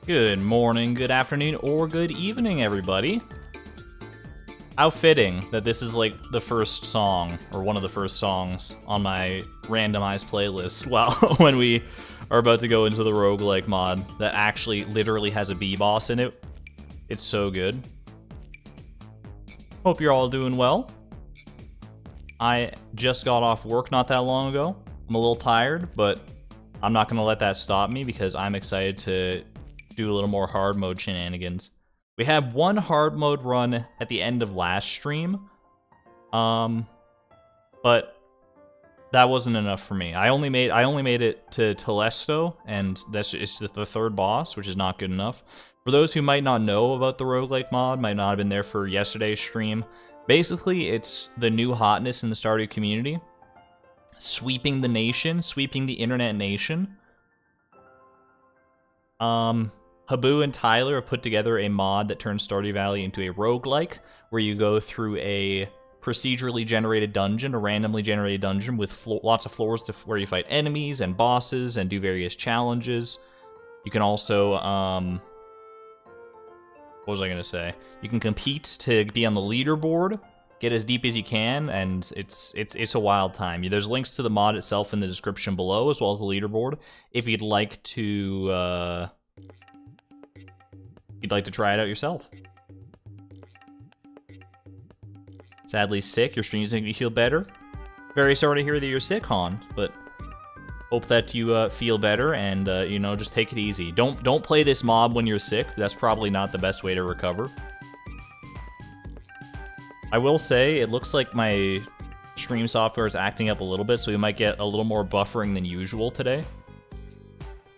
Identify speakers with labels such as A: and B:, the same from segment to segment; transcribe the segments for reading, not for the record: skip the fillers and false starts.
A: Good morning, good afternoon, or good evening, everybody. How fitting that this is like the first song, or one of the first songs on my randomized playlist when we are about to go into the roguelike mod that actually literally has a B-boss in it. It's so good. Hope you're all doing well. I just got off work not that long ago. I'm a little tired, but I'm not going to let that stop me because I'm excited to do a little more hard mode shenanigans. We had one hard mode run at the end of last stream, but that wasn't enough for me. I only made it to Telesto, and it's the third boss, which is not good enough. For those who might not know about the roguelike mod, might not have been there for yesterday's stream, basically it's the new hotness in the Stardew community, sweeping the nation, sweeping the internet nation. Haboo and Tyler have put together a mod that turns Stardew Valley into a roguelike, where you go through a procedurally generated dungeon, a randomly generated dungeon with lots of floors where you fight enemies and bosses and do various challenges. You can also, what was I going to say? You can compete to be on the leaderboard, get as deep as you can, and it's a wild time. There's links to the mod itself in the description below, as well as the leaderboard, if you'd like to try it out yourself. Sadly sick, your streams make me feel better. Very sorry to hear that you're sick, Han, but hope that you feel better and you know, just take it easy. Don't play this mob when you're sick. That's probably not the best way to recover. I will say it looks like my stream software is acting up a little bit, so we might get a little more buffering than usual today.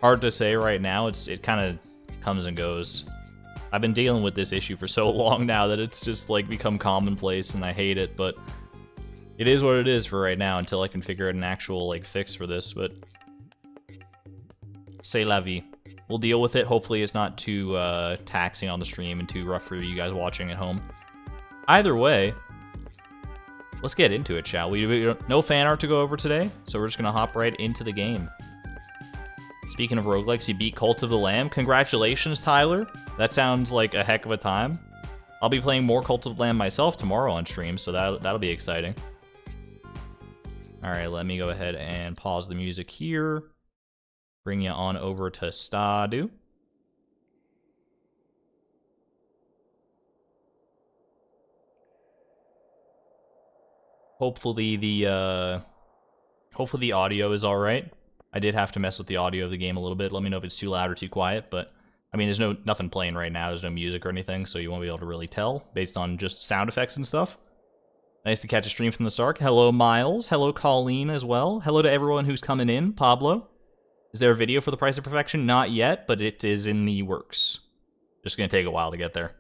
A: Hard to say right now. It kind of comes and goes. I've been dealing with this issue for so long now that it's just like become commonplace and I hate it, but it is what it is for right now until I can figure out an actual like fix for this, but c'est la vie. We'll deal with it. Hopefully it's not too taxing on the stream and too rough for you guys watching at home. Either way, let's get into it, shall we? No fan art to go over today, so we're just gonna hop right into the game. Speaking of roguelikes, you beat Cult of the Lamb. Congratulations, Tyler. That sounds like a heck of a time. I'll be playing more Cult of the Lamb myself tomorrow on stream, so that'll be exciting. Alright, let me go ahead and pause the music here. Bring you on over to Stardew. Hopefully the audio is alright. I did have to mess with the audio of the game a little bit. Let me know if it's too loud or too quiet, but I mean, there's nothing playing right now. There's no music or anything, so you won't be able to really tell based on just sound effects and stuff. Nice to catch a stream from the start. Hello, Miles. Hello, Colleen as well. Hello to everyone who's coming in. Pablo. Is there a video for the Price of Perfection? Not yet, but it is in the works. Just gonna take a while to get there.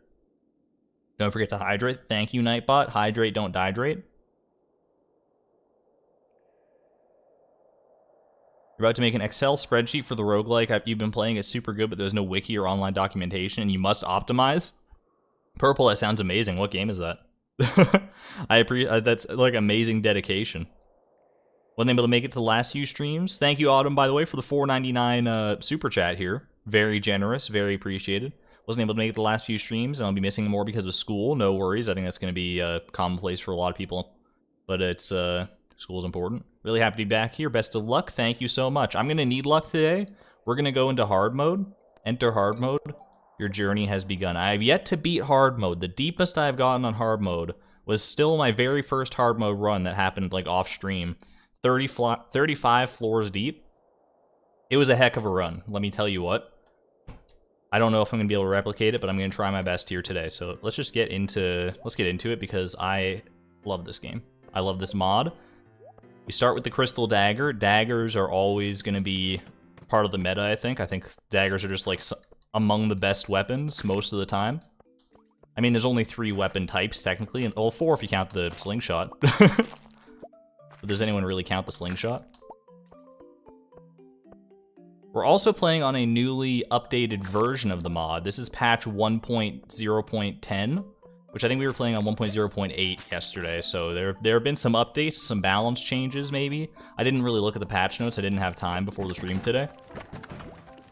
A: Don't forget to hydrate. Thank you, Nightbot. Hydrate, don't dehydrate. You're about to make an Excel spreadsheet for the roguelike you've been playing. It's super good, but there's no wiki or online documentation, and you must optimize. Purple, that sounds amazing. What game is that? That's like amazing dedication. Wasn't able to make it to the last few streams. Thank you, Autumn, by the way, for the $4.99 super chat here. Very generous, very appreciated. Wasn't able to make it the last few streams, and I'll be missing more because of school. No worries. I think that's going to be commonplace for a lot of people, but it's school is important. Really happy to be back here. Best of luck. Thank you so much. I'm going to need luck today. We're going to go into hard mode. Enter hard mode. Your journey has begun. I have yet to beat hard mode. The deepest I've gotten on hard mode was still my very first hard mode run that happened like off stream. 35 floors deep. It was a heck of a run. Let me tell you what. I don't know if I'm going to be able to replicate it, but I'm going to try my best here today. So let's get into it because I love this game. I love this mod. We start with the Crystal Dagger. Daggers are always going to be part of the meta, I think. I think daggers are just like among the best weapons most of the time. I mean, there's only 3 weapon types technically, and 4 if you count the slingshot. But does anyone really count the slingshot? We're also playing on a newly updated version of the mod. This is patch 1.0.10. which I think we were playing on 1.0.8 yesterday, so there have been some updates, some balance changes maybe. I didn't really look at the patch notes, I didn't have time before the stream today.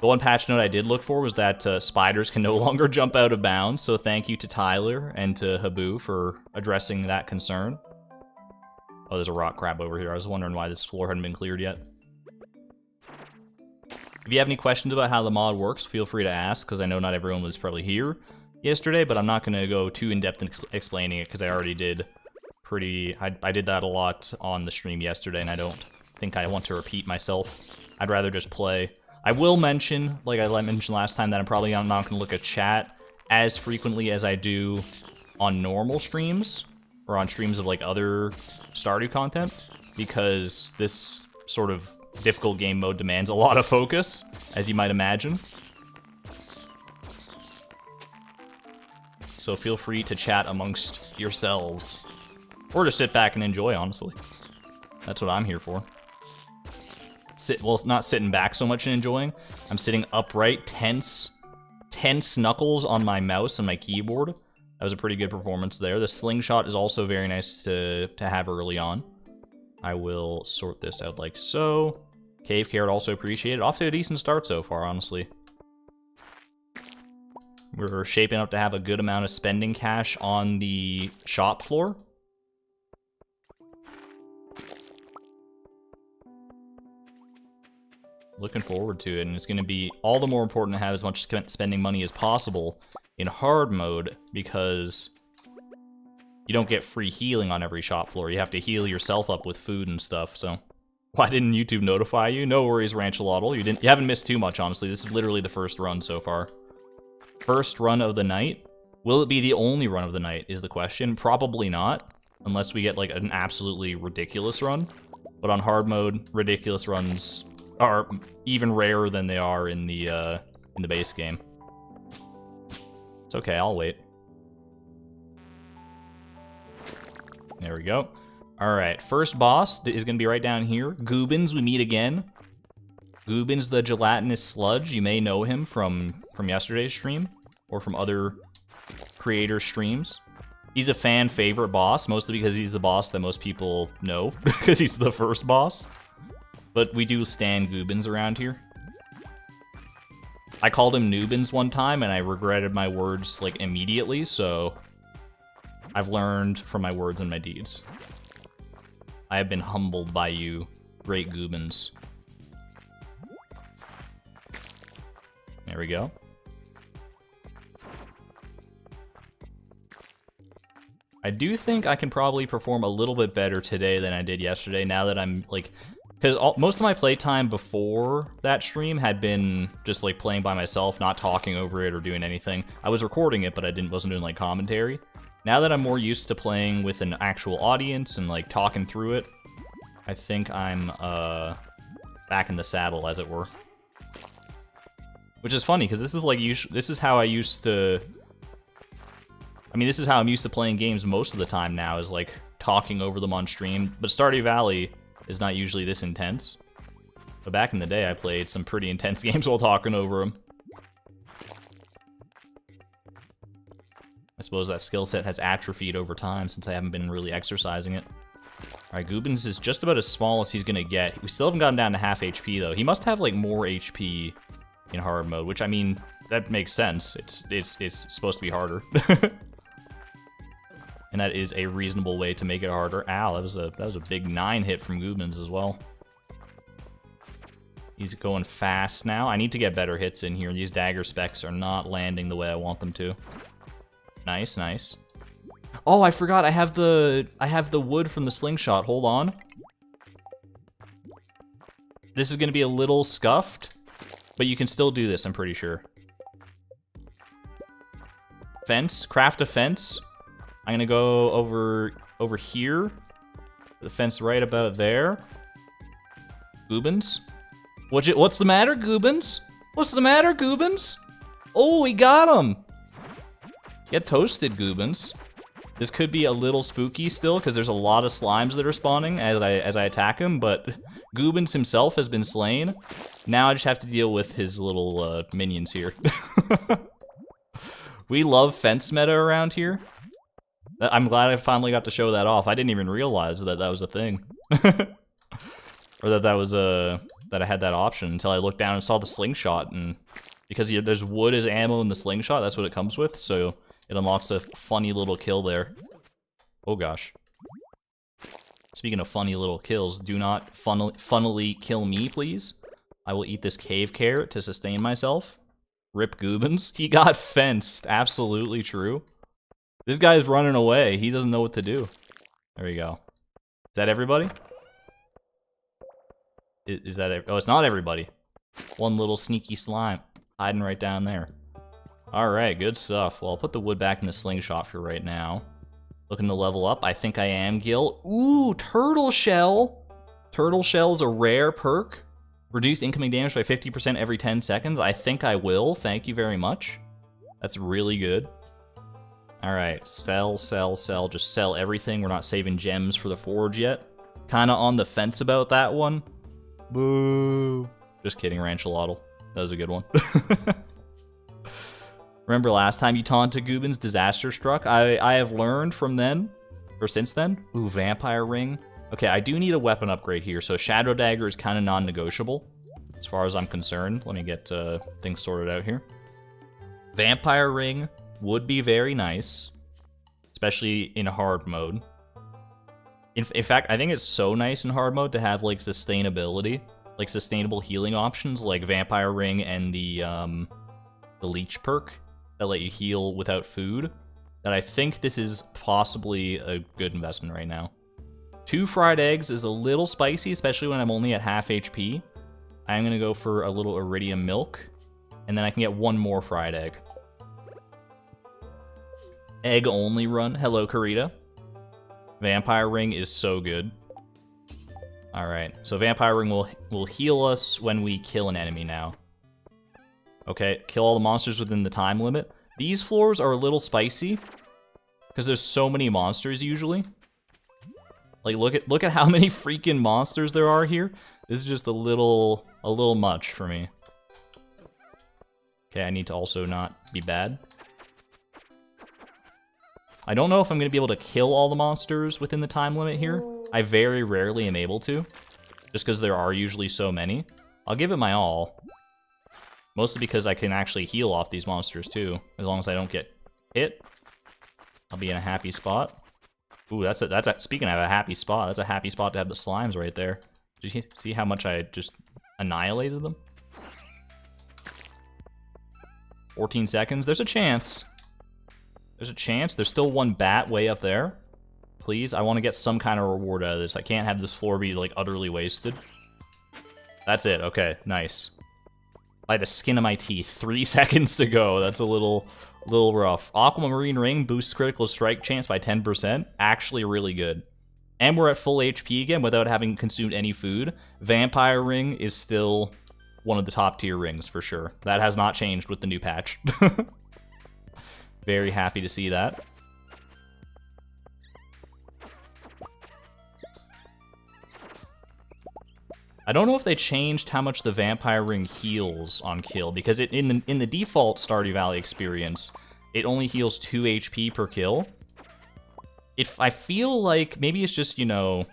A: The one patch note I did look for was that spiders can no longer jump out of bounds, so thank you to Tyler and to Haboo for addressing that concern. Oh, there's a rock crab over here. I was wondering why this floor hadn't been cleared yet. If you have any questions about how the mod works, feel free to ask, because I know not everyone was probably here yesterday, but I'm not going to go too in-depth in explaining it, because I already did I did that a lot on the stream yesterday, and I don't think I want to repeat myself. I'd rather just play. I will mention, like I mentioned last time, that I'm probably not going to look at chat as frequently as I do on normal streams, or on streams of like other Stardew content, because this sort of difficult game mode demands a lot of focus, as you might imagine. So feel free to chat amongst yourselves. Or just sit back and enjoy, honestly. That's what I'm here for. Well, not sitting back so much and enjoying. I'm sitting upright, tense knuckles on my mouse and my keyboard. That was a pretty good performance there. The slingshot is also very nice to have early on. I will sort this out like so. Cave carrot also appreciated. Off to a decent start so far, honestly. We're shaping up to have a good amount of spending cash on the shop floor. Looking forward to it, and it's going to be all the more important to have as much spending money as possible in hard mode, because you don't get free healing on every shop floor. You have to heal yourself up with food and stuff, so... Why didn't YouTube notify you? No worries, Ranchalotl. You haven't missed too much, honestly. This is literally the first run so far. First run of the night. Will it be the only run of the night, is the question. Probably not, unless we get, like, an absolutely ridiculous run. But on hard mode, ridiculous runs are even rarer than they are in the base game. It's okay, I'll wait. There we go. Alright, first boss is going to be right down here. Gubbins, we meet again. Gubbins, the gelatinous sludge. You may know him from yesterday's stream, or from other creator streams. He's a fan favorite boss, mostly because he's the boss that most people know, because he's the first boss. But we do stan Gubbins around here. I called him Noobins one time, and I regretted my words, like, immediately, so... I've learned from my words and my deeds. I have been humbled by you, great Gubbins. There we go. I do think I can probably perform a little bit better today than I did yesterday, now that I'm, like... Because most of my playtime before that stream had been just, like, playing by myself, not talking over it or doing anything. I was recording it, but I wasn't doing, like, commentary. Now that I'm more used to playing with an actual audience and, like, talking through it, I think I'm, back in the saddle, as it were. Which is funny, because this is, like, this is how I used to... I mean, this is how I'm used to playing games most of the time now, is, like, talking over them on stream. But Stardew Valley is not usually this intense. But back in the day, I played some pretty intense games while talking over them. I suppose that skill set has atrophied over time since I haven't been really exercising it. Alright, Gubbins is just about as small as he's gonna get. We still haven't gotten down to half HP, though. He must have, like, more HP in hard mode, which, I mean, that makes sense. It's supposed to be harder. And that is a reasonable way to make it harder. Ow, that was a big 9 hit from Gubbins as well. He's going fast now. I need to get better hits in here. These dagger specs are not landing the way I want them to. Nice, nice. Oh, I forgot. I have the wood from the slingshot. Hold on. This is going to be a little scuffed, but you can still do this, I'm pretty sure. Fence. Craft a fence. I'm going to go over here. The fence right about there. Gubbins. What's the matter, Gubbins? What's the matter, Gubbins? Oh, we got him! Get toasted, Gubbins. This could be a little spooky still, because there's a lot of slimes that are spawning as I attack him, but Gubbins himself has been slain. Now I just have to deal with his little minions here. We love fence meta around here. I'm glad I finally got to show that off. I didn't even realize that that was a thing. Or that that I had that option until I looked down and saw the slingshot, and because there's wood as ammo in the slingshot, that's what it comes with, so it unlocks a funny little kill there. Oh gosh. Speaking of funny little kills, do not funnily kill me, please. I will eat this cave carrot to sustain myself. Rip Gubbins. He got fenced. Absolutely true. This guy's running away. He doesn't know what to do. There we go. Is that everybody? Is that... Oh, it's not everybody. One little sneaky slime hiding right down there. Alright, good stuff. Well, I'll put the wood back in the slingshot for right now. Looking to level up. I think I am, Gil. Ooh, Turtle Shell. Turtle Shell's a rare perk. Reduce incoming damage by 50% every 10 seconds. I think I will. Thank you very much. That's really good. Alright, sell, sell, sell. Just sell everything. We're not saving gems for the forge yet. Kinda on the fence about that one. Boo. Just kidding, Ranchalotl. That was a good one. Remember last time you taunted Gubbins, disaster struck? I have learned from then, or since then. Ooh, vampire ring. Okay, I do need a weapon upgrade here, so shadow dagger is kind of non-negotiable, as far as I'm concerned. Let me get things sorted out here. Vampire ring would be very nice, especially in hard mode. In fact, I think it's so nice in hard mode to have like sustainability, like sustainable healing options, like vampire ring and the leech perk that let you heal without food, that I think this is possibly a good investment right now. 2 fried eggs is a little spicy, especially when I'm only at half HP. I'm going to go for a little iridium milk, and then I can get 1 more fried egg. Egg only run. Hello, Karita. Vampire ring is so good. Alright, so vampire ring will heal us when we kill an enemy now. Okay, kill all the monsters within the time limit. These floors are a little spicy, because there's so many monsters usually. Like, look at how many freaking monsters there are here. This is just a little much for me. Okay, I need to also not be bad. I don't know if I'm going to be able to kill all the monsters within the time limit here. I very rarely am able to, just because there are usually so many. I'll give it my all. Mostly because I can actually heal off these monsters too. As long as I don't get hit, I'll be in a happy spot. Ooh, that's a speaking of a happy spot, that's a happy spot to have the slimes right there. Did you see how much I just annihilated them? 14 seconds. There's a chance. There's a chance. There's still 1 bat way up there. Please, I want to get some kind of reward out of this. I can't have this floor be like utterly wasted. That's it. Okay, nice. By the skin of my teeth. 3 seconds to go. That's a little rough. Aquamarine ring boosts critical strike chance by 10%. Actually really good. And we're at full HP again without having consumed any food. Vampire ring is still one of the top tier rings for sure. That has not changed with the new patch. Very happy to see that. I don't know if they changed how much the vampire ring heals on kill, because in the default Stardew Valley experience, it only heals 2 HP per kill. I feel like, maybe it's just, you know,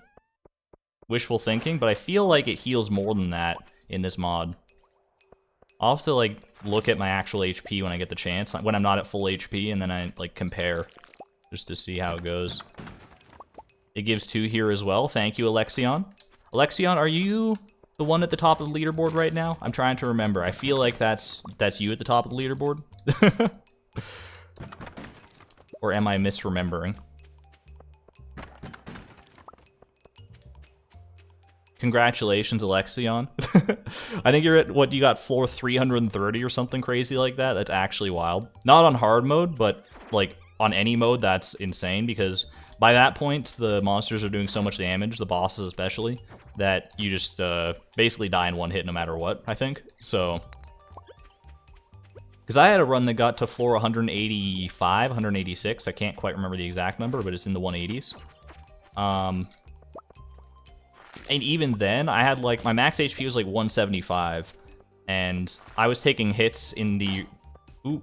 A: wishful thinking, but I feel like it heals more than that in this mod. I'll have to, like, look at my actual HP when I get the chance, when I'm not at full HP, and then I, like, compare, just to see how it goes. It gives 2 here as well. Thank you, Alexion. Alexion, are you the one at the top of the leaderboard right now? I'm trying to remember. I feel like that's you at the top of the leaderboard. Or am I misremembering? Congratulations, Alexion. I think you're at, what, you got floor 330 or something crazy like that? That's actually wild. Not on hard mode, but, like, on any mode, that's insane, because by that point, the monsters are doing so much damage, the bosses especially, that you just basically die in 1 hit no matter what, I think. So, because I had a run that got to floor 185, 186, I can't quite remember the exact number, but it's in the 180s. And even then, I had, like, my max HP was like 175, and I was taking hits in the... Ooh.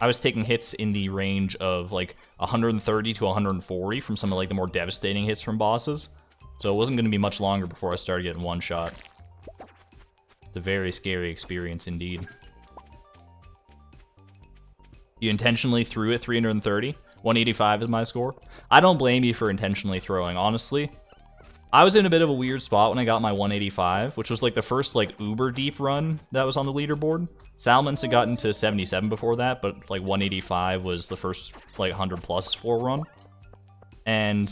A: I was taking hits in the range of, like, 130 to 140 from some of, like, the more devastating hits from bosses. So it wasn't going to be much longer before I started getting one-shot. It's a very scary experience indeed. You intentionally threw it 330? 185 is my score. I don't blame you for intentionally throwing, honestly. I was in a bit of a weird spot when I got my 185, which was like the first like uber deep run that was on the leaderboard. Salmons had gotten to 77 before that, but like 185 was the first like 100 plus score run. And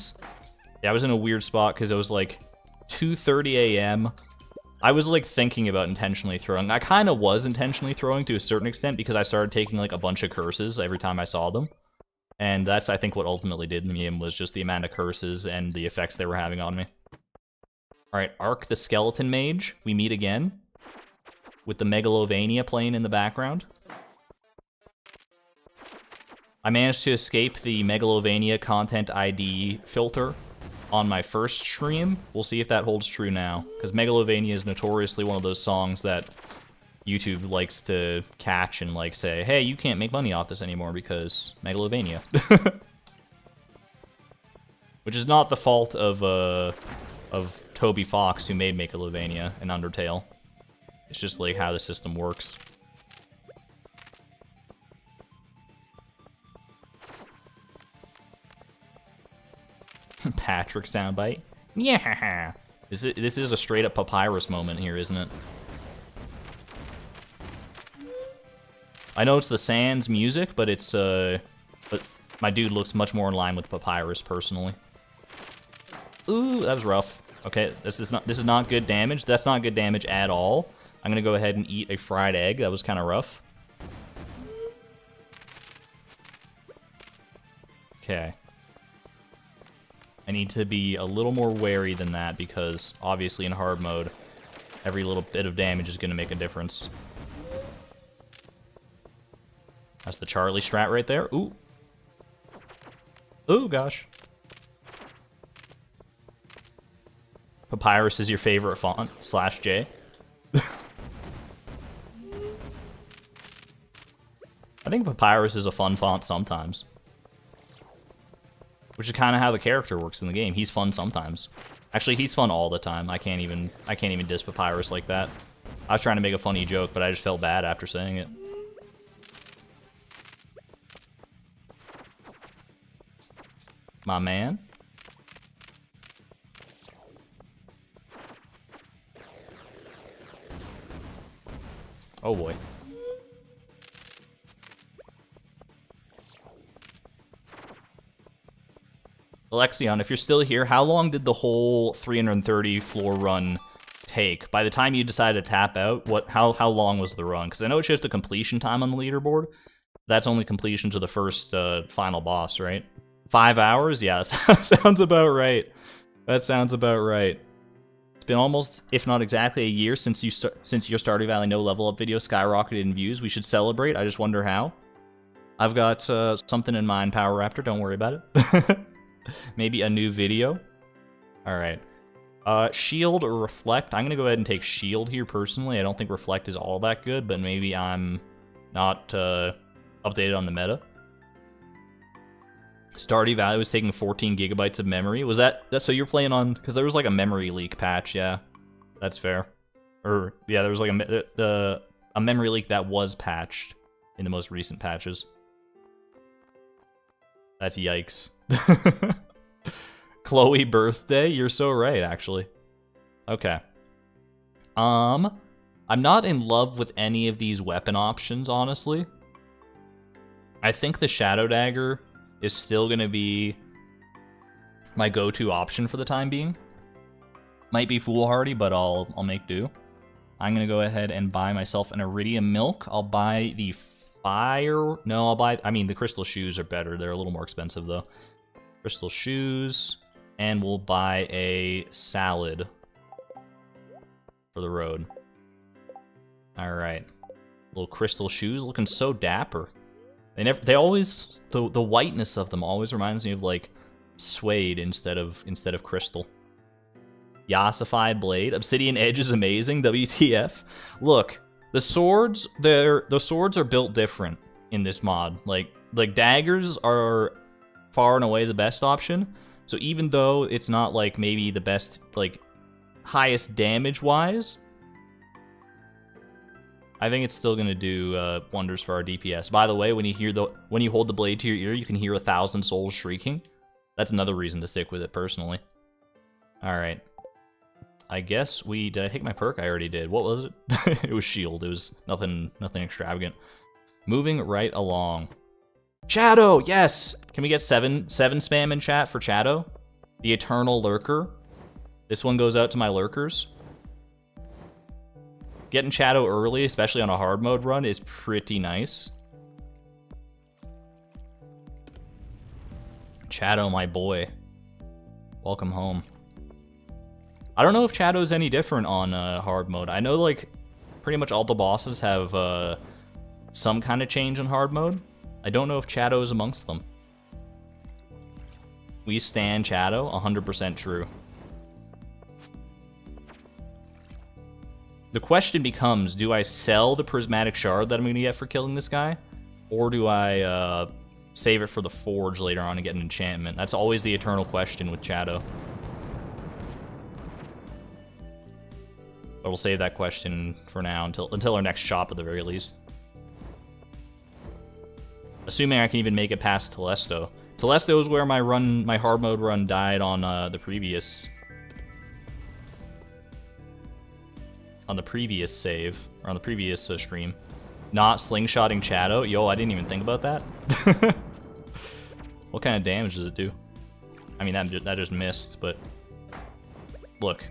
A: yeah, I was in a weird spot because it was like 2:30 a.m. I was like thinking about intentionally throwing. I kind of was intentionally throwing to a certain extent because I started taking like a bunch of curses every time I saw them. And that's, I think, what ultimately did me in was just the amount of curses and the effects they were having on me. Alright, Ark the Skeleton Mage. We meet again. With the Megalovania playing in the background. I managed to escape the Megalovania content ID filter on my first stream. We'll see if that holds true now. Because Megalovania is notoriously one of those songs that YouTube likes to catch and like say, hey, you can't make money off this anymore because Megalovania. Which is not the fault of Toby Fox, who made Megalovania and Undertale. It's just like how the system works. Patrick soundbite. Yeah. This is a straight up Papyrus moment here, isn't it? I know it's the Sans music, but it's but my dude looks much more in line with Papyrus personally. Ooh, that was rough. Okay, this is not good damage. That's not good damage at all. I'm gonna go ahead and eat a fried egg. That was kind of rough. Okay. I need to be a little more wary than that because obviously in hard mode, every little bit of damage is gonna make a difference. That's the Charlie strat right there. Ooh. Ooh, gosh. Papyrus is your favorite font, /J. I think Papyrus is a fun font sometimes. Which is kind of how the character works in the game. He's fun sometimes. Actually, he's fun all the time. I can't even diss Papyrus like that. I was trying to make a funny joke, but I just felt bad after saying it. My man. Oh boy. Alexion, if you're still here, how long did the whole 330 floor run take? By the time you decided to tap out, how long was the run? Because I know it shows the completion time on the leaderboard. That's only completion to the first final boss, right? 5 hours? Yeah, that sounds about right. That sounds about right. It's been almost, if not exactly, a year since your Stardew Valley no level up video skyrocketed in views. We should celebrate. I just wonder how. I've got something in mind, Power Raptor. Don't worry about it. Maybe a new video. All right. Shield or Reflect? I'm gonna go ahead and take Shield here personally. I don't think Reflect is all that good, but maybe I'm not updated on the meta. Stardew Valley was taking 14 gigabytes of memory. Was that so you're playing on, because there was like a memory leak patch, yeah. That's fair. Or yeah, there was like a memory leak that was patched in the most recent patches. That's yikes. Chloe birthday? You're so right, actually. Okay. I'm not in love with any of these weapon options, honestly. I think the Shadow Dagger is still going to be my go-to option for the time being. Might be foolhardy, but I'll make do. I'm going to go ahead and buy myself an Iridium Milk. I'll buy the Fire... No, I mean, the Crystal Shoes are better. They're a little more expensive, though. Crystal Shoes, and we'll buy a Salad for the road. Alright. Little Crystal Shoes, looking so dapper. They always, the whiteness of them always reminds me of like suede instead of crystal. Yassified Blade, Obsidian Edge is amazing. WTF? Look, the swords are built different in this mod. Like daggers are far and away the best option, So even though it's not like maybe the best, like highest damage wise, I think it's still gonna do wonders for our DPS. By the way, when you hold the blade to your ear, you can hear 1,000 souls shrieking. That's another reason to stick with it personally. All right. I guess did I take my perk? I already did. What was it? It was shield. It was nothing extravagant. Moving right along. Shadow, yes! Can we get 7 spam in chat for Shadow? The Eternal Lurker. This one goes out to my lurkers. Getting Shadow early, especially on a hard mode run, is pretty nice. Shadow, my boy. Welcome home. I don't know if Shadow's any different on hard mode. I know, like, pretty much all the bosses have some kind of change in hard mode. I don't know if Shadow is amongst them. We stand Shadow, 100% true. The question becomes, do I sell the prismatic shard that I'm going to get for killing this guy? Or do I save it for the forge later on and get an enchantment? That's always the eternal question with Shadow. But we'll save that question for now until our next shop at the very least. Assuming I can even make it past Telesto. Telesto is where my hard mode run died on the previous save, or on the previous stream. Not slingshotting Shadow. Yo, I didn't even think about that. What kind of damage does it do? I mean, that just missed, but look.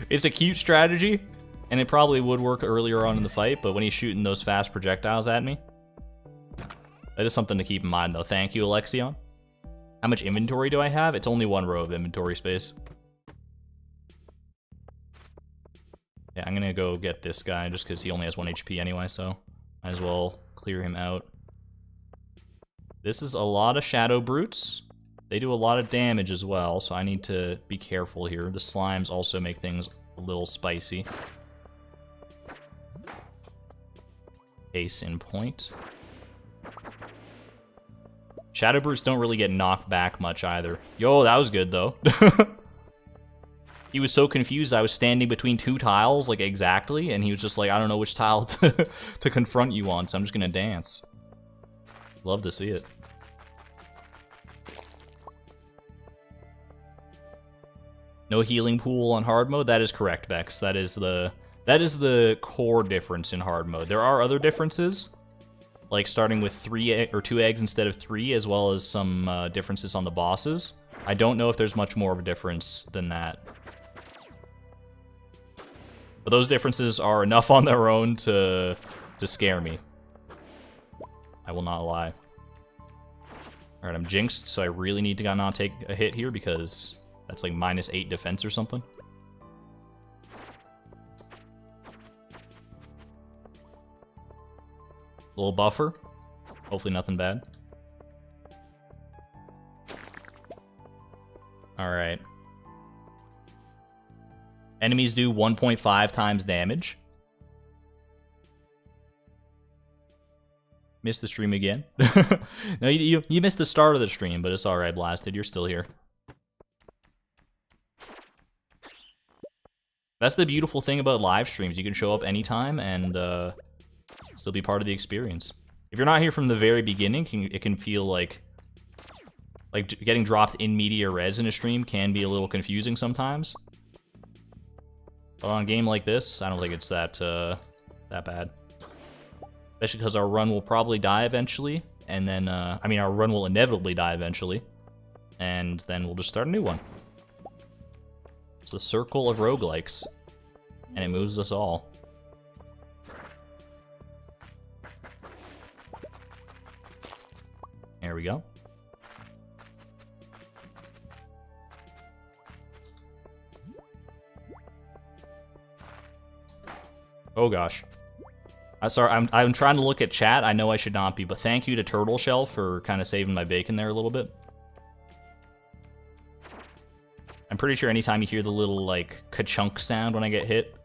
A: It's a cute strategy, and it probably would work earlier on in the fight, but when he's shooting those fast projectiles at me, that is something to keep in mind, though. Thank you, Alexion. How much inventory do I have? It's only 1 row of inventory space. Yeah, I'm gonna go get this guy, just because he only has 1 HP anyway, so might as well clear him out. This is a lot of Shadow Brutes. They do a lot of damage as well, so I need to be careful here. The slimes also make things a little spicy. Case in point. Shadow Brutes don't really get knocked back much either. Yo, that was good, though. He was so confused. I was standing between 2 tiles, like, exactly, and he was just like, I don't know which tile to confront you on, so I'm just gonna dance. Love to see it. No healing pool on hard mode? That is correct, Bex. That is the core difference in hard mode. There are other differences, like starting with 2 eggs instead of 3, as well as some differences on the bosses. I don't know if there's much more of a difference than that. But those differences are enough on their own to scare me. I will not lie. Alright, I'm jinxed, so I really need to not take a hit here because that's like -8 defense or something. Little buffer. Hopefully nothing bad. Alright. Enemies do 1.5 times damage. Missed the stream again. No, you missed the start of the stream, but it's alright, Blasted. You're still here. That's the beautiful thing about live streams. You can show up anytime and still be part of the experience. If you're not here from the very beginning, it can feel like getting dropped in media res in a stream can be a little confusing sometimes. But on a game like this, I don't think it's that bad. Especially because our run will probably die eventually, and then, I mean, our run will inevitably die eventually, and then we'll just start a new one. It's a circle of roguelikes, and it moves us all. There we go. Oh gosh. Sorry, I'm trying to look at chat. I know I should not be, but thank you to Turtle Shell for kind of saving my bacon there a little bit. I'm pretty sure anytime you hear the little, like, ka-chunk sound when I get hit,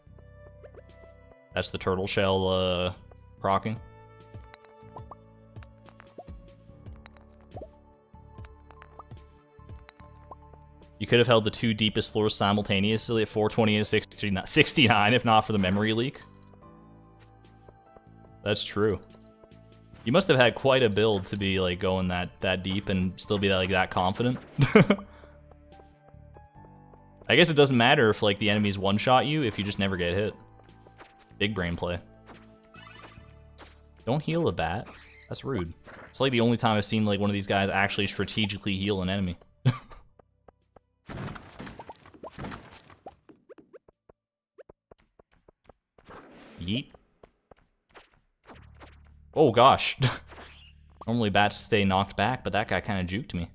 A: that's the Turtle Shell, proccing. You could have held the 2 deepest floors simultaneously at 420 and 69 if not for the memory leak. That's true. You must have had quite a build to be like going that deep and still be that confident. I guess it doesn't matter if like the enemies one-shot you if you just never get hit. Big brain play. Don't heal a bat. That's rude. It's like the only time I've seen like one of these guys actually strategically heal an enemy. Yeet. Oh gosh. Normally bats stay knocked back, but that guy kind of juked me.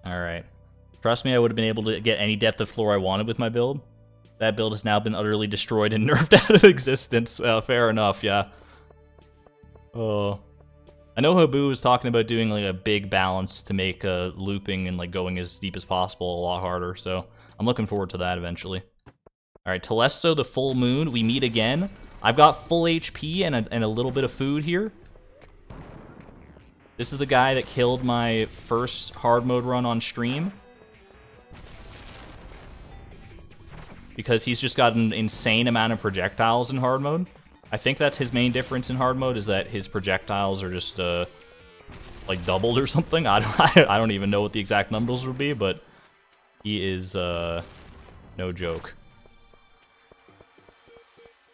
A: Alright. Trust me, I would have been able to get any depth of floor I wanted with my build. That build has now been utterly destroyed and nerfed out of existence. Fair enough, yeah. Oh. I know Haboo was talking about doing like a big balance to make looping and like going as deep as possible a lot harder, so I'm looking forward to that eventually. Alright, Telesto, the full moon, we meet again. I've got full HP and a little bit of food here. This is the guy that killed my first hard mode run on stream. Because he's just got an insane amount of projectiles in hard mode. I think that's his main difference in hard mode, is that his projectiles are just, like, doubled or something. I don't even know what the exact numbers would be, but he is, no joke.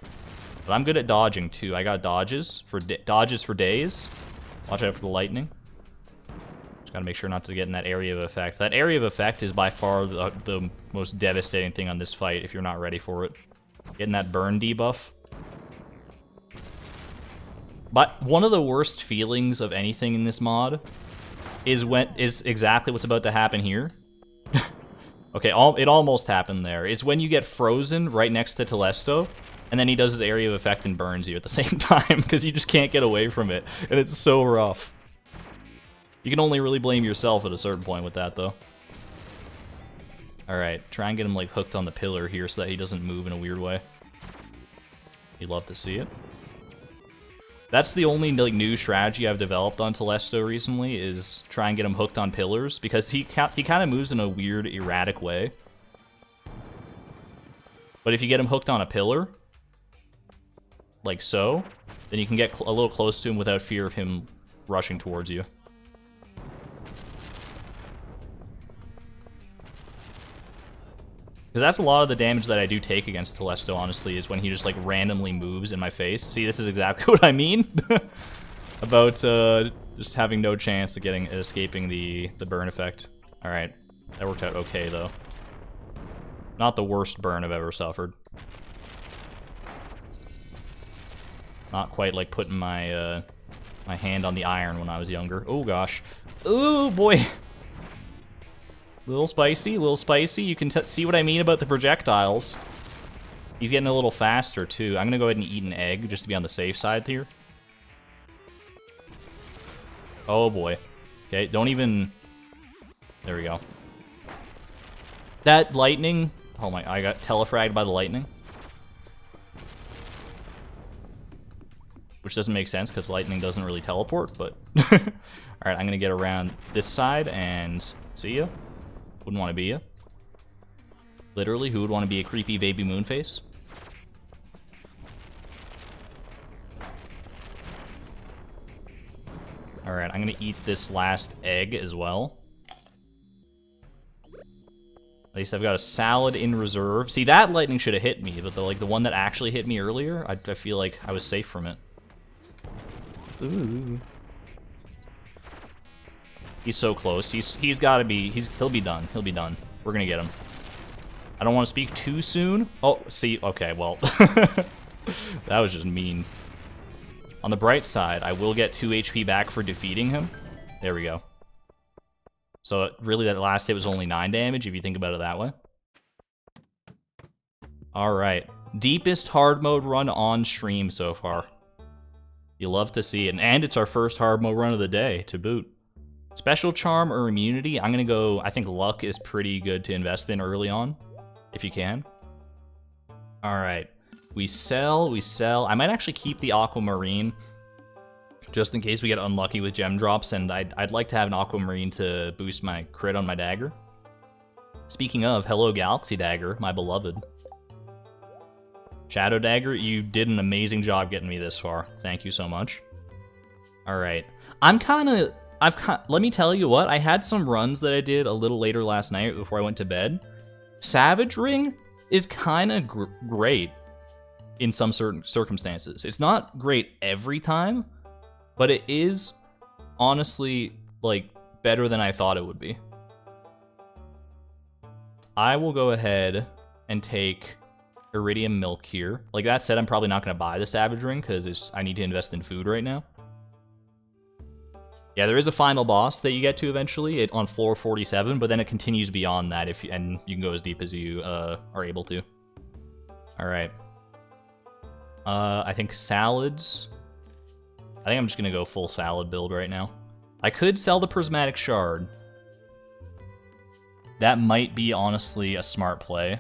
A: But I'm good at dodging, too. I got dodges for days. Watch out for the lightning. Just gotta make sure not to get in that area of effect. That area of effect is by far the most devastating thing on this fight if you're not ready for it. Getting that burn debuff. But one of the worst feelings of anything in this mod is exactly what's about to happen here. Okay, it almost happened there. It's when you get frozen right next to Telesto, and then he does his area of effect and burns you at the same time, because you just can't get away from it, and it's so rough. You can only really blame yourself at a certain point with that, though. Alright, try and get him, like, hooked on the pillar here so that he doesn't move in a weird way. You'd love to see it. That's the only, like, new strategy I've developed on Telesto recently, is try and get him hooked on pillars, because he kind of moves in a weird, erratic way. But if you get him hooked on a pillar, like so, then you can get a little close to him without fear of him rushing towards you. Because that's a lot of the damage that I do take against Telesto, honestly, is when he just, like, randomly moves in my face. See, this is exactly what I mean about just having no chance of escaping the burn effect. Alright, that worked out okay, though. Not the worst burn I've ever suffered. Not quite like putting my my hand on the iron when I was younger. Oh gosh. Oh boy. Little spicy, little spicy. You can see what I mean about the projectiles. He's getting a little faster too. I'm gonna go ahead and eat an egg just to be on the safe side here. Oh boy. Okay, don't even... There we go. That lightning... Oh my, I got telefragged by the lightning. Which doesn't make sense, because lightning doesn't really teleport, but... Alright, I'm gonna get around this side, and... See ya? Wouldn't want to be ya. Literally, who would want to be a creepy baby moonface? Alright, I'm gonna eat this last egg as well. At least I've got a salad in reserve. See, that lightning should have hit me, but the one that actually hit me earlier, I feel like I was safe from it. Ooh. He's so close. He's gotta be... He'll be done. He'll be done. We're gonna get him. I don't want to speak too soon. Oh, see... Okay, well... That was just mean. On the bright side, I will get 2 HP back for defeating him. There we go. So, really, that last hit was only 9 damage, if you think about it that way. Alright. Deepest hard mode run on stream so far. You love to see it. And it's our first hard mode run of the day, to boot. Special charm or immunity, I'm gonna go... I think luck is pretty good to invest in early on. if you can. Alright. We sell. I might actually keep the aquamarine, just in case we get unlucky with gem drops, and I'd like to have an aquamarine to boost my crit on my dagger. Speaking of, hello Galaxy Dagger, my beloved. Shadow Dagger, you did an amazing job getting me this far. Thank you so much. Alright. Let me tell you what, I had some runs that I did a little later last night before I went to bed. Savage Ring is kind of great in some certain circumstances. It's not great every time, but it is honestly, like, better than I thought it would be. I will go ahead and take Iridium Milk here. Like that said, I'm probably not going to buy the Savage Ring because I need to invest in food right now. Yeah, there is a final boss that you get to eventually on floor 47, but then it continues beyond that, and you can go as deep as you are able to. Alright. I think salads. I think I'm just going to go full salad build right now. I could sell the Prismatic Shard. That might be, honestly, a smart play.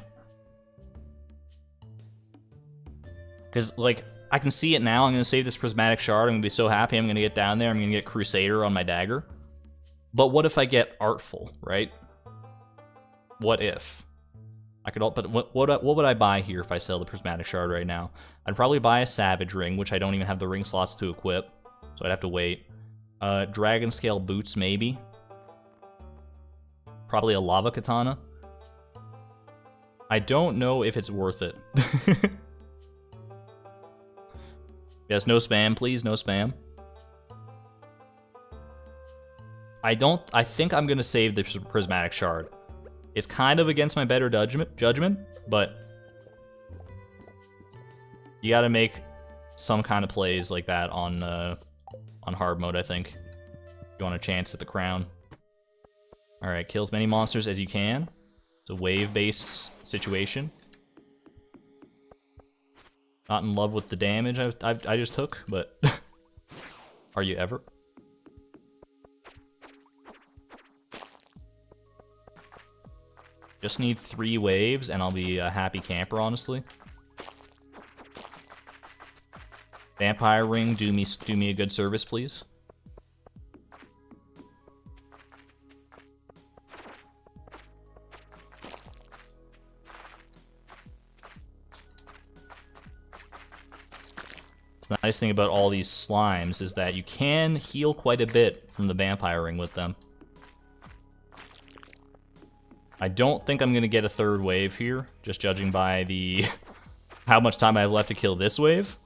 A: Because, like, I can see it now. I'm going to save this Prismatic Shard. I'm going to be so happy. I'm going to get down there. I'm going to get Crusader on my dagger. But what if I get Artful, right? What if? I could, but what would I buy here if I sell the Prismatic Shard right now? I'd probably buy a Savage Ring, which I don't even have the ring slots to equip. So I'd have to wait. Dragon Scale Boots, maybe. Probably a Lava Katana. I don't know if it's worth it. Yes, no spam, please, no spam. I think I'm gonna save the Prismatic Shard. It's kind of against my better judgment, but you gotta make some kind of plays like that on hard mode, I think. If you want a chance at the crown. Alright, kill as many monsters as you can. It's a wave-based situation. Not in love with the damage I just took, but are you ever? Just need 3 waves and I'll be a happy camper, honestly. Vampire Ring, do me a good service, please. The nice thing about all these slimes is that you can heal quite a bit from the Vampire Ring with them. I don't think I'm going to get a 3rd wave here, just judging by the how much time I have left to kill this wave.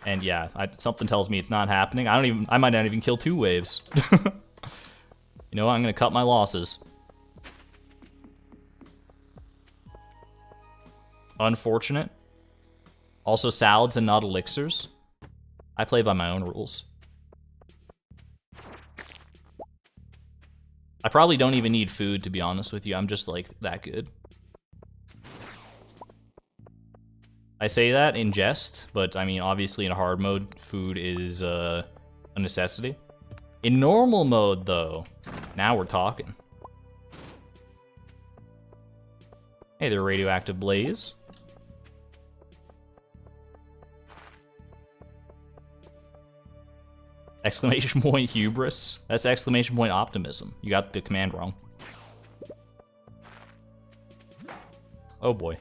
A: And yeah, something tells me it's not happening. I might not even kill 2 waves. You know what? I'm going to cut my losses. Unfortunate. Also salads and not elixirs. I play by my own rules. I probably don't even need food, to be honest with you. I'm just, like, that good. I say that in jest, but, I mean, obviously in hard mode, food is a necessity. In normal mode, though, now we're talking. Hey there, Radioactive Blaze. Exclamation point hubris. That's exclamation point optimism. You got the command wrong. Oh boy.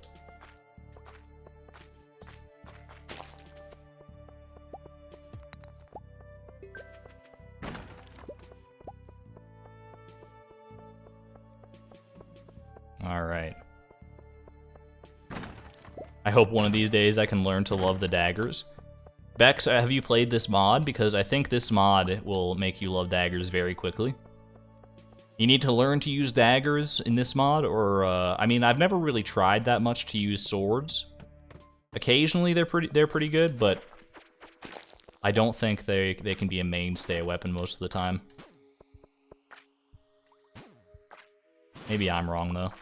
A: Alright. I hope one of these days I can learn to love the daggers. Bex, have you played this mod? Because I think this mod will make you love daggers very quickly. You need to learn to use daggers in this mod, or, I mean, I've never really tried that much to use swords. Occasionally they're pretty good, but I don't think they can be a mainstay weapon most of the time. Maybe I'm wrong, though.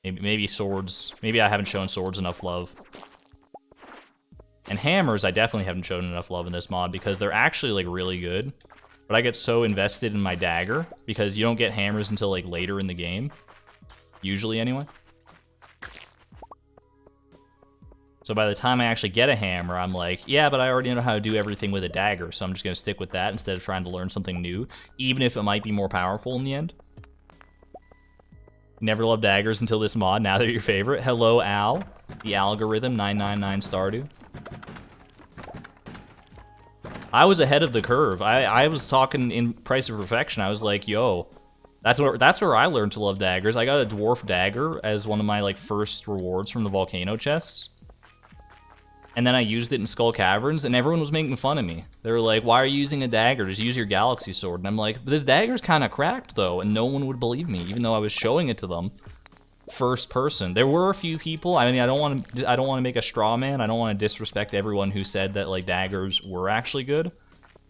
A: Maybe swords, maybe I haven't shown swords enough love. And hammers, I definitely haven't shown enough love in this mod because they're actually, like, really good. But I get so invested in my dagger because you don't get hammers until, like, later in the game. Usually, anyway. So by the time I actually get a hammer, I'm like, yeah, but I already know how to do everything with a dagger, so I'm just going to stick with that instead of trying to learn something new, even if it might be more powerful in the end. Never loved daggers until this mod, now they're your favorite. Hello, Al. The algorithm, 999 Stardew. I was ahead of the curve. I was talking in Price of Perfection. I was like, yo, that's where I learned to love daggers. I got a dwarf dagger as one of my like first rewards from the volcano chests. And then I used it in Skull Caverns, and everyone was making fun of me. They were like, why are you using a dagger? Just use your galaxy sword. And I'm like, but this dagger's kind of cracked, though, and no one would believe me, even though I was showing it to them first person. There were a few people. I mean, I don't want to make a straw man. I don't want to disrespect everyone who said that, like, daggers were actually good.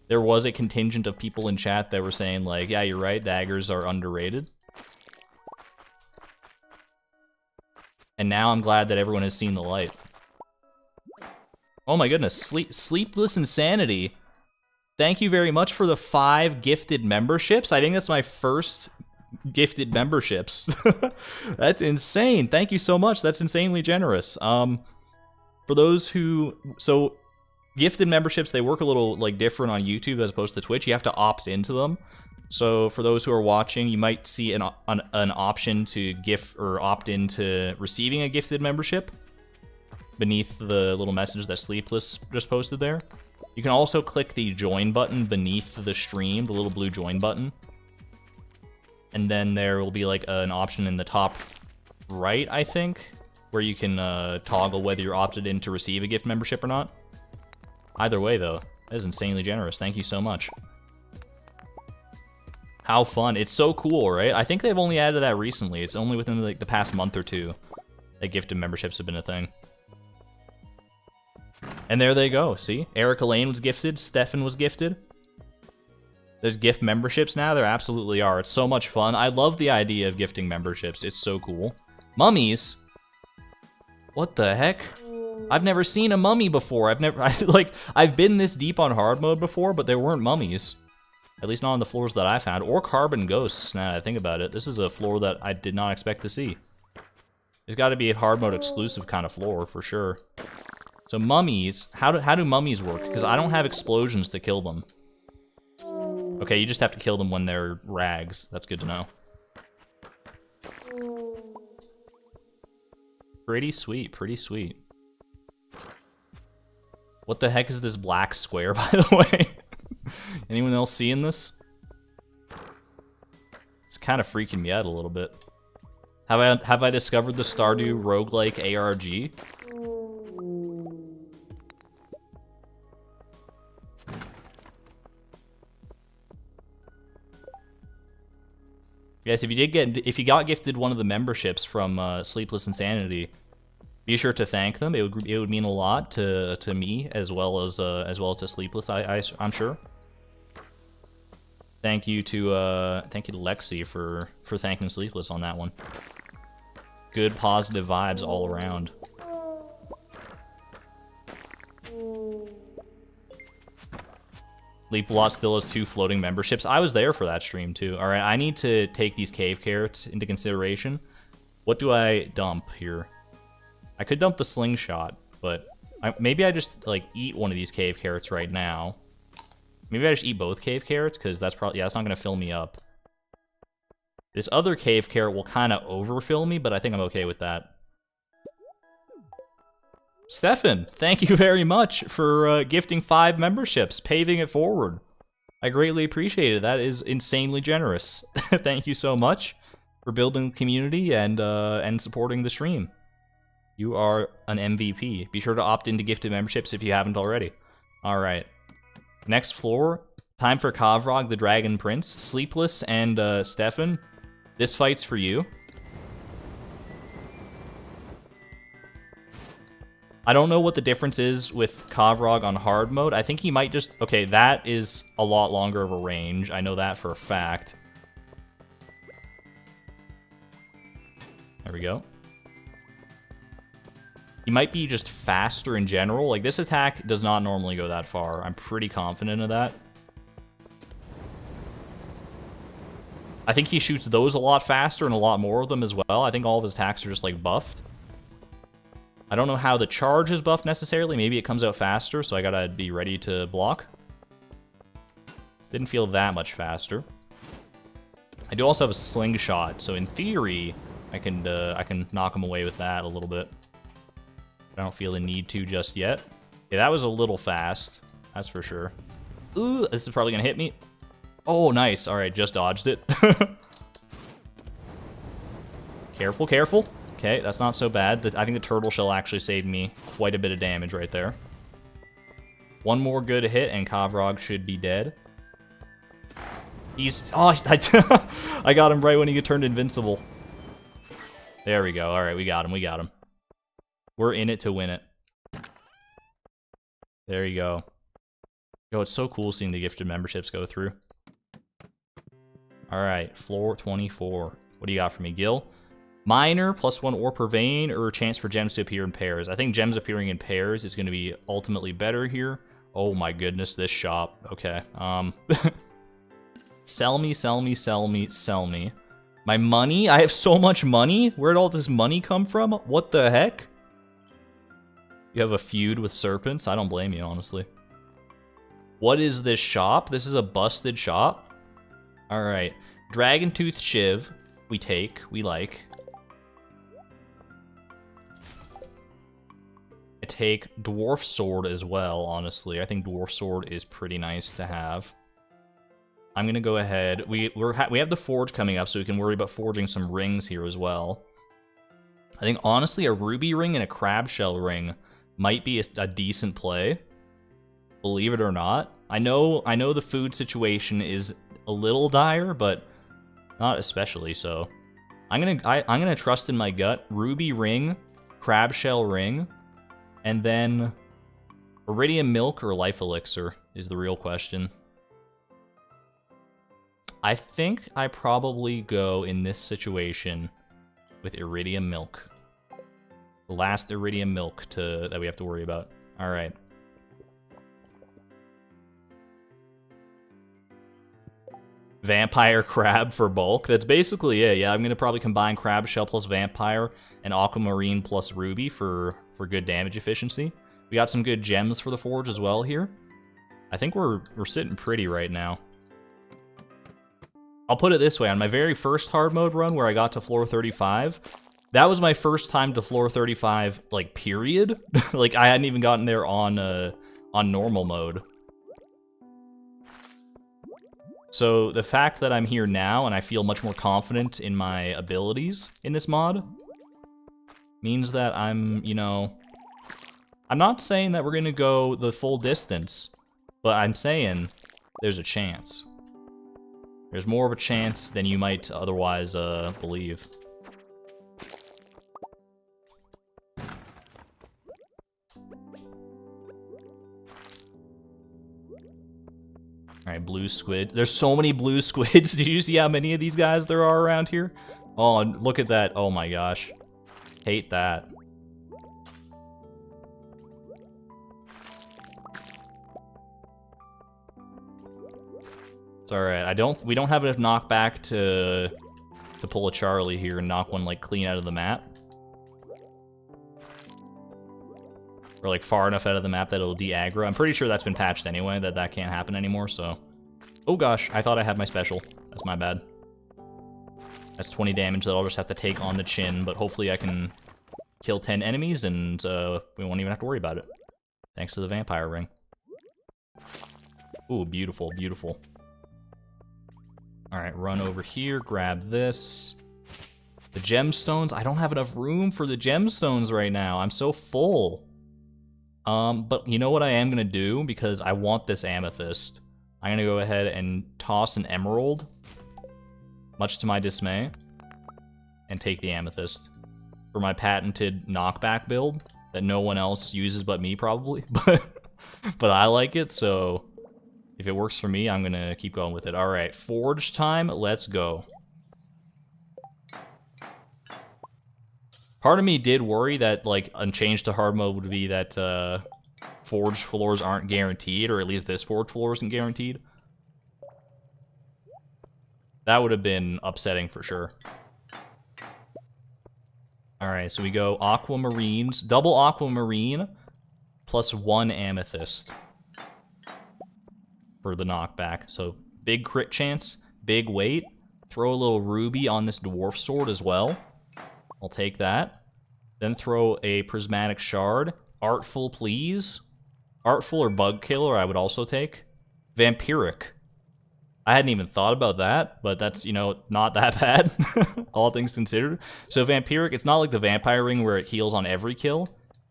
A: There was a contingent of people in chat that were saying, like, yeah, you're right, daggers are underrated. And now I'm glad that everyone has seen the light. Oh my goodness, Sleepless Insanity. Thank you very much for the 5 gifted memberships. I think that's my first gifted memberships. That's insane. Thank you so much. That's insanely generous. For those who... So, gifted memberships, they work a little like different on YouTube as opposed to Twitch. You have to opt into them. So, for those who are watching, you might see an option to gift or opt into receiving a gifted membership beneath the little message that Sleepless just posted there. You can also click the join button beneath the stream, the little blue join button. And then there will be like an option in the top right, I think, where you can toggle whether you're opted in to receive a gift membership or not. Either way, though, that is insanely generous. Thank you so much. How fun. It's so cool, right? I think they've only added that recently. It's only within like the past month or two that gifted memberships have been a thing. And there they go, see? Erica Lane was gifted, Stefan was gifted. There's gift memberships now, there absolutely are. It's so much fun. I love the idea of gifting memberships, it's so cool. Mummies? What the heck? I've never seen a mummy before. I've been this deep on hard mode before, but there weren't mummies. At least not on the floors that I found. Or carbon ghosts, now that I think about it. This is a floor that I did not expect to see. It's gotta be a hard mode exclusive kind of floor, for sure. So mummies, how do mummies work? Because I don't have explosions to kill them. Okay, you just have to kill them when they're rags. That's good to know. Pretty sweet, pretty sweet. What the heck is this black square, by the way? Anyone else seeing this? It's kind of freaking me out a little bit. Have I discovered the Stardew Roguelike ARG? Guys, if you got gifted one of the memberships from Sleepless Insanity, be sure to thank them. It would mean a lot to me as well as to Sleepless. I'm sure. Thank you to Lexi for thanking Sleepless on that one. Good positive vibes all around. Leapbot still has 2 floating memberships. I was there for that stream, too. Alright, I need to take these cave carrots into consideration. What do I dump here? I could dump the slingshot, but maybe I just, like, eat one of these cave carrots right now. Maybe I just eat both cave carrots, because that's probably... Yeah, that's not going to fill me up. This other cave carrot will kind of overfill me, but I think I'm okay with that. Stefan, thank you very much for gifting 5 memberships, paving it forward. I greatly appreciate it. That is insanely generous. Thank you so much for building the community and supporting the stream. You are an MVP. Be sure to opt into gifted memberships if you haven't already. All right. Next floor. Time for Kavrog, the Dragon Prince. Sleepless and Stefan, this fight's for you. I don't know what the difference is with Kavrog on hard mode. I think he might just... Okay, that is a lot longer of a range. I know that for a fact. There we go. He might be just faster in general. Like, this attack does not normally go that far. I'm pretty confident of that. I think he shoots those a lot faster and a lot more of them as well. I think all of his attacks are just, like, buffed. I don't know how the charge is buffed necessarily. Maybe it comes out faster, so I gotta be ready to block. Didn't feel that much faster. I do also have a slingshot, so in theory, I can knock him away with that a little bit. I don't feel the need to just yet. Yeah, that was a little fast. That's for sure. Ooh, this is probably gonna hit me. Oh, nice. All right, just dodged it. Careful, careful. Okay, that's not so bad. I think the turtle shell actually saved me quite a bit of damage right there. One more good hit, and Kavrog should be dead. He's... Oh, I got him right when he turned invincible. There we go. All right, we got him. We got him. We're in it to win it. There you go. Yo, it's so cool seeing the gifted memberships go through. All right, floor 24. What do you got for me, Gil? Minor, +1 ore per vein, or a chance for gems to appear in pairs. I think gems appearing in pairs is going to be ultimately better here. Oh my goodness, this shop. Okay. Sell me, sell me, sell me, sell me. My money? I have so much money? Where'd all this money come from? What the heck? You have a feud with serpents? I don't blame you, honestly. What is this shop? This is a busted shop? Alright. Dragon Tooth Shiv. We take. We like. I take Dwarf Sword as well, honestly. I think Dwarf Sword is pretty nice to have. I'm gonna go ahead. We have the forge coming up, so we can worry about forging some rings here as well. I think, honestly, a ruby ring and a crab shell ring might be a decent play. Believe it or not. I know the food situation is a little dire, but not especially so. I'm gonna trust in my gut. Ruby ring, crab shell ring, and then iridium milk or life elixir is the real question. I think I probably go in this situation with iridium milk. The last iridium milk that we have to worry about. All right. Vampire crab for bulk. That's basically it. Yeah, I'm gonna probably combine crab shell plus vampire and aquamarine plus ruby for good damage efficiency. We got some good gems for the forge as well here. I think we're sitting pretty right now. I'll put it this way, on my very first hard mode run where I got to floor 35, that was my first time to floor 35, like, period. Like, I hadn't even gotten there on normal mode. So, the fact that I'm here now and I feel much more confident in my abilities in this mod means that I'm, you know... I'm not saying that we're gonna go the full distance, but I'm saying there's a chance. There's more of a chance than you might otherwise believe. Alright, blue squid. There's so many blue squids. Did you see how many of these guys there are around here? Oh, look at that. Oh my gosh. Hate that. It's alright. We don't have enough knockback to pull a Charlie here and knock one like clean out of the map. Or like far enough out of the map that it'll de-aggro. I'm pretty sure that's been patched anyway, that can't happen anymore, so. Oh gosh, I thought I had my special. That's my bad. That's 20 damage that I'll just have to take on the chin, but hopefully I can kill 10 enemies and we won't even have to worry about it. Thanks to the vampire ring. Ooh, beautiful, beautiful. Alright, run over here, grab this. The gemstones, I don't have enough room for the gemstones right now. I'm so full. But you know what I am gonna do? Because I want this amethyst. I'm gonna go ahead and toss an emerald, much to my dismay, and take the amethyst for my patented knockback build that no one else uses but me, probably. But I like it, so if it works for me, I'm gonna keep going with it. Alright, forge time, let's go. Part of me did worry that, like, a change to hard mode would be that, forged floors aren't guaranteed, or at least this forged floor isn't guaranteed. That would have been upsetting for sure. Alright, so we go aquamarines, double aquamarine, plus 1 amethyst for the knockback. So big crit chance, big weight. Throw a little ruby on this dwarf sword as well. I'll take that. Then throw a prismatic shard. Artful, please. Artful or bug killer I would also take. Vampiric. I hadn't even thought about that, but that's, you know, not that bad, all things considered. So Vampiric, it's not like the Vampire Ring where it heals on every kill,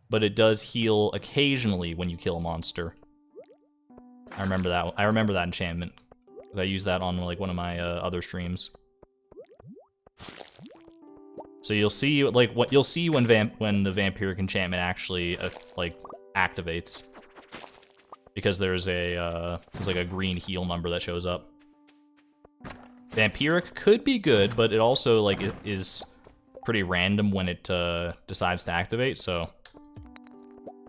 A: but it does heal occasionally when you kill a monster. I remember that. I remember that enchantment because I used that on like one of my other streams. So you'll see like what you'll see when the Vampiric enchantment actually like activates, because there's like a green heal number that shows up. Vampiric could be good, but it also like is pretty random when it decides to activate, so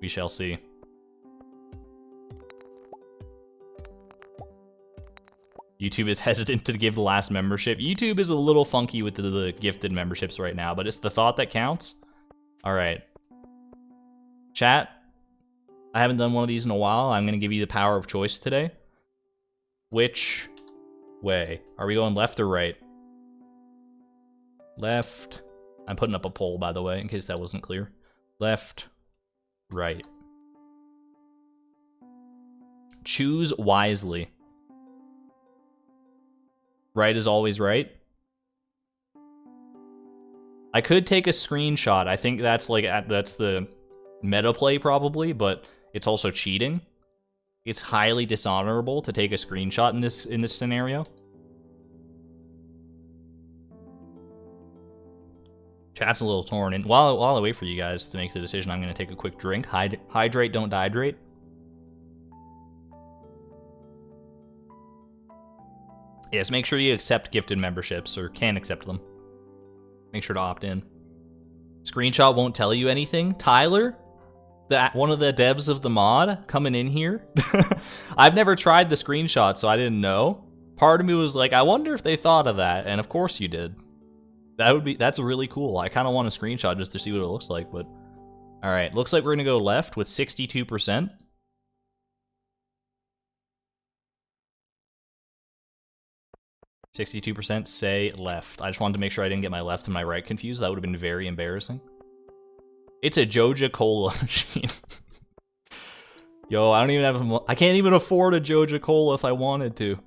A: we shall see. YouTube is hesitant to give the last membership. YouTube is a little funky with the gifted memberships right now, but it's the thought that counts. All right. Chat, I haven't done one of these in a while. I'm going to give you the power of choice today. Which way? Are we going left or right? Left. I'm putting up a poll, by the way, in case that wasn't clear. Left, right. Choose wisely. Right is always right. I could take a screenshot. I think that's like that's the meta play probably, but it's also cheating. It's highly dishonorable to take a screenshot in this scenario. Chat's a little torn, and while I wait for you guys to make the decision, I'm going to take a quick drink. Hydrate, don't dehydrate. Yes, make sure you accept gifted memberships, or can accept them. Make sure to opt in. Screenshot won't tell you anything. Tyler, one of the devs of the mod, coming in here. I've never tried the screenshot, so I didn't know. Part of me was like, I wonder if they thought of that, and of course you did. That's really cool. I kind of want a screenshot just to see what it looks like, but... Alright, looks like we're gonna go left with 62%. %, say left. I just wanted to make sure I didn't get my left and my right confused. That would have been very embarrassing. It's a Joja Cola machine. Yo, I don't even have... I can't even afford a Joja Cola if I wanted to.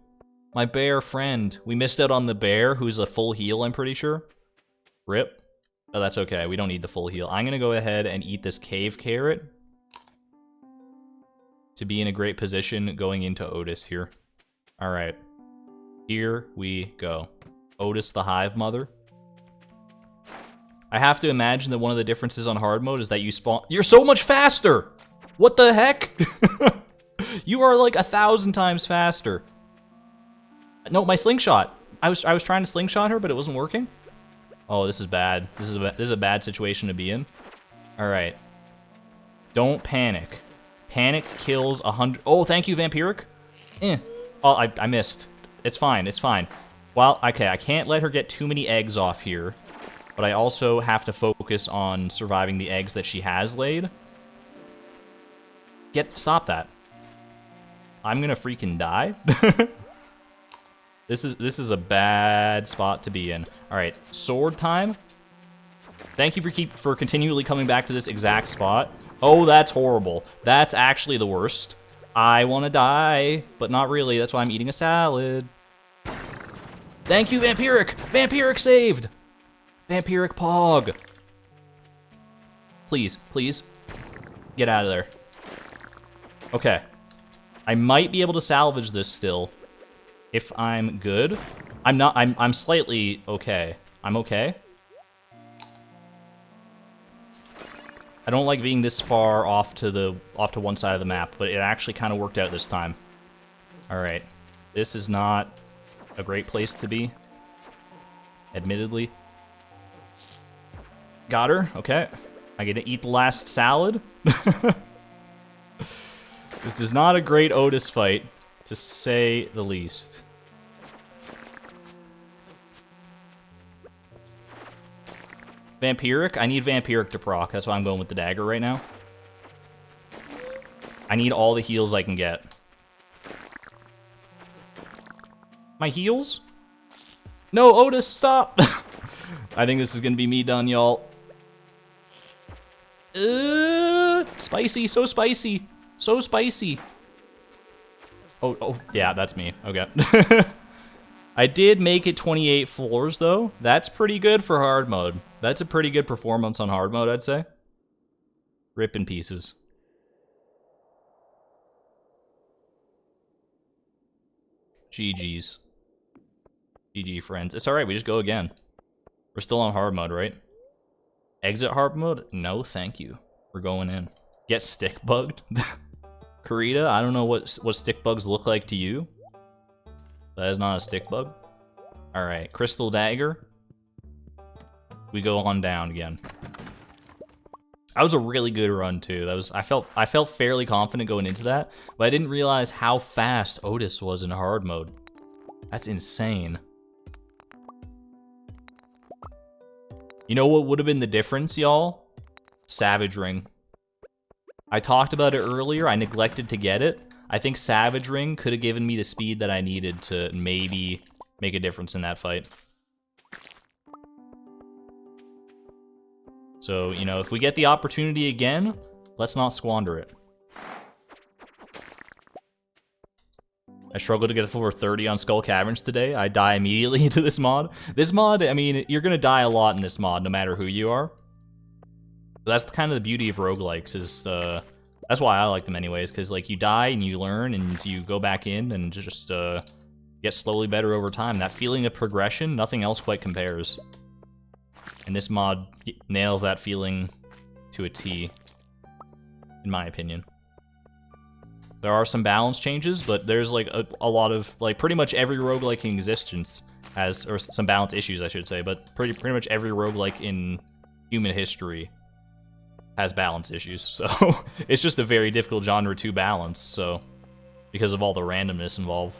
A: My bear friend. We missed out on the bear, who's a full heal, I'm pretty sure. Rip. Oh, that's okay. We don't need the full heal. I'm gonna go ahead and eat this cave carrot to be in a great position going into Otis here. Alright. Here we go. Otis the hive mother. I have to imagine that one of the differences on hard mode is that you spawn... You're so much faster! What the heck? You are like 1,000 times faster. No, my slingshot. I was trying to slingshot her, but it wasn't working. Oh, this is bad. This is a bad situation to be in. All right. Don't panic. Panic kills 100. Oh, thank you, Vampiric. Oh, I missed. It's fine. It's fine. Well, okay, I can't let her get too many eggs off here, but I also have to focus on surviving the eggs that she has laid. Stop that. I'm gonna freaking die. This is a bad spot to be in. All right, sword time. Thank you for continually coming back to this exact spot. Oh, that's horrible. That's actually the worst. I want to die, but not really. That's why I'm eating a salad. Thank you, Vampiric. Vampiric saved. Vampiric Pog. Please, please, get out of there. Okay, I might be able to salvage this still. If I'm good. I'm not. I'm slightly okay. I'm okay. I don't like being this far off to one side of the map, but it actually kind of worked out this time. All right. This is not a great place to be, admittedly. Got her. Okay. I get to eat the last salad. This is not a great Otis fight, to say the least. Vampiric? I need Vampiric to proc. That's why I'm going with the dagger right now. I need all the heals I can get. My heals? No, Otis, stop! I think this is gonna be me done, y'all. Spicy, so spicy. So spicy. Oh, yeah, that's me. Okay. I did make it 28 floors, though. That's pretty good for hard mode. That's a pretty good performance on hard mode, I'd say. Rip in pieces. GG's. GG, friends. It's alright, we just go again. We're still on hard mode, right? Exit hard mode? No, thank you. We're going in. Get stick bugged? Karita, I don't know what stick bugs look like to you. That is not a stick bug. Alright, Crystal Dagger. We go on down again. That was a really good run too. I felt fairly confident going into that, but I didn't realize how fast Otis was in hard mode. That's insane. You know what would have been the difference, y'all? Savage Ring. I talked about it earlier. I neglected to get it. I think Savage Ring could have given me the speed that I needed to maybe make a difference in that fight. So, you know, if we get the opportunity again, let's not squander it. I struggled to get over 30 on Skull Caverns today. I die immediately into this mod. This mod, I mean, you're gonna die a lot in this mod, no matter who you are. That's kind of the beauty of roguelikes, is that's why I like them anyways, because like you die and you learn and you go back in and just get slowly better over time. That feeling of progression, nothing else quite compares. And this mod nails that feeling to a T, in my opinion. There are some balance changes, but there's like a lot of, like, pretty much every roguelike in existence has, or some balance issues I should say, but pretty much every roguelike in human history has balance issues. So it's just a very difficult genre to balance, so, because of all the randomness involved.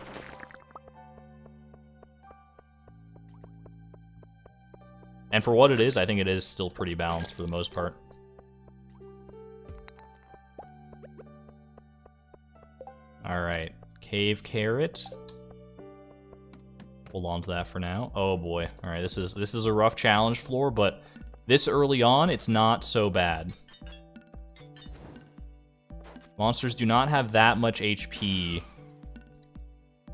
A: And for what it is, I think it is still pretty balanced for the most part. Alright, Cave Carrot. Hold on to that for now. Oh boy. Alright, this is a rough challenge floor, but this early on, it's not so bad. Monsters do not have that much HP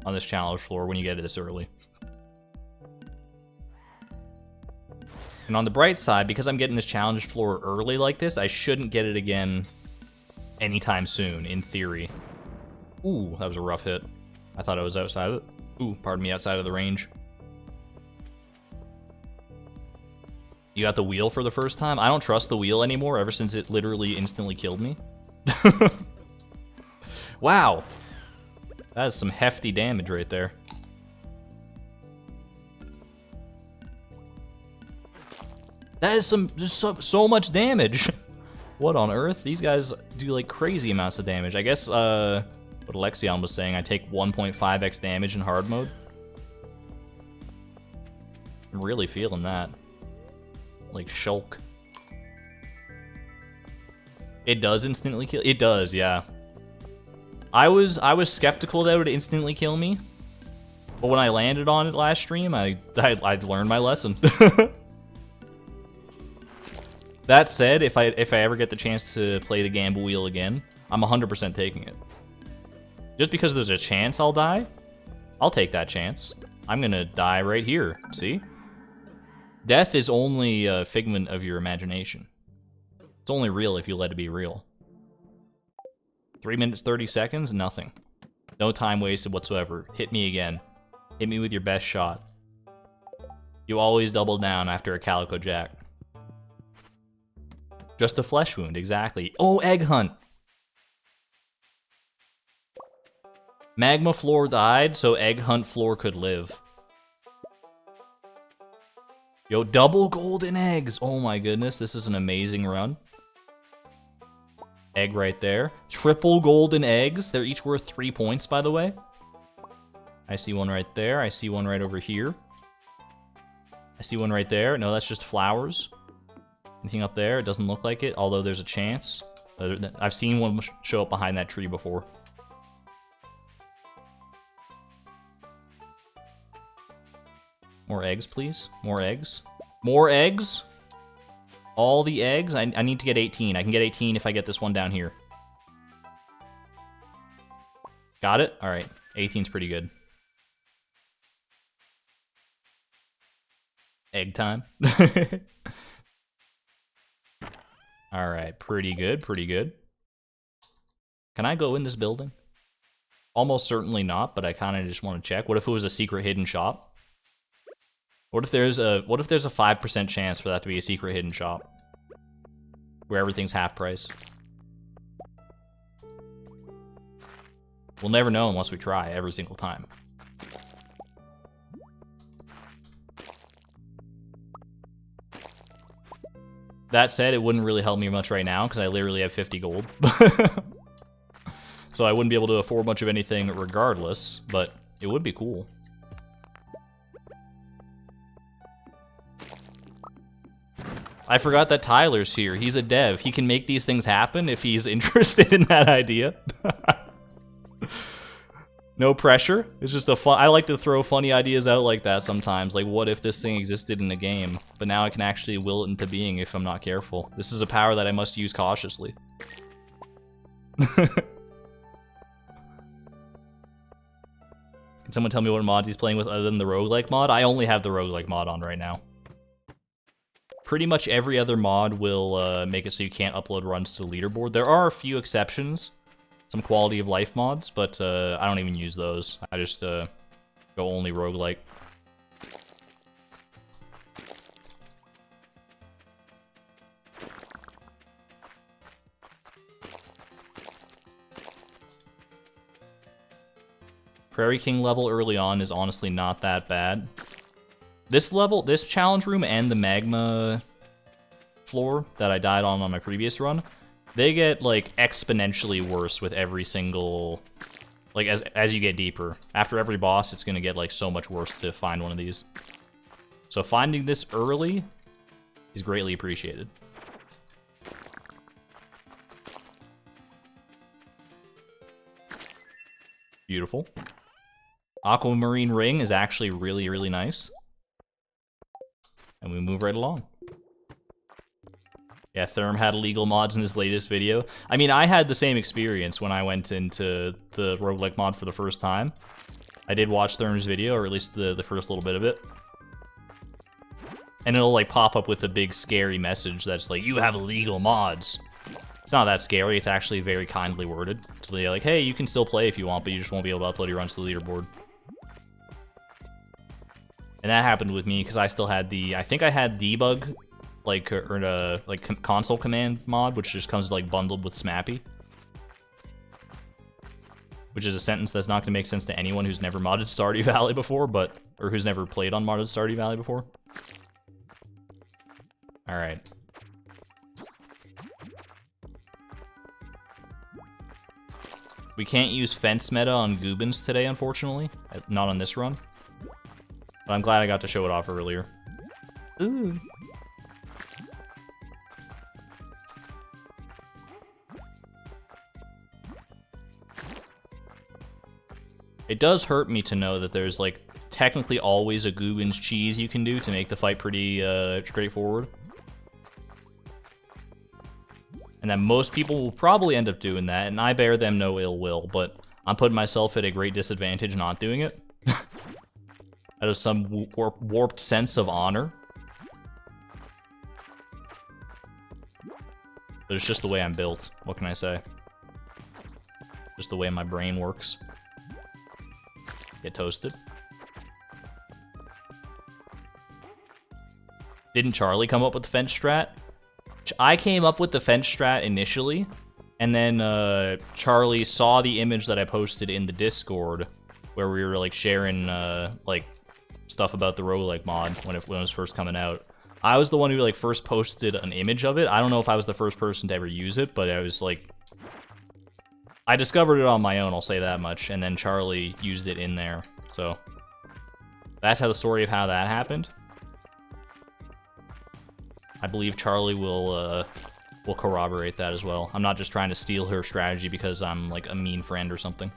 A: on this challenge floor when you get it this early. And on the bright side, because I'm getting this challenge floor early like this, I shouldn't get it again anytime soon, in theory. Ooh, that was a rough hit. I thought I was outside of it. Ooh, pardon me, outside of the range. You got the wheel for the first time? I don't trust the wheel anymore ever since it literally instantly killed me. Wow. That is some hefty damage right there. That is just so much damage. What on earth? These guys do like crazy amounts of damage. I guess what Alexion was saying, I take 1.5x damage in hard mode. I'm really feeling that. Like Shulk. It does instantly kill. It does, yeah. I was skeptical that it would instantly kill me, but when I landed on it last stream, I learned my lesson. That said, if I ever get the chance to play the gamble wheel again, I'm 100% taking it. Just because there's a chance I'll die, I'll take that chance. I'm gonna die right here, see? Death is only a figment of your imagination. It's only real if you let it be real. 3 minutes, 30 seconds, nothing. No time wasted whatsoever. Hit me again. Hit me with your best shot. You always double down after a Calico Jack. Just a flesh wound, exactly. Oh, Egg Hunt! Magma floor died, so Egg Hunt floor could live. Yo, double golden eggs! Oh my goodness, this is an amazing run. Egg right there. Triple golden eggs. They're each worth 3 points, by the way. I see one right there. I see one right over here. I see one right there. No, that's just flowers. Anything up there? It doesn't look like it, although there's a chance. I've seen one show up behind that tree before. More eggs, please. More eggs. More eggs? All the eggs? I need to get 18. I can get 18 if I get this one down here. Got it? Alright. 18's pretty good. Egg time. Alright, pretty good, pretty good. Can I go in this building? Almost certainly not, but I kind of just want to check. What if it was a secret hidden shop? What if there's a 5% chance for that to be a secret hidden shop? Where everything's half price. We'll never know unless we try every single time. That said, it wouldn't really help me much right now because I literally have 50 gold. So I wouldn't be able to afford much of anything regardless, but it would be cool. I forgot that Tyler's here. He's a dev. He can make these things happen if he's interested in that idea. No pressure. It's just a fun... I like to throw funny ideas out like that sometimes. Like, what if this thing existed in a game? But now I can actually will it into being if I'm not careful. This is a power that I must use cautiously. Can someone tell me what mods he's playing with other than the roguelike mod? I only have the roguelike mod on right now. Pretty much every other mod will make it so you can't upload runs to the leaderboard. There are a few exceptions. Some quality of life mods, but I don't even use those. I just go only roguelike. Prairie King level early on is honestly not that bad. This level, this challenge room and the magma floor that I died on my previous run, they get, like, exponentially worse with every single... Like, as you get deeper. After every boss, it's gonna get, like, so much worse to find one of these. So finding this early is greatly appreciated. Beautiful. Aquamarine ring is actually really, really nice. And we move right along. Yeah, Therm had illegal mods in his latest video. I mean, I had the same experience when I went into the roguelike mod for the first time. I did watch Therm's video, or at least the first little bit of it. And it'll, like, pop up with a big scary message that's like, you have illegal mods. It's not that scary, it's actually very kindly worded. So they're like, hey, you can still play if you want, but you just won't be able to upload your runs to the leaderboard. And that happened with me, because I still had the... I think I had debug... like console command mod, which just comes like bundled with Smappy, which is a sentence that's not going to make sense to anyone who's never modded Stardew Valley before, or who's never played on modded Stardew Valley before. All right. We can't use fence meta on Gubbins today, unfortunately. Not on this run. But I'm glad I got to show it off earlier. Ooh. It does hurt me to know that there's, like, technically always a Gubbins cheese you can do to make the fight pretty straightforward. And that most people will probably end up doing that, and I bear them no ill will, but I'm putting myself at a great disadvantage not doing it. Out of some warped sense of honor. But it's just the way I'm built. What can I say? Just the way my brain works. Get toasted. Didn't Charlie come up with the fence strat? I came up with the fence strat initially, and then Charlie saw the image that I posted in the Discord, where we were like sharing like stuff about the roguelike mod when it was first coming out. I was the one who like first posted an image of it. I don't know if I was the first person to ever use it, but I was like, I discovered it on my own, I'll say that much, and then Charlie used it in there. So that's how the story of how that happened. I believe Charlie will corroborate that as well. I'm not just trying to steal her strategy because I'm like a mean friend or something.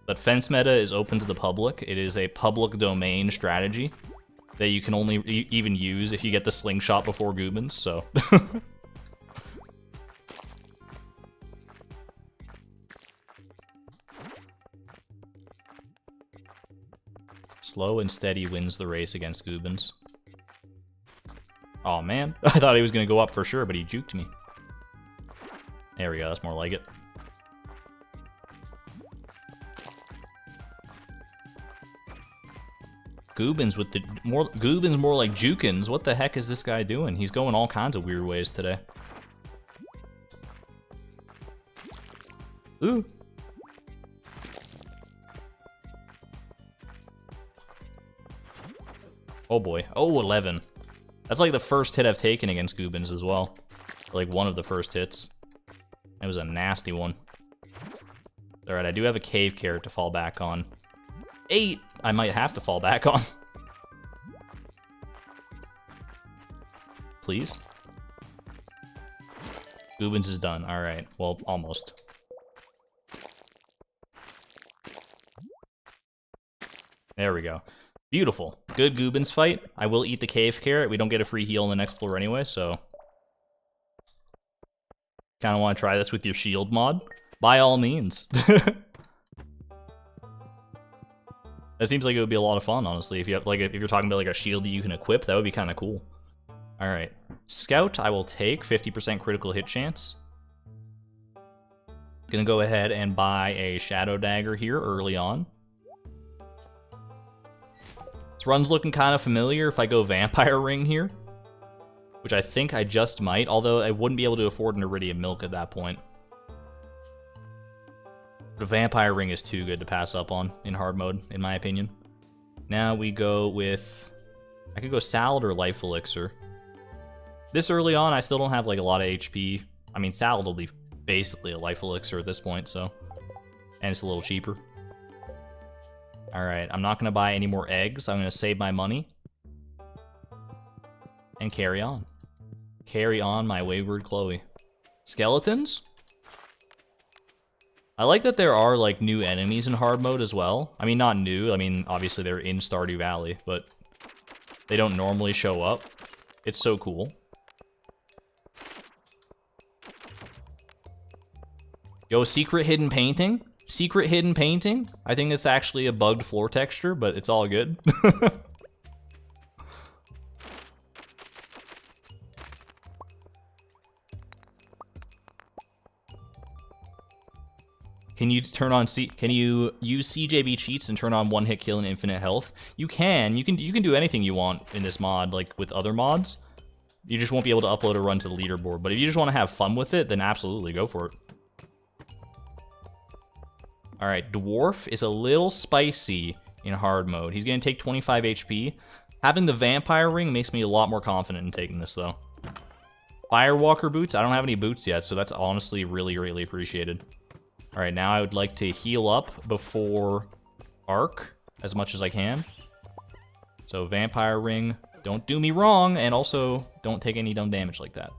A: But fence meta is open to the public. It is a public domain strategy that you can only even use if you get the slingshot before Gubbins, so... Slow and steady wins the race against Gubbins. Oh man, I thought he was gonna go up for sure, but he juked me. There we go, that's more like it. Gubbins with the Gubbins more like Jukins. What the heck is this guy doing? He's going all kinds of weird ways today. Ooh. Oh boy. Oh, 11. That's like the first hit I've taken against Gubbins as well. Like one of the first hits. It was a nasty one. Alright, I do have a cave carrot to fall back on. 8! I might have to fall back on. Please? Gubbins is done. Alright, well, almost. There we go. Beautiful. Good Gubbins fight. I will eat the cave carrot. We don't get a free heal on the next floor anyway, so... Kind of want to try this with your shield mod? By all means. That seems like it would be a lot of fun, honestly. If you have, like, if you're talking about like a shield that you can equip, that would be kind of cool. All right, Scout, I will take 50% critical hit chance. Gonna go ahead and buy a Shadow Dagger here early on. This run's looking kind of familiar if I go Vampire Ring here, which I think I just might, although I wouldn't be able to afford an Iridium Milk at that point. But a Vampire Ring is too good to pass up on in hard mode, in my opinion. Now we go with... I could go Salad or Life Elixir. This early on, I still don't have like a lot of HP. I mean, Salad will be basically a Life Elixir at this point, so... And it's a little cheaper. Alright, I'm not going to buy any more eggs. I'm going to save my money. And carry on. Carry on, my wayward Chloe. Skeletons? I like that there are, like, new enemies in hard mode as well. I mean, not new. I mean, obviously they're in Stardew Valley, but they don't normally show up. It's so cool. Yo, secret hidden painting? Secret hidden painting? I think it's actually a bugged floor texture, but it's all good. Can you turn on can you use CJB cheats and turn on one hit kill and infinite health? You can. You can do anything you want in this mod, like with other mods. You just won't be able to upload a run to the leaderboard. But if you just want to have fun with it, then absolutely go for it. Alright, Dwarf is a little spicy in hard mode. He's going to take 25 HP. Having the Vampire Ring makes me a lot more confident in taking this, though. Firewalker boots? I don't have any boots yet, so that's honestly really greatly appreciated. Alright, now I would like to heal up before Arc as much as I can. So Vampire Ring, don't do me wrong, and also don't take any dumb damage like that.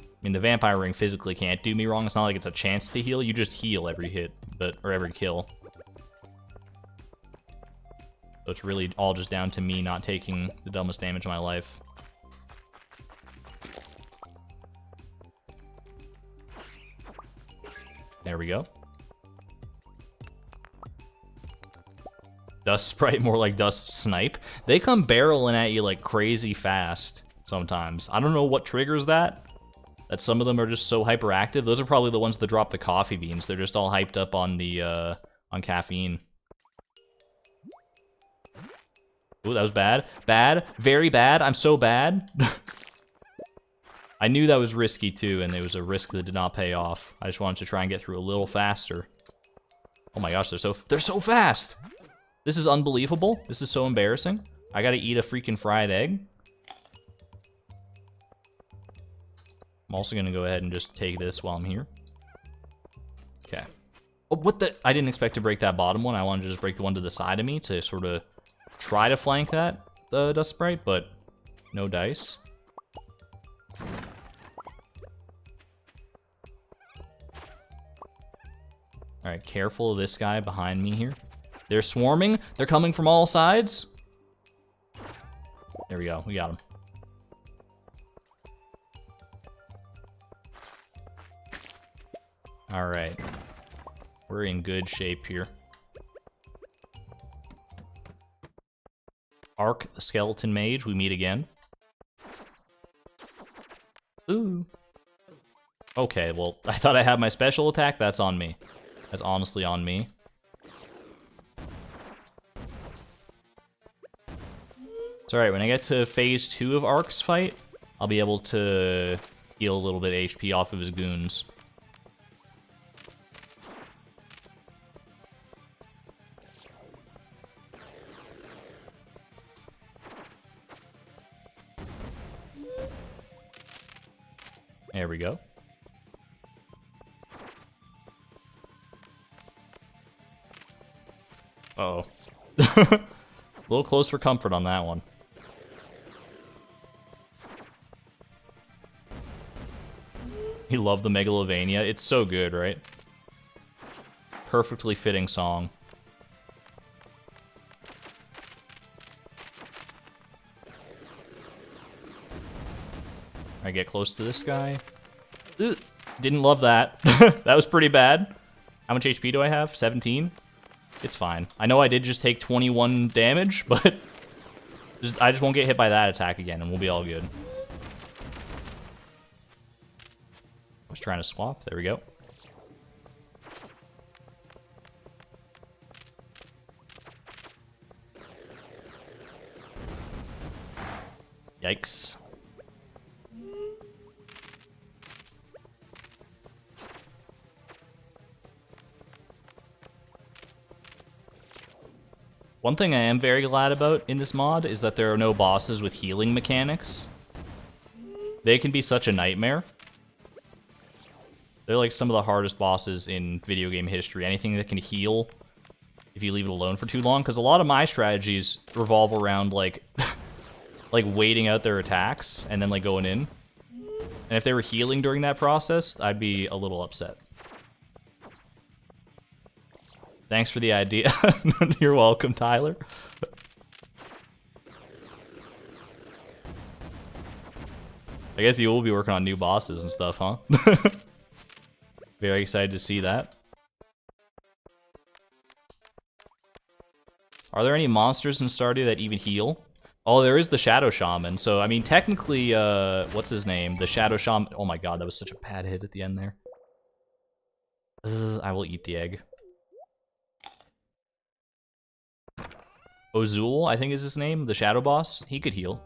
A: I mean, the Vampire Ring physically can't do me wrong. It's not like it's a chance to heal. You just heal every hit, or every kill. So it's really all just down to me not taking the dumbest damage of my life. There we go. Dust Sprite, more like Dust Snipe. They come barreling at you like crazy fast sometimes. I don't know what triggers that. That some of them are just so hyperactive. Those are probably the ones that drop the coffee beans. They're just all hyped up on the on caffeine. Ooh, that was bad. Bad. Very bad. I'm so bad. I knew that was risky too, and it was a risk that did not pay off. I just wanted to try and get through a little faster. Oh my gosh, they're so fast! This is unbelievable. This is so embarrassing. I gotta eat a freaking fried egg. I'm also gonna go ahead and just take this while I'm here. Okay. Oh, what the? I didn't expect to break that bottom one. I wanted to just break the one to the side of me to sort of try to flank that dust sprite, but no dice. Alright, careful of this guy behind me here. They're swarming. They're coming from all sides. There we go. We got him. Alright. We're in good shape here. Arc Skeleton Mage, we meet again. Ooh. Okay, well, I thought I had my special attack. That's on me. That's honestly on me. It's alright, when I get to phase 2 of Arc's fight, I'll be able to heal a little bit of HP off of his goons. There we go. Uh-oh. A little close for comfort on that one. He loved the Megalovania. It's so good, right? Perfectly fitting song. I get close to this guy. Ugh, didn't love that. That was pretty bad. How much HP do I have? 17? It's fine. I know I did just take 21 damage, but I just won't get hit by that attack again, and we'll be all good. I was trying to swap. There we go. Yikes. One thing I am very glad about in this mod is that there are no bosses with healing mechanics. They can be such a nightmare. They're like some of the hardest bosses in video game history. Anything that can heal if you leave it alone for too long. Because a lot of my strategies revolve around like like waiting out their attacks and then like going in. And if they were healing during that process, I'd be a little upset. Thanks for the idea. You're welcome, Tyler. I guess you will be working on new bosses and stuff, huh? Very excited to see that. Are there any monsters in Stardew that even heal? Oh, there is the Shadow Shaman. So, I mean, technically, what's his name? The Shadow Shaman. Oh my god, that was such a bad hit at the end there. I will eat the egg. Ozul, I think is his name, the Shadow Boss. He could heal.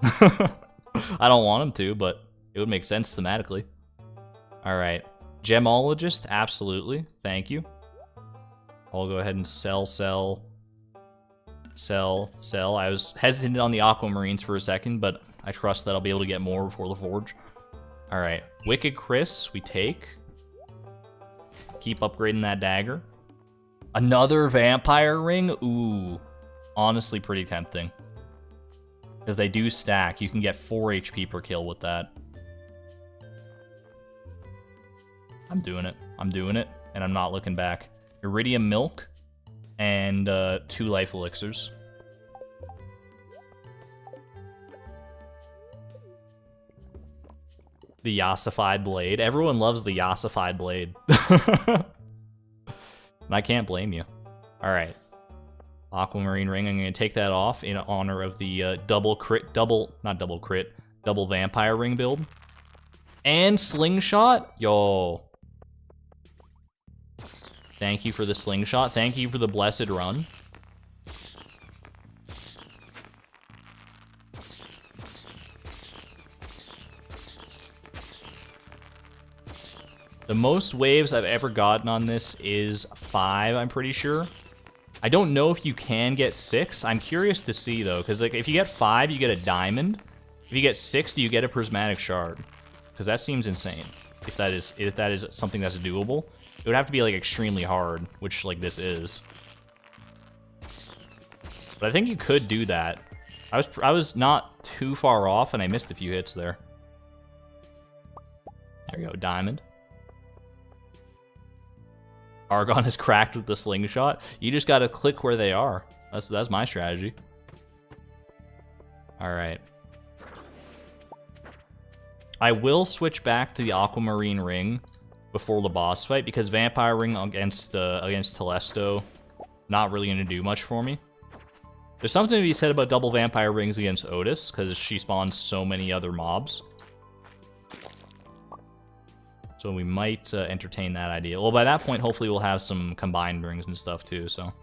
A: I don't want him to, but it would make sense thematically. Alright. Gemologist, absolutely. Thank you. I'll go ahead and sell. I was hesitant on the Aquamarines for a second, but I trust that I'll be able to get more before the Forge. Alright. Wicked Chris, we take. Keep upgrading that dagger. Another vampire ring? Ooh. Honestly, pretty tempting. Because they do stack. You can get 4 HP per kill with that. I'm doing it. I'm doing it. And I'm not looking back. Iridium Milk. And 2 life elixirs. The Yassified Blade. Everyone loves the Yassified Blade. And I can't blame you. Alright. Aquamarine Ring. I'm going to take that off in honor of the double vampire ring build. And Slingshot? Yo. Thank you for the Slingshot. Thank you for the Blessed Run. The most waves I've ever gotten on this is 5, I'm pretty sure. I don't know if you can get 6. I'm curious to see, though, because like if you get 5, you get a diamond. If you get 6, do you get a prismatic shard? Because that seems insane. If that is something that's doable. It would have to be, like, extremely hard, which, like, this is. But I think you could do that. I was not too far off, and I missed a few hits there. There we go, diamond. Argon is cracked with the slingshot. You just gotta click where they are. That's my strategy. Alright. I will switch back to the Aquamarine Ring before the boss fight, because Vampire Ring against Telesto, not really going to do much for me. There's something to be said about double Vampire Rings against Otis, because she spawns so many other mobs. So we might entertain that idea. Well, by that point, hopefully we'll have some combined rings and stuff too, so.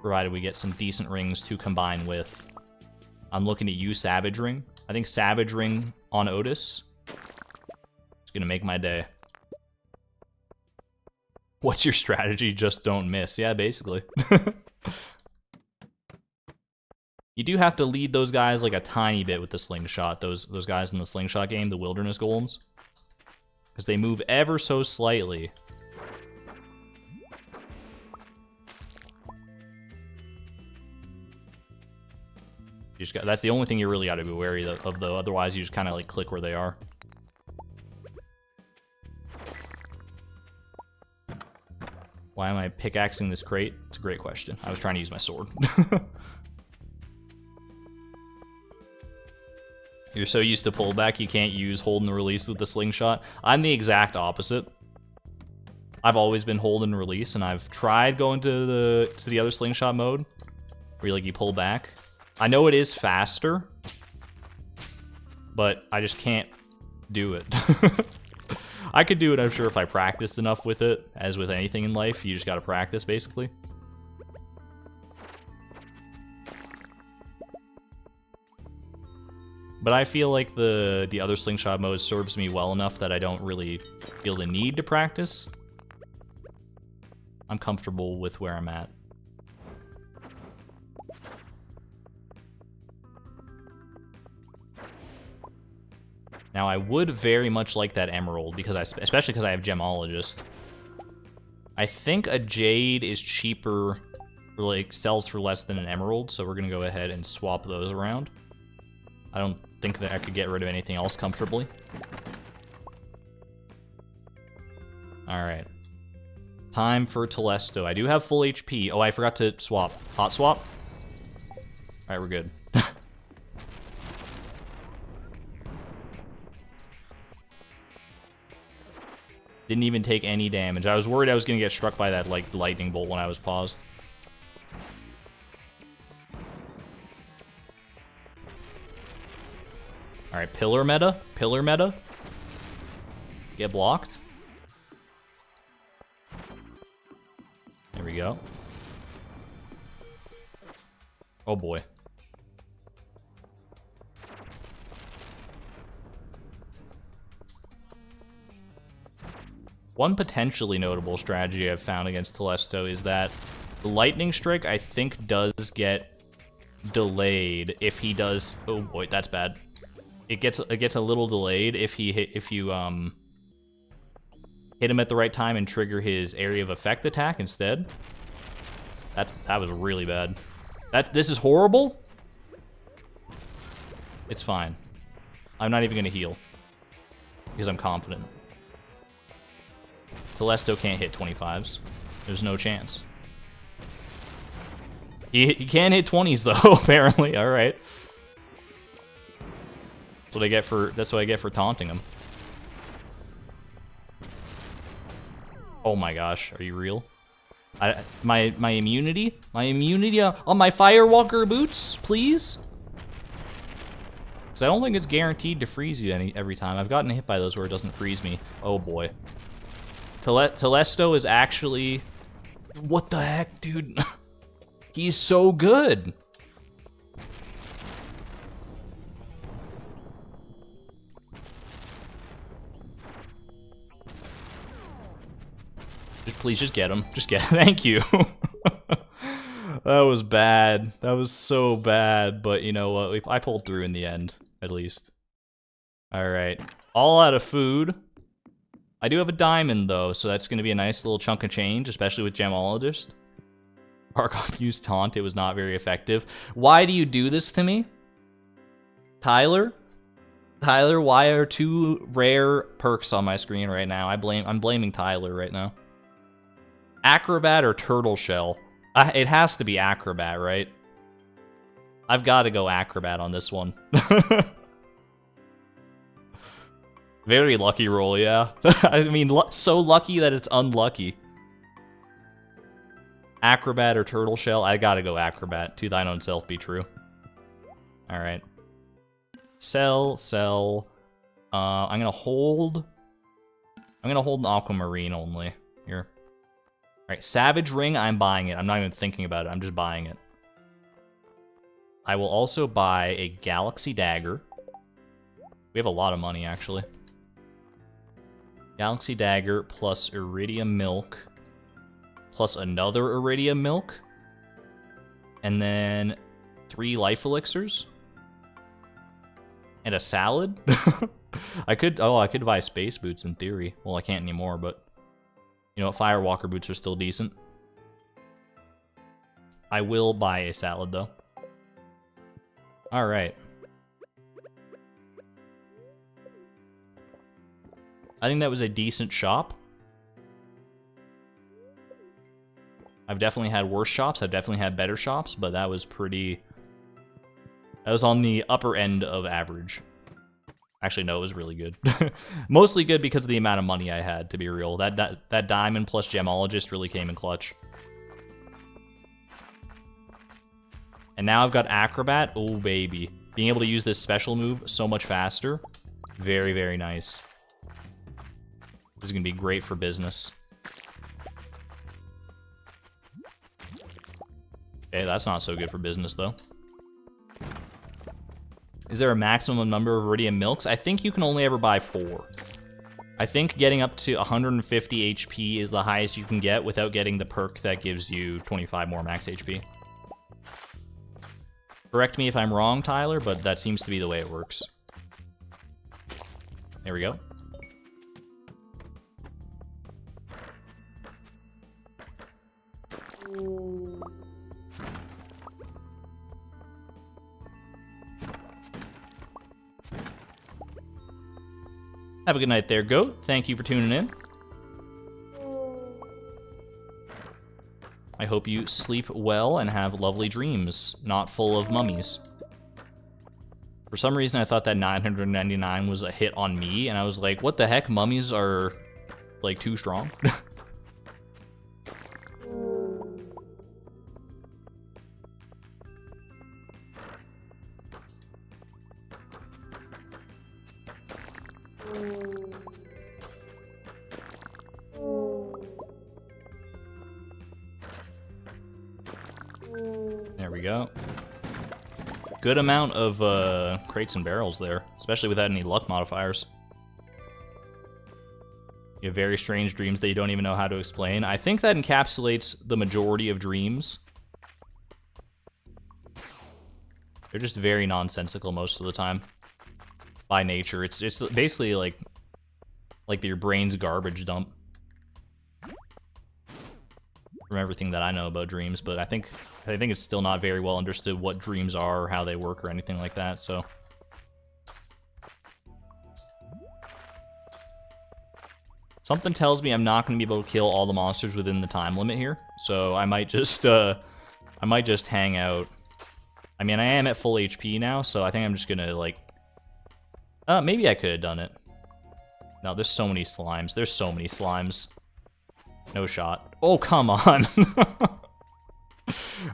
A: Provided we get some decent rings to combine with. I'm looking at you, Savage Ring. I think Savage Ring on Otis is gonna make my day. What's your strategy? Just don't miss. Yeah, basically. You do have to lead those guys like a tiny bit with the slingshot. Those guys in the slingshot game, the wilderness golems, because they move ever so slightly. You just that's the only thing you really got to be wary of, though. Otherwise, you just kind of like click where they are. Why am I pickaxing this crate? It's a great question. I was trying to use my sword. You're so used to pullback, you can't use hold and release with the slingshot. I'm the exact opposite. I've always been hold and release, and I've tried going to the other slingshot mode, where you pull back. I know it is faster, but I just can't do it. I could do it, I'm sure, if I practiced enough with it. As with anything in life, you just gotta practice, basically. But I feel like the other slingshot mode serves me well enough that I don't really feel the need to practice. I'm comfortable with where I'm at. Now, I would very much like that emerald, because especially because I have gemologist. I think a jade is cheaper, or like sells for less than an emerald, so we're gonna go ahead and swap those around. I don't think that I could get rid of anything else comfortably. Alright. Time for Telesto. I do have full HP. Oh, I forgot to swap. Hot swap? Alright, we're good. Didn't even take any damage. I was worried I was going to get struck by that, like, lightning bolt when I was paused. Alright, pillar meta. Pillar meta. Get blocked. There we go. Oh boy. One potentially notable strategy I've found against Telesto is that the lightning strike, I think, does get delayed if he does. Oh boy, that's bad. It gets a little delayed if you hit him at the right time and trigger his area of effect attack instead. That was really bad. This is horrible. It's fine. I'm not even gonna heal because I'm confident. Telesto can't hit 25s. There's no chance. He can hit 20s though, apparently. All right. That's what I get for taunting him. Oh my gosh, are you real? My immunity? My immunity on my Firewalker boots, please? Because I don't think it's guaranteed to freeze you every time. I've gotten hit by those where it doesn't freeze me. Oh boy. Telesto is actually... What the heck, dude? He's so good. Please, just get him. Just get him. Thank you. That was bad. That was so bad, but you know what? I pulled through in the end. at least. Alright. All out of food. I do have a diamond, though, so that's going to be a nice little chunk of change, especially with Gemologist. Archon used Taunt. It was not very effective. Why do you do this to me? Tyler? Tyler, why are 2 rare perks on my screen right now? I'm blaming Tyler right now. Acrobat or Turtle Shell? It has to be Acrobat, right? I've got to go Acrobat on this one. Very lucky roll, yeah. I mean, so lucky that it's unlucky. Acrobat or Turtle Shell? I gotta go Acrobat. To thine own self be true. Alright. Sell. I'm gonna hold an Aquamarine only here. Alright, Savage Ring, I'm buying it. I'm not even thinking about it, I'm just buying it. I will also buy a Galaxy Dagger. We have a lot of money, actually. Galaxy Dagger plus Iridium Milk. Plus another Iridium Milk. And then 3 Life Elixirs. And a salad? I could buy Space Boots in theory. Well, I can't anymore, but... You know what, Firewalker Boots are still decent. I will buy a salad, though. Alright. I think that was a decent shop. I've definitely had worse shops, I've definitely had better shops, but that was pretty... That was on the upper end of average. Actually, no, it was really good. Mostly good because of the amount of money I had, to be real. That diamond plus Gemologist really came in clutch. And now I've got Acrobat. Oh, baby. Being able to use this special move so much faster. Very, very nice. This is going to be great for business. Okay, that's not so good for business, though. Is there a maximum number of Iridium Milks? I think you can only ever buy 4. I think getting up to 150 HP is the highest you can get without getting the perk that gives you 25 more max HP. Correct me if I'm wrong, Tyler, but that seems to be the way it works. There we go. Have a good night there, Goat. Thank you for tuning in. I hope you sleep well and have lovely dreams, not full of mummies. For some reason, I thought that 999 was a hit on me, and I was like, what the heck? Mummies are, like, too strong? There we go. Good amount of crates and barrels there, especially without any luck modifiers. You have very strange dreams that you don't even know how to explain. I think that encapsulates the majority of dreams. They're just very nonsensical most of the time. By nature. It's basically like your brain's garbage dump. From everything that I know about dreams, but I think it's still not very well understood what dreams are or how they work or anything like that, so. Something tells me I'm not going to be able to kill all the monsters within the time limit here, so I might just hang out. I mean, I am at full HP now, so I think I'm just gonna, like... maybe I could have done it. No, there's so many slimes. There's so many slimes. No shot. Oh, come on!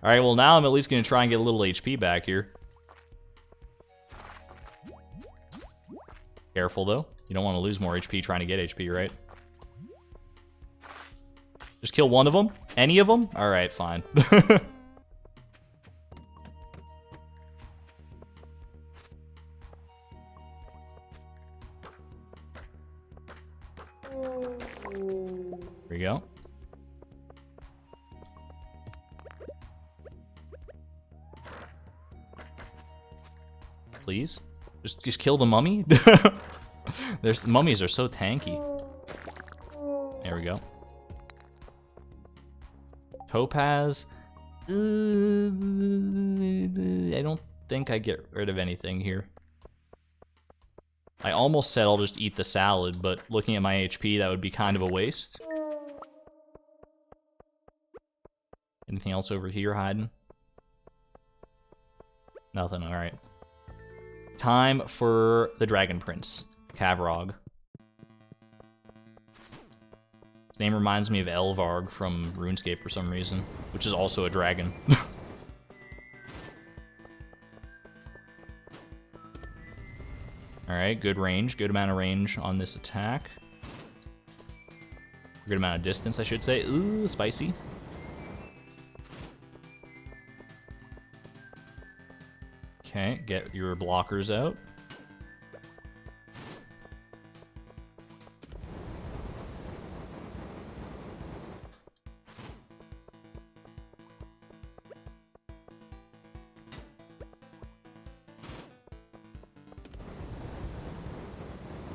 A: Alright, well now I'm at least gonna try and get a little HP back here. Careful, though. You don't want to lose more HP trying to get HP, right? Just kill one of them? Any of them? Alright, fine. Here we go. Please. Just kill the mummy? The mummies are so tanky. There we go. Topaz. I don't think I get rid of anything here. I almost said I'll just eat the salad, but looking at my HP, that would be kind of a waste. Anything else over here hiding? Nothing, alright. Time for the Dragon Prince, Kavrog. His name reminds me of Elvarg from RuneScape for some reason, which is also a dragon. Alright, good range, good amount of range on this attack. Good amount of distance, I should say. Ooh, spicy. Okay, get your blockers out.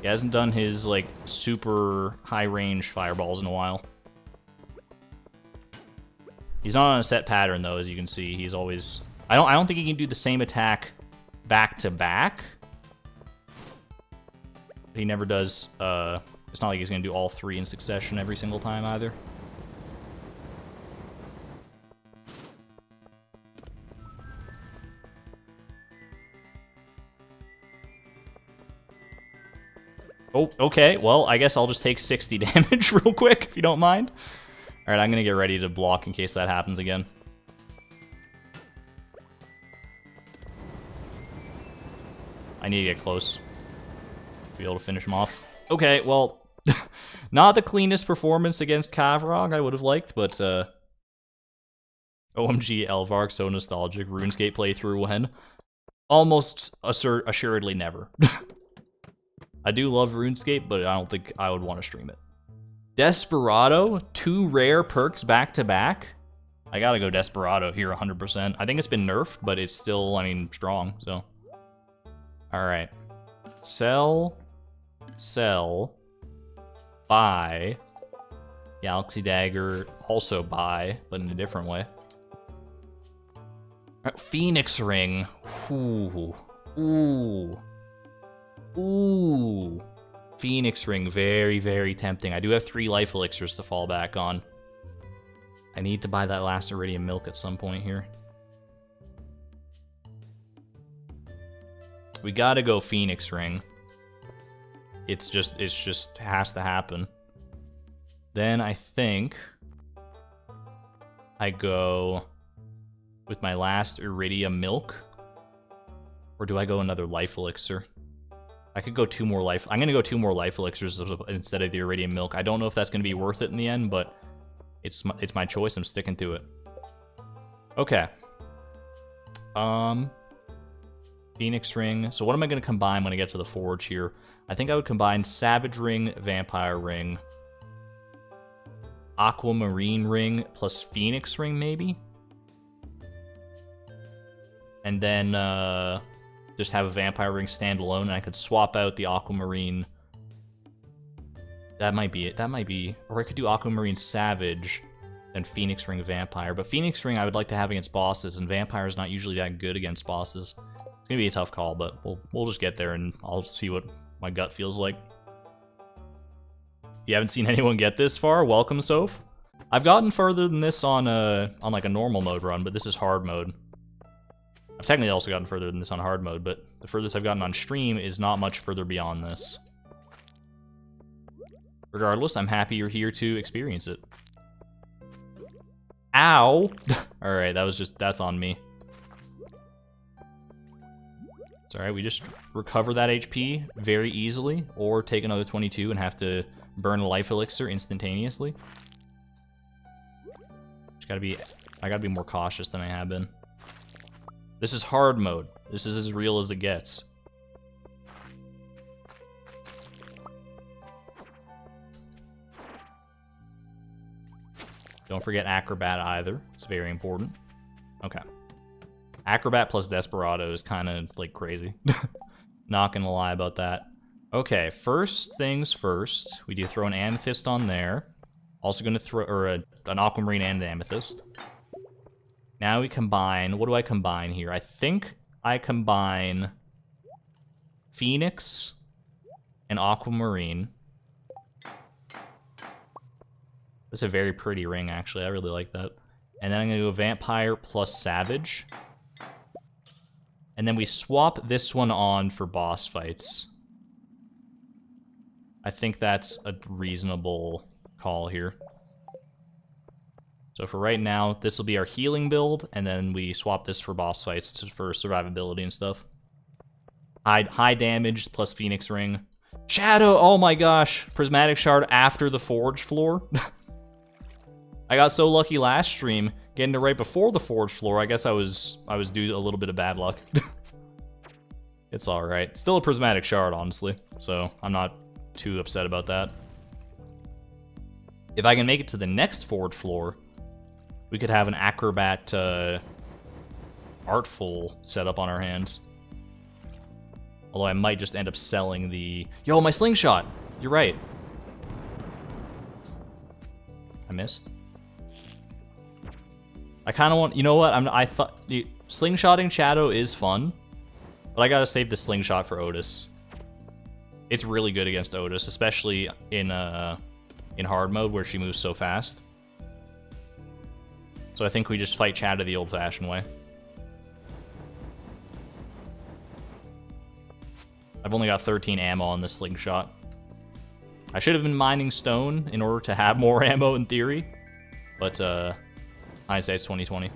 A: He hasn't done his, like, super high-range fireballs in a while. He's not on a set pattern, though, as you can see. He's always... I don't think he can do the same attack back-to-back. He never does... it's not like he's going to do all three in succession every single time, either. Oh, okay, well, I guess I'll just take 60 damage real quick, if you don't mind. Alright, I'm gonna get ready to block in case that happens again. I need to get close to be able to finish him off. Okay, well, not the cleanest performance against Kavrog I would have liked, but, OMG, Elvarg, so nostalgic. RuneScape playthrough when? Almost assuredly never. I do love RuneScape, but I don't think I would want to stream it. Desperado, 2 rare perks back-to-back. I gotta go Desperado here 100%. I think it's been nerfed, but it's still, I mean, strong, so. Alright. Sell. Sell. Buy. Galaxy Dagger, also buy, but in a different way. Phoenix Ring. Ooh. Ooh. Ooh. Phoenix Ring, very, very tempting. I do have 3 life elixirs to fall back on. I need to buy that last Iridium Milk at some point here. We gotta go Phoenix Ring. It's just has to happen. Then I think I go with my last Iridium Milk. Or do I go another life elixir? I could go 2 more life... I'm gonna go 2 more life elixirs instead of the Iridium Milk. I don't know if that's gonna be worth it in the end, but it's my choice. I'm sticking to it. Okay. Phoenix Ring. So what am I gonna combine when I get to the Forge here? I think I would combine Savage Ring, Vampire Ring, Aquamarine Ring plus Phoenix Ring, maybe? And then, just have a Vampire Ring standalone, and I could swap out the Aquamarine. That might be it. That might be... Or I could do Aquamarine Savage, and Phoenix Ring Vampire. But Phoenix Ring I would like to have against bosses, and Vampire is not usually that good against bosses. It's gonna be a tough call, but we'll just get there, and I'll see what my gut feels like. You haven't seen anyone get this far? Welcome, Soph. I've gotten further than this on like a normal mode run, but this is hard mode. I've technically also gotten further than this on hard mode, but the furthest I've gotten on stream is not much further beyond this. Regardless, I'm happy you're here to experience it. Ow! Alright, that's on me. It's alright, we just recover that HP very easily, or take another 22 and have to burn a life elixir instantaneously. I gotta be more cautious than I have been. This is hard mode. This is as real as it gets. Don't forget Acrobat either. It's very important. Okay. Acrobat plus Desperado is kind of, like, crazy. Not gonna lie about that. Okay, first things first. We do throw an amethyst on there. Also gonna throw, an aquamarine and an amethyst. Now we combine, what do I combine here? I think I combine Phoenix and aquamarine. That's a very pretty ring, actually. I really like that. And then I'm gonna go vampire plus savage. And then we swap this one on for boss fights. I think that's a reasonable call here. So for right now, this will be our healing build, and then we swap this for boss fights for survivability and stuff. High damage plus Phoenix Ring. Shadow! Oh my gosh! Prismatic Shard after the Forge floor. I got so lucky last stream, getting it right before the Forge floor. I guess I was due a little bit of bad luck. It's alright. Still a Prismatic Shard, honestly, so I'm not too upset about that. If I can make it to the next Forge floor, we could have an Acrobat Artful setup on our hands. Although I might just end up selling the... Yo, my slingshot! You're right. I missed. I kind of want... You know what? I thought... Slingshotting Shadow is fun, but I gotta save the slingshot for Otis. It's really good against Otis, especially in hard mode where she moves so fast. So I think we just fight Shadow the old-fashioned way. I've only got 13 ammo on this slingshot. I should have been mining stone in order to have more ammo in theory, but hindsight's 2020.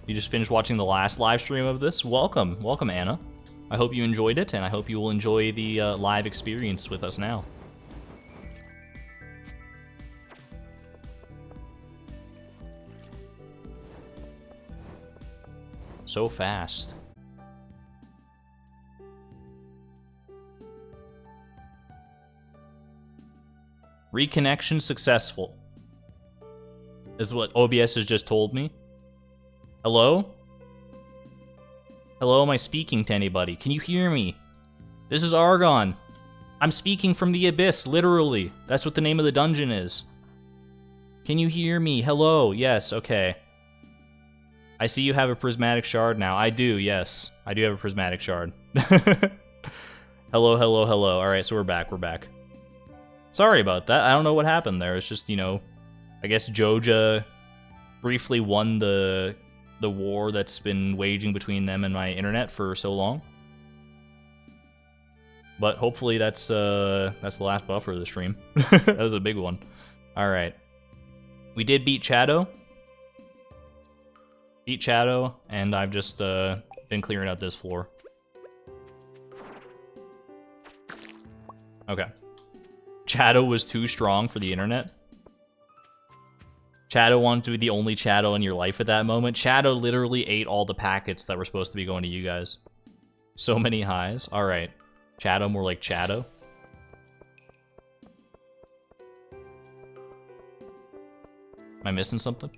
A: You just finished watching the last live stream of this? Welcome, welcome Anna. I hope you enjoyed it, and I hope you will enjoy the live experience with us now. So fast. Reconnection successful. Is what OBS has just told me. Hello? Hello, am I speaking to anybody? Can you hear me? This is Argon. I'm speaking from the abyss, literally. That's what the name of the dungeon is. Can you hear me? Hello? Yes, okay. I see you have a prismatic shard now. I do, yes. I do have a prismatic shard. Hello, hello, hello. Alright, so we're back, we're back. Sorry about that. I don't know what happened there. It's just, you know, I guess Joja briefly won the war that's been waging between them and my internet for so long. But hopefully that's the last buffer of the stream. That was a big one. Alright. We did beat Shadow. And I've just been clearing out this floor. Okay. Shadow was too strong for the internet. Shadow wanted to be the only Shadow in your life at that moment. Shadow literally ate all the packets that were supposed to be going to you guys. So many highs. Alright. Shadow more like Shadow. Am I missing something?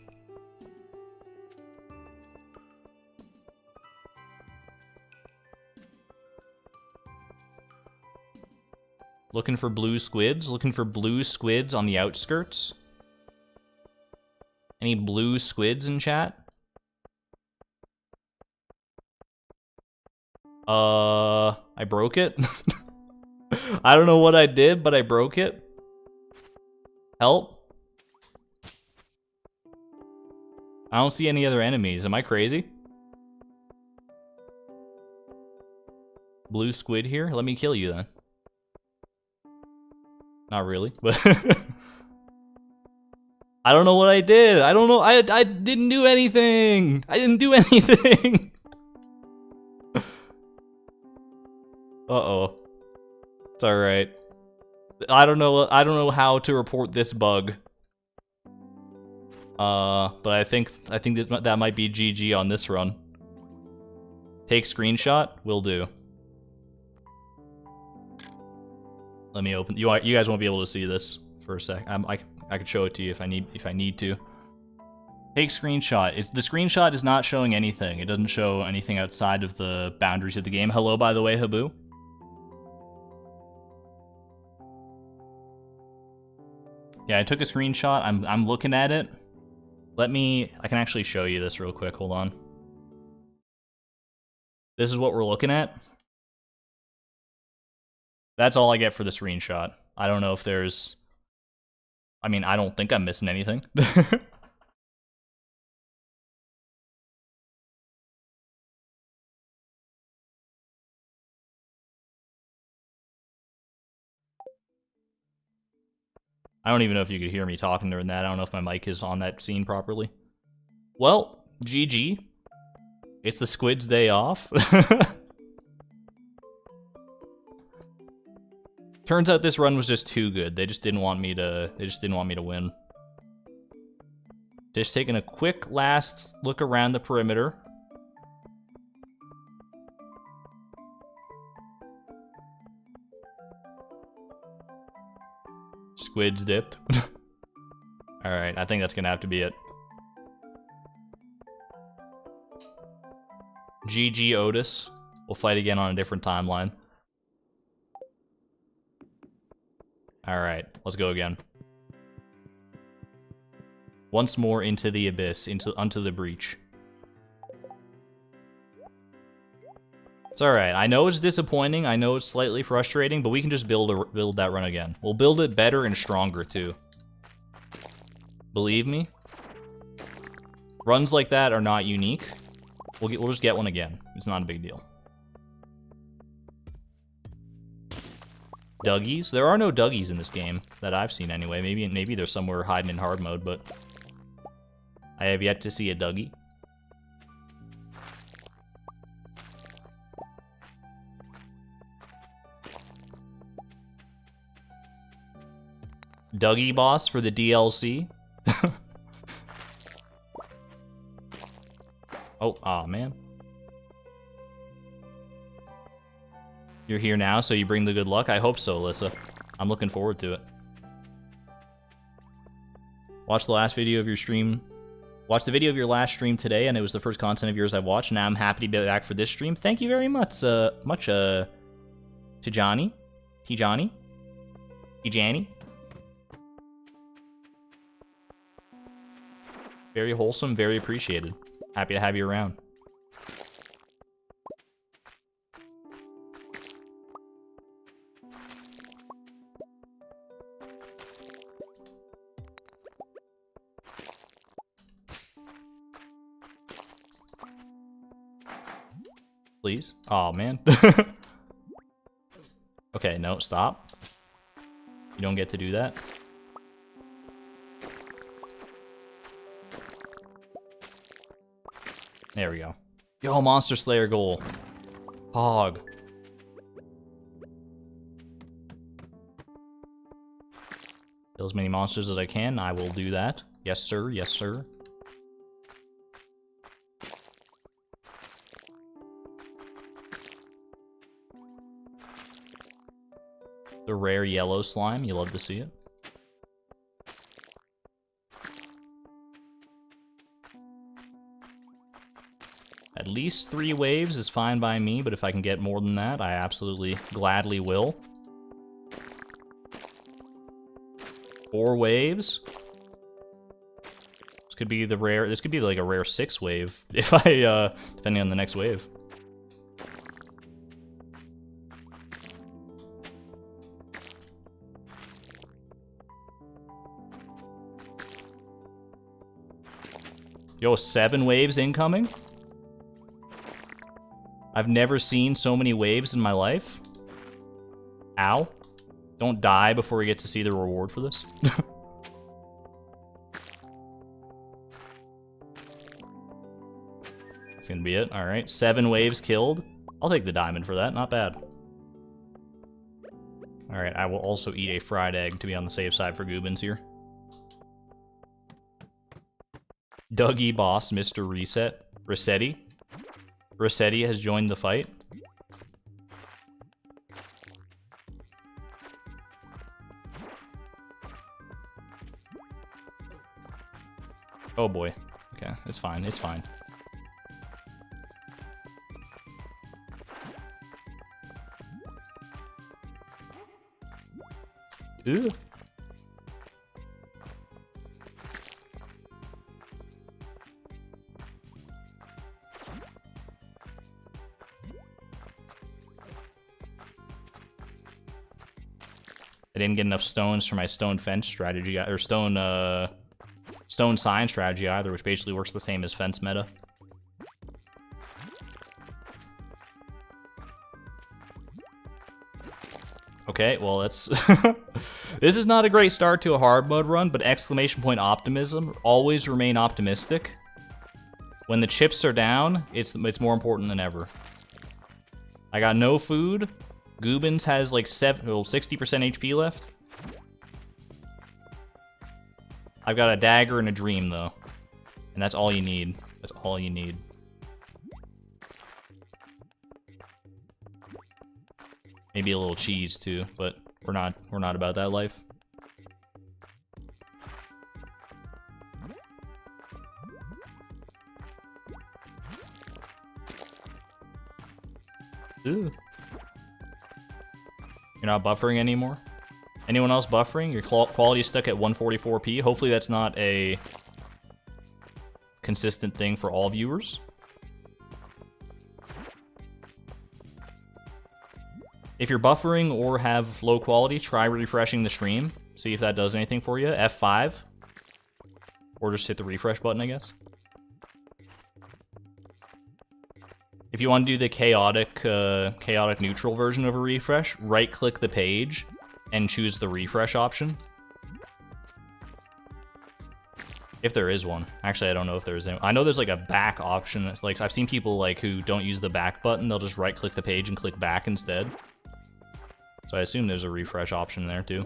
A: Looking for blue squids? Looking for blue squids on the outskirts? Any blue squids in chat? I broke it? I don't know what I did, but I broke it. Help? I don't see any other enemies. Am I crazy? Blue squid here? Let me kill you then. Not really, but... I don't know what I did. I don't know. I didn't do anything. I didn't do anything. Uh-oh. It's alright. I don't know how to report this bug. But I think that might be GG on this run. Take screenshot? Will do. Let me open. You guys won't be able to see this for a sec. I could show it to you if I need to. Take screenshot. The screenshot is not showing anything. It doesn't show anything outside of the boundaries of the game. Hello, by the way, Haboo. Yeah, I took a screenshot. I'm looking at it. I can actually show you this real quick. Hold on. This is what we're looking at. That's all I get for the screenshot. I don't know if there's... I mean, I don't think I'm missing anything. I don't even know if you could hear me talking during that. I don't know if my mic is on that scene properly. Well, GG. It's the squid's day off. Turns out this run was just too good. They just didn't want me to win. Just taking a quick last look around the perimeter. Squid's dipped. Alright, I think that's gonna have to be it. GG Otis. We'll fight again on a different timeline. Alright, let's go again. Once more into the abyss, onto the breach. It's alright. I know it's disappointing, I know it's slightly frustrating, but we can just build that run again. We'll build it better and stronger, too. Believe me. Runs like that are not unique. We'll just get one again. It's not a big deal. Dougies? There are no Dougies in this game, that I've seen anyway. Maybe there's somewhere hiding in hard mode, but... I have yet to see a Dougie. Dougie boss for the DLC. Oh, aw, man. You're here now, so you bring the good luck? I hope so, Alyssa. I'm looking forward to it. Watch the last video of your stream. Watch the video of your last stream today, and it was the first content of yours I've watched. Now I'm happy to be back for this stream. Thank you very much, to Johnny. T-Johnny. T-Janny. Very wholesome, very appreciated. Happy to have you around. Please? Oh man. Okay, no, stop. You don't get to do that. There we go. Yo, Monster Slayer goal. Hog. Kill as many monsters as I can. I will do that. Yes, sir. Yes, sir. The rare yellow slime. You love to see it. At least 3 waves is fine by me, but if I can get more than that, I absolutely gladly will. 4 waves. This could be like a rare 6 wave if I depending on the next wave. Yo, 7 waves incoming? I've never seen so many waves in my life. Ow. Don't die before we get to see the reward for this. That's gonna be it. Alright, 7 waves killed. I'll take the diamond for that, not bad. Alright, I will also eat a fried egg to be on the safe side for Gubbins here. Dougie boss, Mr. Resetti. Rossetti has joined the fight. Oh boy. okay. It's fine. It's fine. Ew. I didn't get enough stones for my stone fence strategy, or stone sign strategy either, which basically works the same as fence meta. Okay, well that's... This is not a great start to a hard mode run, but exclamation point optimism. Always remain optimistic. When the chips are down, it's more important than ever. I got no food. Gubbins has like 60% HP left. I've got a dagger and a dream though. And that's all you need. That's all you need. Maybe a little cheese too, but we're not about that life. Ooh. You're not buffering anymore? Anyone else buffering? Your quality is stuck at 144p. Hopefully that's not a consistent thing for all viewers. If you're buffering or have low quality, try refreshing the stream. See if that does anything for you. F5. Or just hit the refresh button, I guess. If you want to do the chaotic neutral version of a refresh, right-click the page and choose the refresh option. If there is one. Actually, I don't know if there is any. I know there's like a back option. It's like I've seen people like who don't use the back button. They'll just right-click the page and click back instead. So I assume there's a refresh option there too.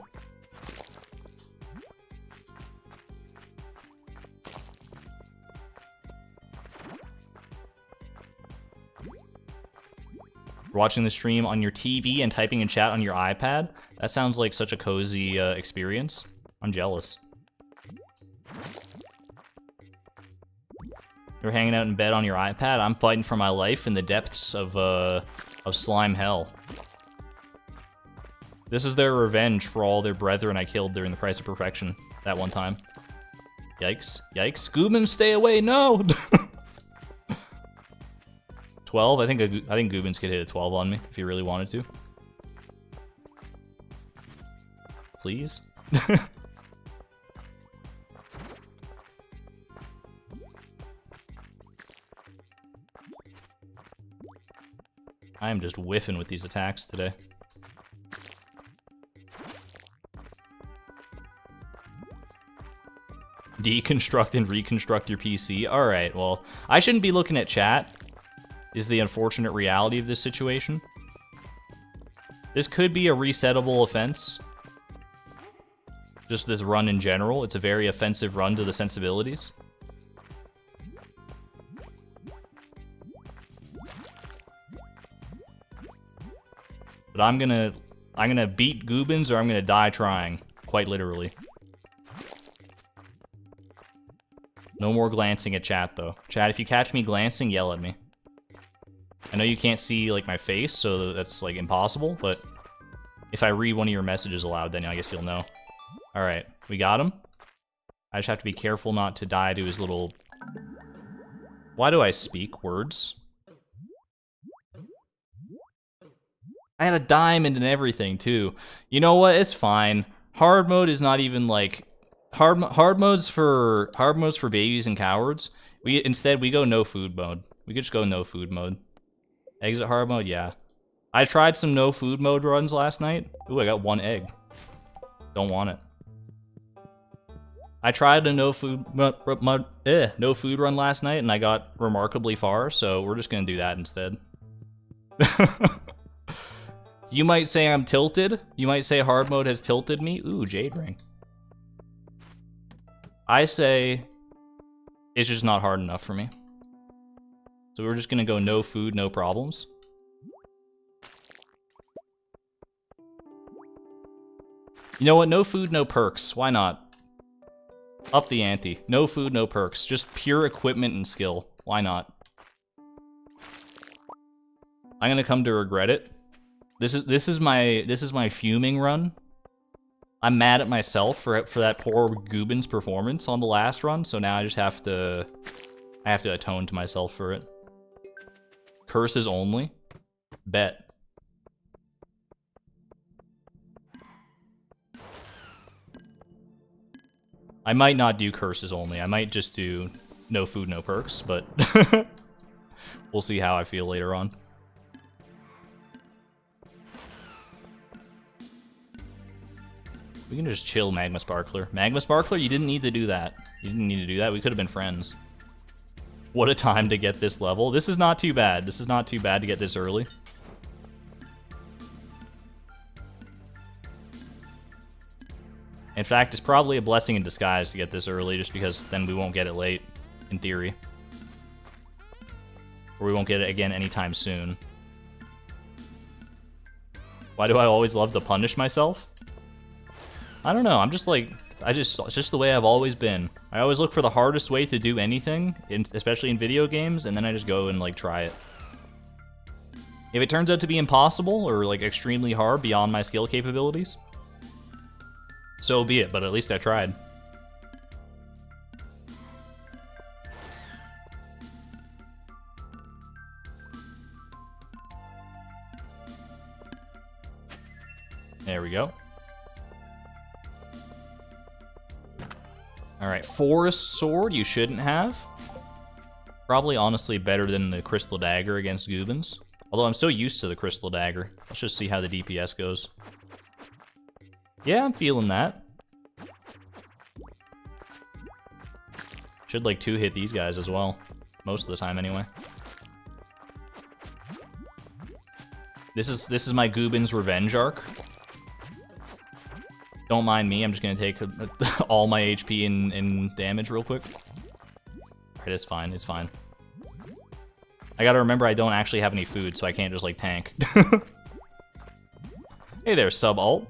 A: Watching the stream on your TV and typing in chat on your iPad. That sounds like such a cozy experience. I'm jealous. You're hanging out in bed on your iPad. I'm fighting for my life in the depths of slime hell. This is their revenge for all their brethren I killed during the Price of Perfection that one time. Yikes. Yikes. Gubbins, stay away. No! 12? I think Gubbins could hit a 12 on me if he really wanted to. Please? I am just whiffing with these attacks today. Deconstruct and reconstruct your PC. Alright, well, I shouldn't be looking at chat, is the unfortunate reality of this situation. This could be a resettable offense. Just this run in general. It's a very offensive run to the sensibilities. But I'm gonna beat Gubbins or I'm gonna die trying. Quite literally. No more glancing at chat, though. Chat, if you catch me glancing, yell at me. I know you can't see, like, my face, so that's, like, impossible, but if I read one of your messages aloud, then I guess you'll know. Alright, we got him. I just have to be careful not to die to his little... Why do I speak words? I had a diamond and everything, too. You know what? It's fine. Hard mode is not even, like... Hard modes for babies and cowards. Instead we go no food mode. We could just go no food mode. Exit hard mode, yeah. I tried some no food mode runs last night. Ooh, I got one egg. Don't want it. I tried a no food run last night and I got remarkably far, so we're just gonna do that instead. You might say I'm tilted. You might say hard mode has tilted me. Ooh, jade ring. I say it's just not hard enough for me. So we're just gonna go no food, no problems. You know what? No food, no perks. Why not? Up the ante. No food, no perks. Just pure equipment and skill. Why not? I'm gonna come to regret it. This is my fuming run. I'm mad at myself for that poor Gubbins performance on the last run, so now I just have to atone to myself for it. Curses only? Bet. I might not do curses only. I might just do no food, no perks, but we'll see how I feel later on. We can just chill, Magma Sparkler. Magma Sparkler, you didn't need to do that. You didn't need to do that. We could have been friends. What a time to get this level. This is not too bad. This is not too bad to get this early. In fact, it's probably a blessing in disguise to get this early, just because then we won't get it late, in theory. Or we won't get it again anytime soon. Why do I always love to punish myself? I don't know, I'm just like, it's just the way I've always been. I always look for the hardest way to do anything, especially in video games, and then I just go and like try it. If it turns out to be impossible, or like extremely hard beyond my skill capabilities, so be it, but at least I tried. There we go. Alright, Forest Sword you shouldn't have. Probably honestly better than the Crystal Dagger against Gubbins. Although I'm so used to the Crystal Dagger. Let's just see how the DPS goes. Yeah, I'm feeling that. Should like 2-hit these guys as well. Most of the time anyway. This is my Gubbins revenge arc. Don't mind me, I'm just gonna take all my HP in damage real quick. Alright, it's fine, it's fine. I gotta remember I don't actually have any food, so I can't just like tank. Hey there, sub-ult.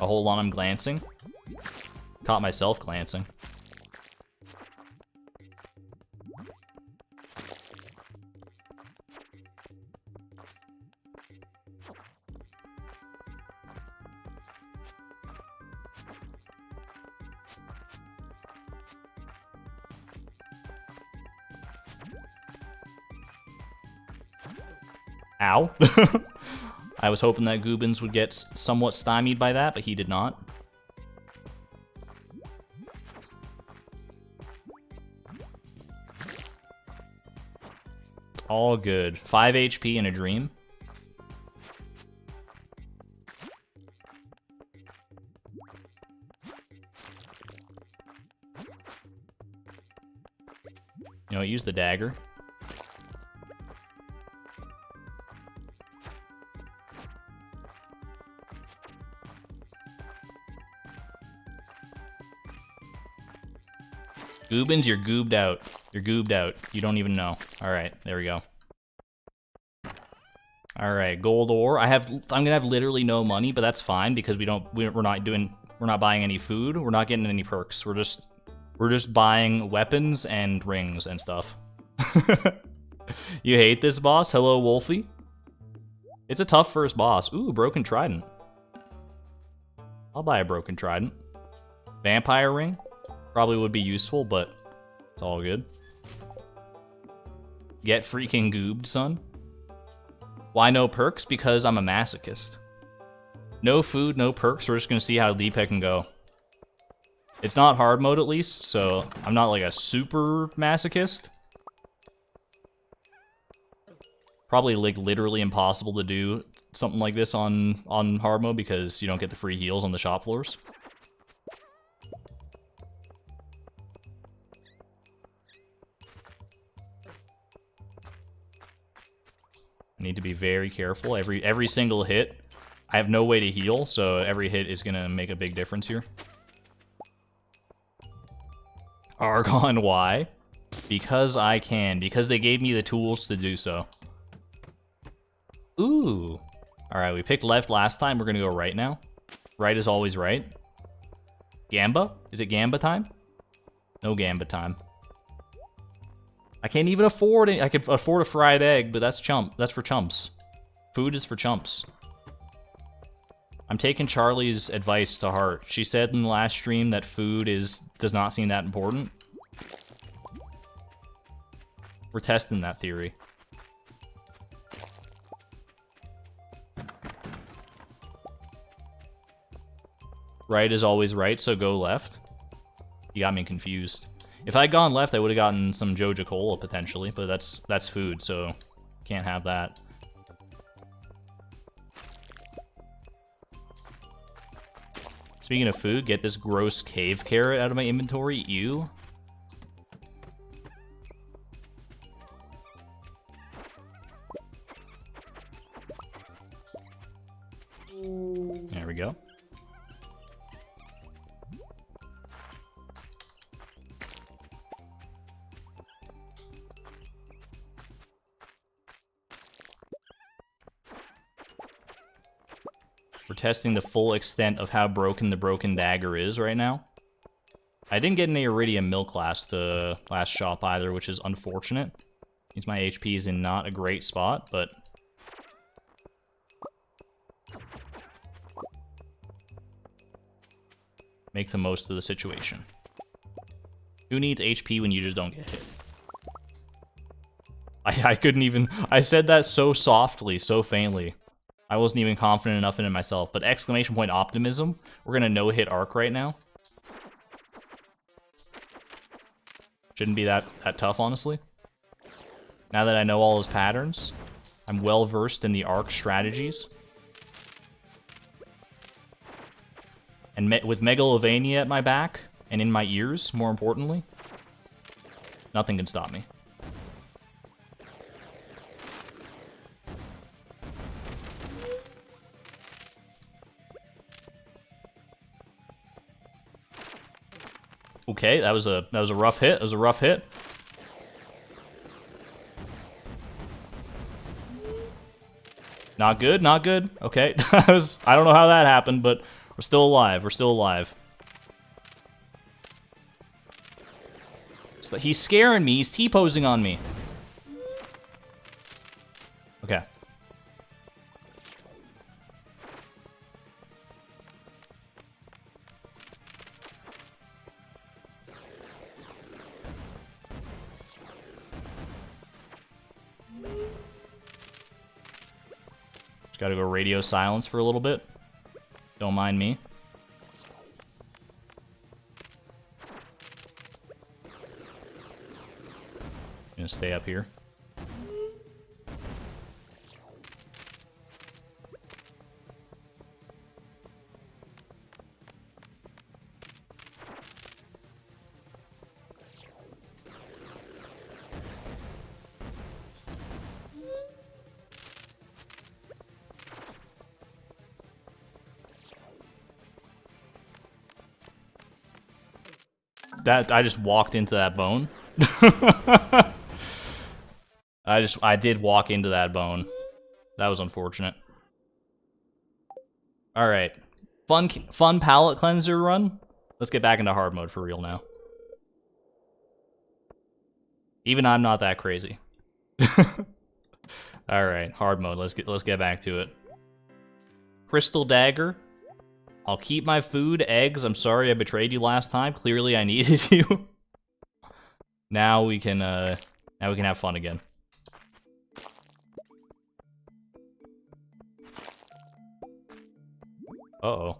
A: Hold on, I'm glancing. Caught myself glancing. Ow. I was hoping that Gubbins would get somewhat stymied by that, but he did not. All good. 5 HP in a dream. You know, use the dagger. Gubbins, you're goobed out. You're goobed out. You don't even know. Alright, there we go. Alright, gold ore. I'm gonna have literally no money, but that's fine because we're not buying any food, we're not getting any perks. We're just buying weapons and rings and stuff. You hate this boss? Hello, Wolfie. It's a tough first boss. Ooh, broken trident. I'll buy a broken trident. Vampire ring. Probably would be useful, but it's all good. Get freaking goobed, son. Why no perks? Because I'm a masochist. No food, no perks. We're just gonna see how deep I can go. It's not hard mode at least, so I'm not like a super masochist. Probably like literally impossible to do something like this on hard mode because you don't get the free heals on the shop floors. I need to be very careful. Every single hit, I have no way to heal, so every hit is gonna make a big difference here. Argon, why? Because I can. Because they gave me the tools to do so. Ooh. Alright, we picked left last time. We're gonna go right now. Right is always right. Gamba? Is it Gamba time? No gambit time. I can't even afford it. I could afford a fried egg, but that's for chumps. Food is for chumps. I'm taking Charlie's advice to heart. She said in the last stream that food does not seem that important. We're testing that theory. Right is always right, so go left. You got me confused. If I had gone left, I would have gotten some Joja Cola potentially, but that's food, so can't have that. Speaking of food, get this gross cave carrot out of my inventory. Ew. There we go. We're testing the full extent of how broken the broken dagger is right now. I didn't get an iridium milk last shop either, which is unfortunate. Means my HP is in not a great spot, but make the most of the situation. Who needs HP when you just don't get hit? I couldn't even... I said that so softly, so faintly. I wasn't even confident enough in it myself, but exclamation point optimism. We're gonna no-hit arc right now. Shouldn't be that tough, honestly. Now that I know all his patterns, I'm well-versed in the arc strategies. And with Megalovania at my back, and in my ears, more importantly, nothing can stop me. Okay, that was a rough hit. That was a rough hit. Not good, not good. Okay, I don't know how that happened, but we're still alive. We're still alive. So he's scaring me. He's T-posing on me. Okay. Just gotta go radio silence for a little bit. Don't mind me. I'm gonna stay up here. I just walked into that bone. I did walk into that bone. That was unfortunate. All right, fun palette cleanser run. Let's get back into hard mode for real now. Even I'm not that crazy. All right, hard mode. Let's get back to it. Crystal dagger. I'll keep my food, eggs. I'm sorry I betrayed you last time. Clearly I needed you. Now we can have fun again. Uh-oh.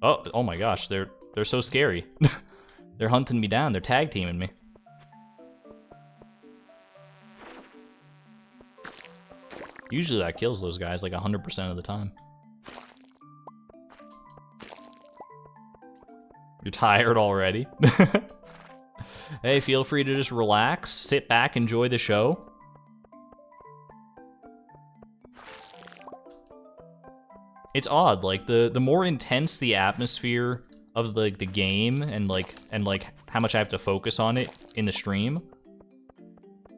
A: Oh my gosh, they're so scary. They're hunting me down. They're tag teaming me. Usually that kills those guys like 100% of the time. You're tired already? Hey, feel free to just relax, sit back, enjoy the show. It's odd, like the more intense the atmosphere of the game and how much I have to focus on it in the stream,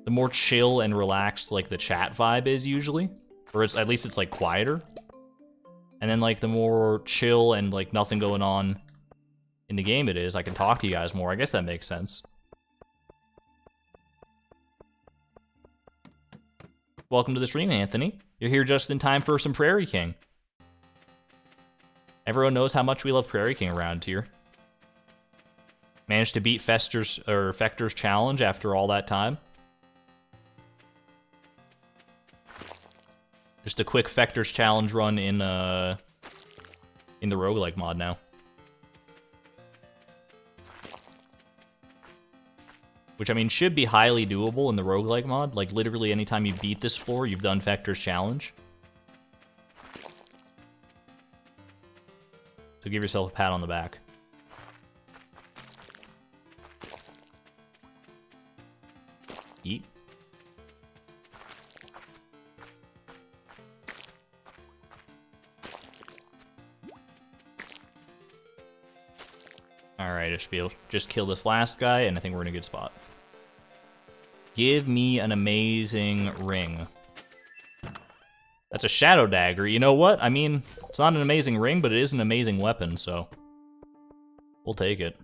A: the more chill and relaxed like the chat vibe is usually, or at least it's like quieter. And then like the more chill and like nothing going on In the game it is. I can talk to you guys more. I guess that makes sense. Welcome to the stream, Anthony. You're here just in time for some Prairie King. Everyone knows how much we love Prairie King around here. Managed to beat Fector's challenge after all that time. Just a quick Fector's challenge run in the Roguelike mod now. Which, I mean, should be highly doable in the Roguelike mod. Like, literally anytime you beat this floor, you've done Fector's challenge. So give yourself a pat on the back. Eat. Alright, I should be able to just kill this last guy, and I think we're in a good spot. Give me an amazing ring. That's a shadow dagger. You know what? I mean, it's not an amazing ring, but it is an amazing weapon, so we'll take it.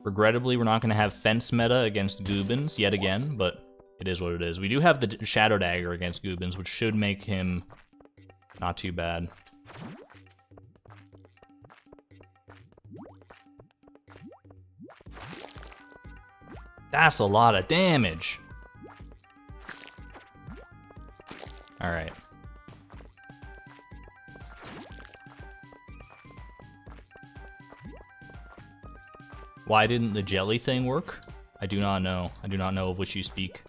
A: Regrettably, we're not going to have fence meta against Gubbins yet again, but it is what it is. We do have the shadow dagger against Gubbins, which should make him not too bad. That's a lot of damage. Alright. Why didn't the jelly thing work? I do not know. I do not know of which you speak.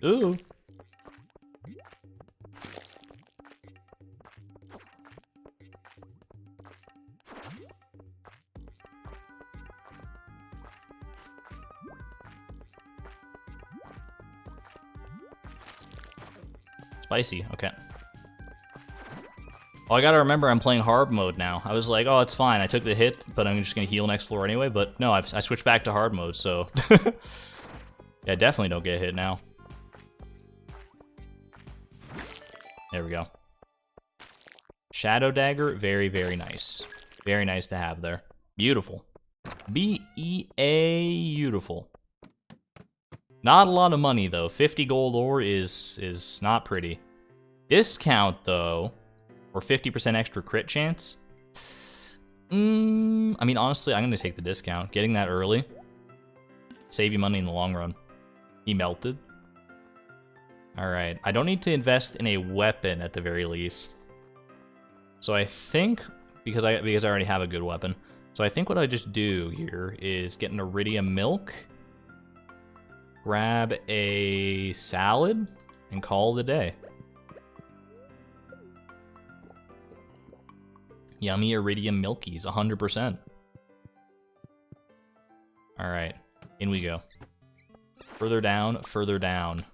A: Ooh. Spicy, okay. Oh, I gotta remember I'm playing hard mode now. I was like, oh, it's fine. I took the hit, but I'm just gonna heal next floor anyway. But no, I switched back to hard mode, so... yeah, definitely don't get hit now. There we go. Shadow dagger, very, very nice. Very nice to have there. Beautiful. Beautiful. Not a lot of money, though. 50 gold ore is not pretty. Discount, though, or 50% extra crit chance. I mean, honestly, I'm going to take the discount. Getting that early. Save you money in the long run. He melted. Alright, I don't need to invest in a weapon at the very least. So I think, because I already have a good weapon, so I think what I just do here is get an iridium milk, grab a salad, and call it a day. Yummy iridium milkies, 100%. Alright, in we go. Further down, further down.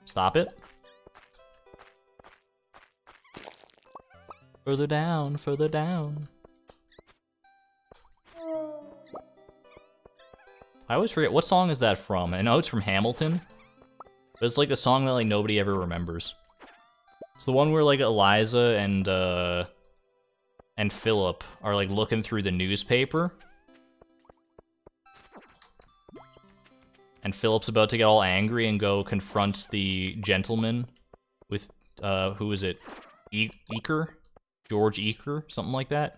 A: Stop it. Further down, further down. I always forget, what song is that from? I know it's from Hamilton, but it's like a song that like nobody ever remembers. It's the one where like Eliza and Philip are like looking through the newspaper. And Philip's about to get all angry and go confront the gentleman with, who is it? Eaker? George Eaker? Something like that?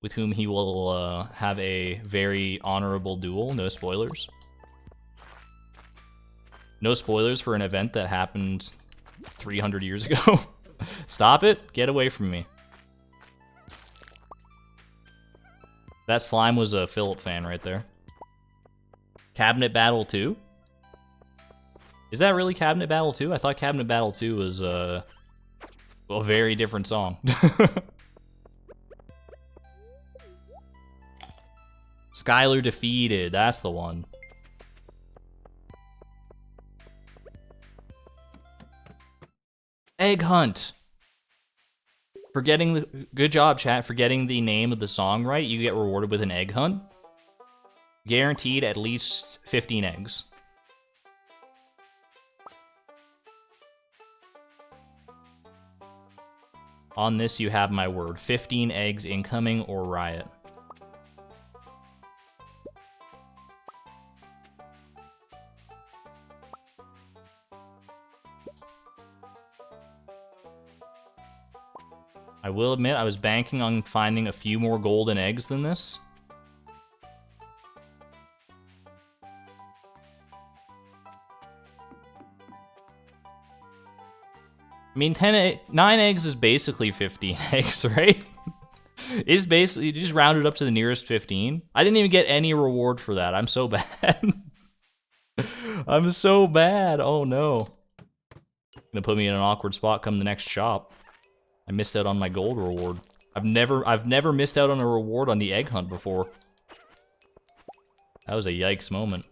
A: With whom he will have a very honorable duel. No spoilers. No spoilers for an event that happened 300 years ago. Stop it. Get away from me. That slime was a Philip fan right there. Cabinet Battle 2? Is that really Cabinet Battle 2? I thought Cabinet Battle 2 was a very different song. Skylar defeated, that's the one. Egg hunt. Good job, chat. For getting the name of the song right, you get rewarded with an egg hunt. Guaranteed at least 15 eggs. On this, you have my word. 15 eggs incoming or riot. I will admit, I was banking on finding a few more golden eggs than this. I mean, 9 eggs is basically 15 eggs, right? It's basically, you just round it up to the nearest 15. I didn't even get any reward for that. I'm so bad. I'm so bad. Oh no. Gonna put me in an awkward spot come the next shop. I missed out on my gold reward. I've never missed out on a reward on the egg hunt before. That was a yikes moment.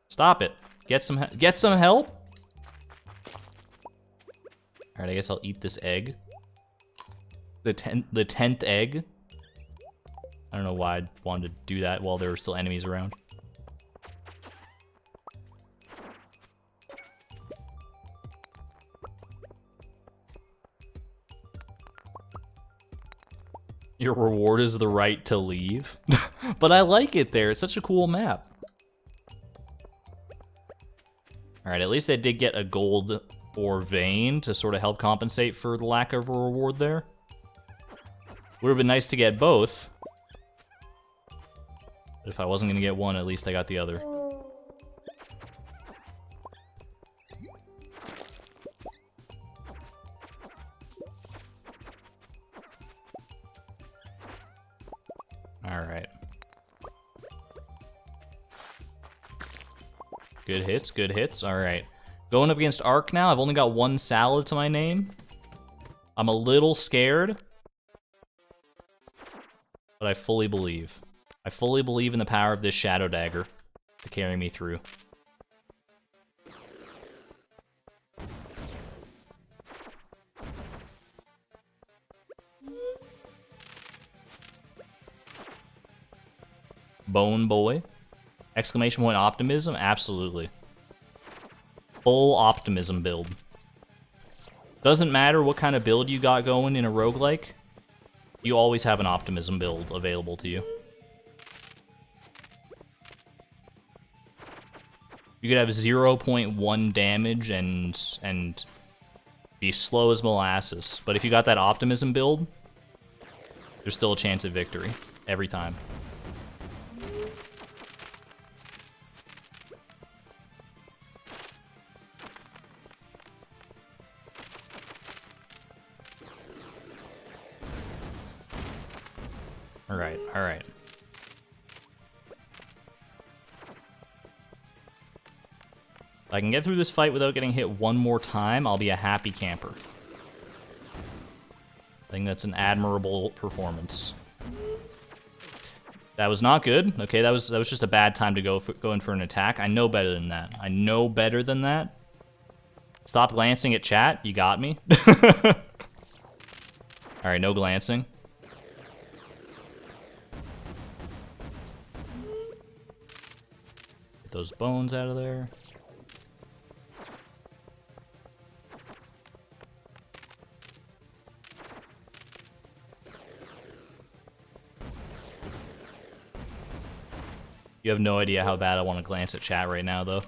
A: Stop it. Get some help. All right, I guess I'll eat this egg. The 10th egg. I don't know why I wanted to do that while there were still enemies around. Your reward is the right to leave. But I like it there. It's such a cool map. Alright, at least I did get a gold or vein to sort of help compensate for the lack of a reward there. Would have been nice to get both. But if I wasn't going to get one, at least I got the other. Alright. Good hits, good hits. Alright. Going up against Ark now. I've only got one salad to my name. I'm a little scared. But I fully believe. I fully believe in the power of this Shadow Dagger to carry me through. Bone Boy. Exclamation point optimism? Absolutely. Full optimism build. Doesn't matter what kind of build you got going in a roguelike, you always have an optimism build available to you. You could have 0.1 damage and be slow as molasses, but if you got that optimism build, there's still a chance of victory every time. Alright, alright. If I can get through this fight without getting hit one more time, I'll be a happy camper. I think that's an admirable performance. That was not good. Okay, that was just a bad time to go in for an attack. I know better than that. I know better than that. Stop glancing at chat. You got me. Alright, no glancing. Get those bones out of there. You have no idea how bad I want to glance at chat right now, though.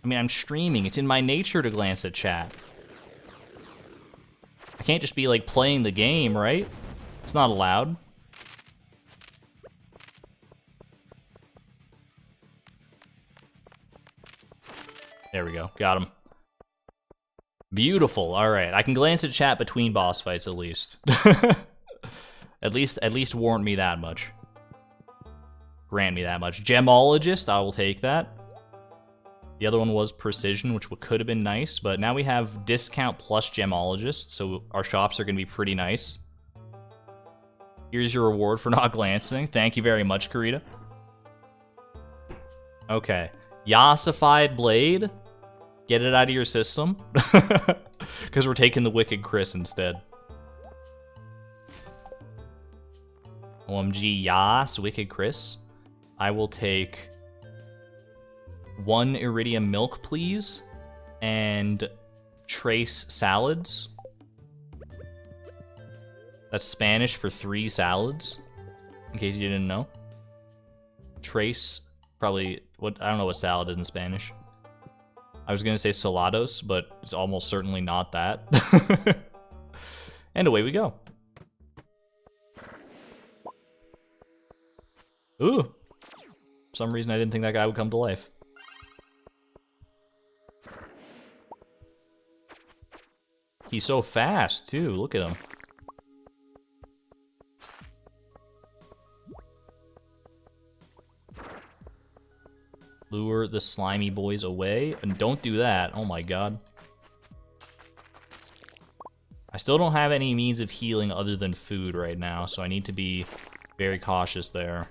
A: I mean, I'm streaming. It's in my nature to glance at chat. I can't just be, like, playing the game, right? It's not allowed. There we go. Got him. Beautiful. All right. I can glance at chat between boss fights, at least. At least warrant me that much. Grant me that much. Gemologist, I will take that. The other one was Precision, which could have been nice, but now we have Discount plus Gemologist, so our shops are going to be pretty nice. Here's your reward for not glancing. Thank you very much, Karita. Okay. Yassified Blade. Get it out of your system. Because we're taking the Wicked Chris instead. OMG, yas, Wicked Chris. I will take 1 Iridium Milk, please. And Trace Salads. That's Spanish for 3 salads. In case you didn't know. Trace, probably, what I don't know what salad is in Spanish. I was gonna say salados, but it's almost certainly not that. And away we go. Ooh. For some reason I didn't think that guy would come to life. He's so fast, too. Look at him. Lure the slimy boys away. And don't do that. Oh my god. I still don't have any means of healing other than food right now, so I need to be very cautious there.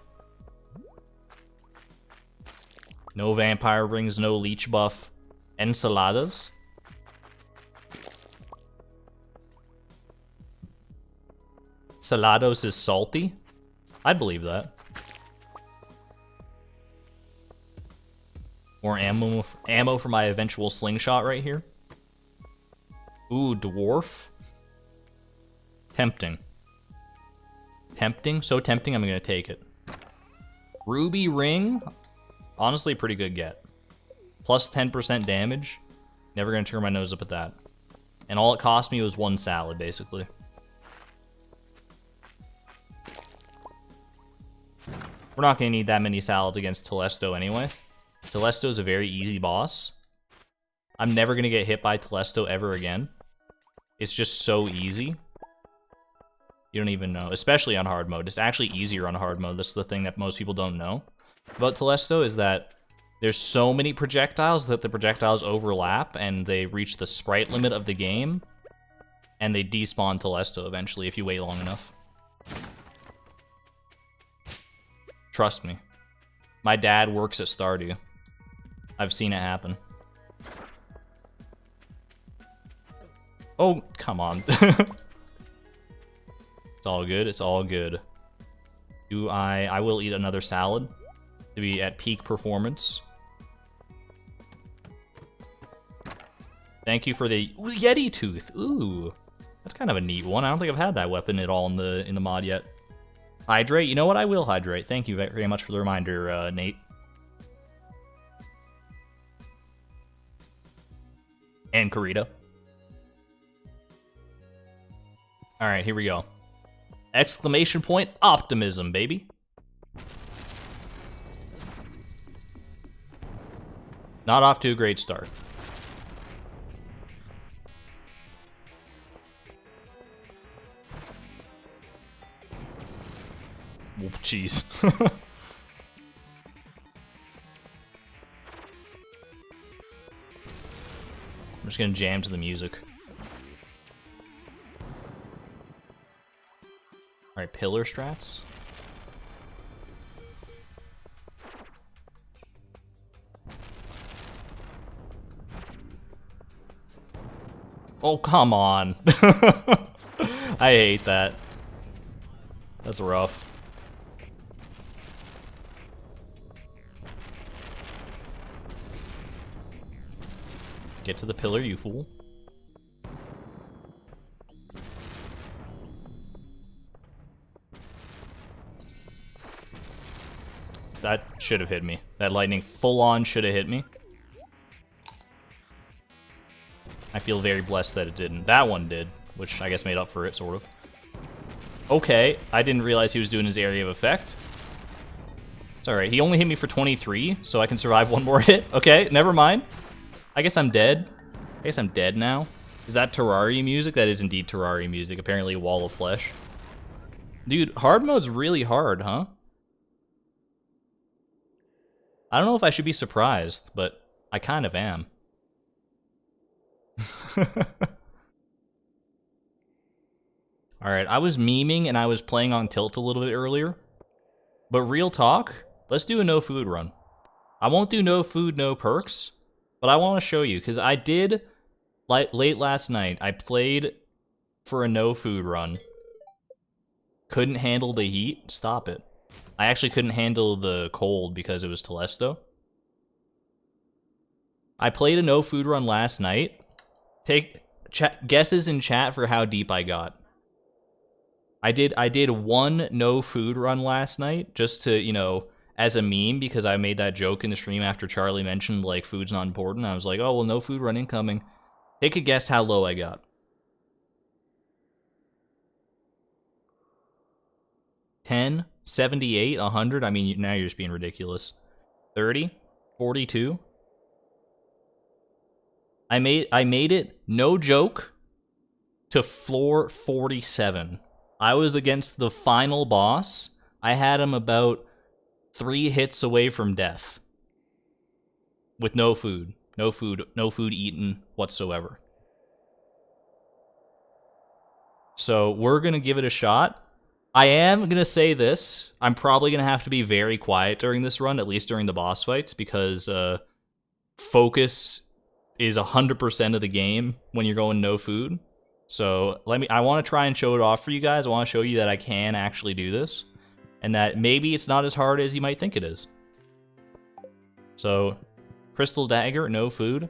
A: No vampire rings, no leech buff. Ensaladas. Salados is salty? I'd believe that. More ammo for my eventual slingshot right here. Ooh, dwarf. Tempting. Tempting? So tempting, I'm gonna take it. Ruby ring. Honestly, pretty good get. Plus 10% damage. Never gonna turn my nose up at that. And all it cost me was 1 salad, basically. We're not gonna need that many salads against Telesto anyway. Telesto is a very easy boss. I'm never gonna get hit by Telesto ever again. It's just so easy. You don't even know, especially on hard mode. It's actually easier on hard mode. That's the thing that most people don't know about Telesto, is that there's so many projectiles that the projectiles overlap and they reach the sprite limit of the game, and they despawn Telesto eventually if you wait long enough. Trust me. My dad works at Stardew. I've seen it happen. Oh, come on. It's all good, it's all good. I will eat another salad to be at peak performance. Thank you for the Yeti tooth. Ooh, that's kind of a neat one. I don't think I've had that weapon at all in the mod yet. Hydrate? You know what? I will hydrate. Thank you very much for the reminder, Nate. And Karita. Alright, here we go. Exclamation point, optimism, baby. Not off to a great start. Oh, jeez. I'm just gonna jam to the music. Alright, pillar strats. Oh, come on. I hate that. That's rough. Get to the pillar, you fool. That should have hit me. That lightning full-on should have hit me. I feel very blessed that it didn't. That one did, which I guess made up for it, sort of. Okay, I didn't realize he was doing his area of effect. It's alright, he only hit me for 23, so I can survive one more hit. Okay, never mind. I guess I'm dead. I guess I'm dead now. Is that Terraria music? That is indeed Terraria music. Apparently a wall of flesh. Dude, hard mode's really hard, huh? I don't know if I should be surprised, but I kind of am. Alright, I was memeing and I was playing on tilt a little bit earlier. But real talk, let's do a no food run. I won't do no food, no perks, but I want to show you, because I did, late last night, I played for a no food run. Couldn't handle the heat. Stop it. I actually couldn't handle the cold because it was Telesto. I played a no food run last night. Take guesses in chat for how deep I got. I did one no food run last night just to, you know, as a meme, because I made that joke in the stream after Charlie mentioned like food's not important. I was like, oh well, no food run incoming. Take a guess how low I got. 10, 78, 100. I mean, now you're just being ridiculous. 30, 42. I made it, no joke, to floor 47. I was against the final boss. I had him about 3 hits away from death. With no food. No food eaten whatsoever. So we're gonna give it a shot. I am gonna say this. I'm probably gonna have to be very quiet during this run, at least during the boss fights, because focus is 100% of the game when you're going no food. So I want to try and show it off for you guys. I want to show you that I can actually do this, and that maybe it's not as hard as you might think it is. So, Crystal Dagger, no food.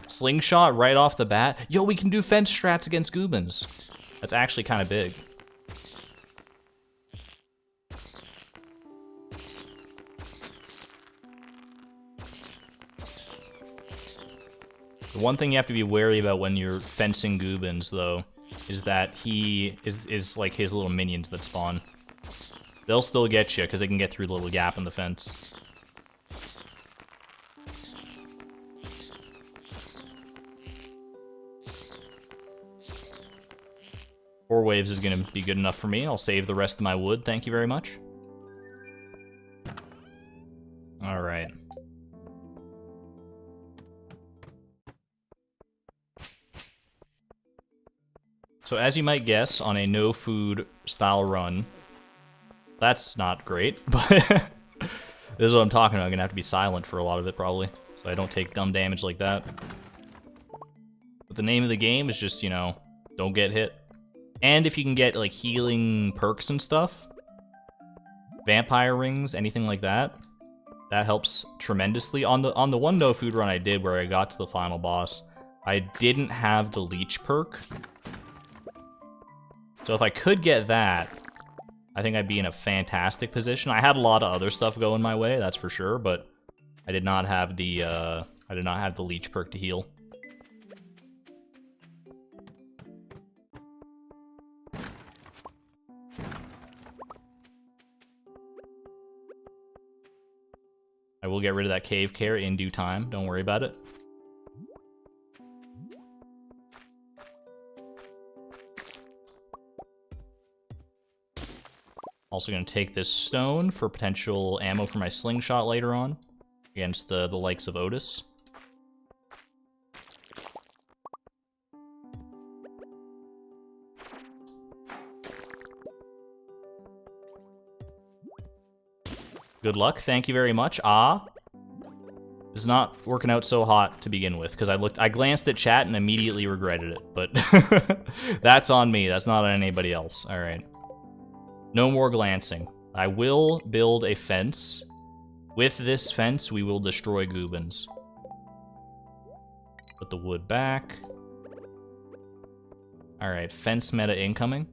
A: Slingshot right off the bat. Yo, we can do fence strats against Gubbins. That's actually kind of big. The one thing you have to be wary about when you're fencing Gubbins, though, is that he is like his little minions that spawn. They'll still get you, because they can get through the little gap in the fence. Four waves is going to be good enough for me. I'll save the rest of my wood, thank you very much. Alright. So as you might guess, on a no-food style run, that's not great, but this is what I'm talking about. I'm going to have to be silent for a lot of it, probably, so I don't take dumb damage like that. But the name of the game is just, you know, don't get hit. And if you can get, like, healing perks and stuff, vampire rings, anything like that, that helps tremendously. On the one no-food run I did where I got to the final boss, I didn't have the leech perk. So if I could get that, I think I'd be in a fantastic position. I had a lot of other stuff going my way, that's for sure, but I did not have the leech perk to heal. I will get rid of that cave care in due time, don't worry about it. Also going to take this stone for potential ammo for my slingshot later on against the likes of Otis. Good luck, thank you very much. This is not working out so hot to begin with, because I glanced at chat and immediately regretted it, but that's on me, that's not on anybody else. Alright. No more glancing. I will build a fence. With this fence, we will destroy Gubbins. Put the wood back. Alright, fence meta incoming.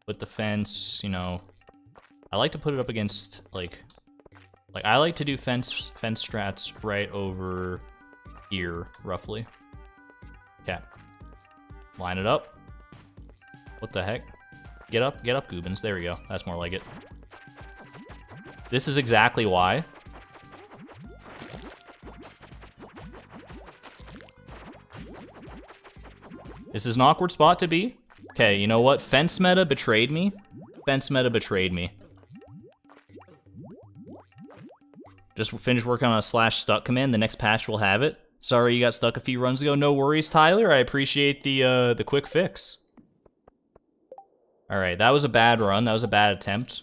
A: Put the fence, you know... I like to put it up against, like I like to do fence strats right over here, roughly. Okay. Line it up. What the heck? Get up, Gubbins. There we go. That's more like it. This is exactly why. This is an awkward spot to be. Okay, you know what? Fence meta betrayed me. Fence meta betrayed me. Just finished working on a /stuck command. The next patch will have it. Sorry you got stuck a few runs ago. No worries, Tyler. I appreciate the quick fix. Alright, that was a bad run. That was a bad attempt.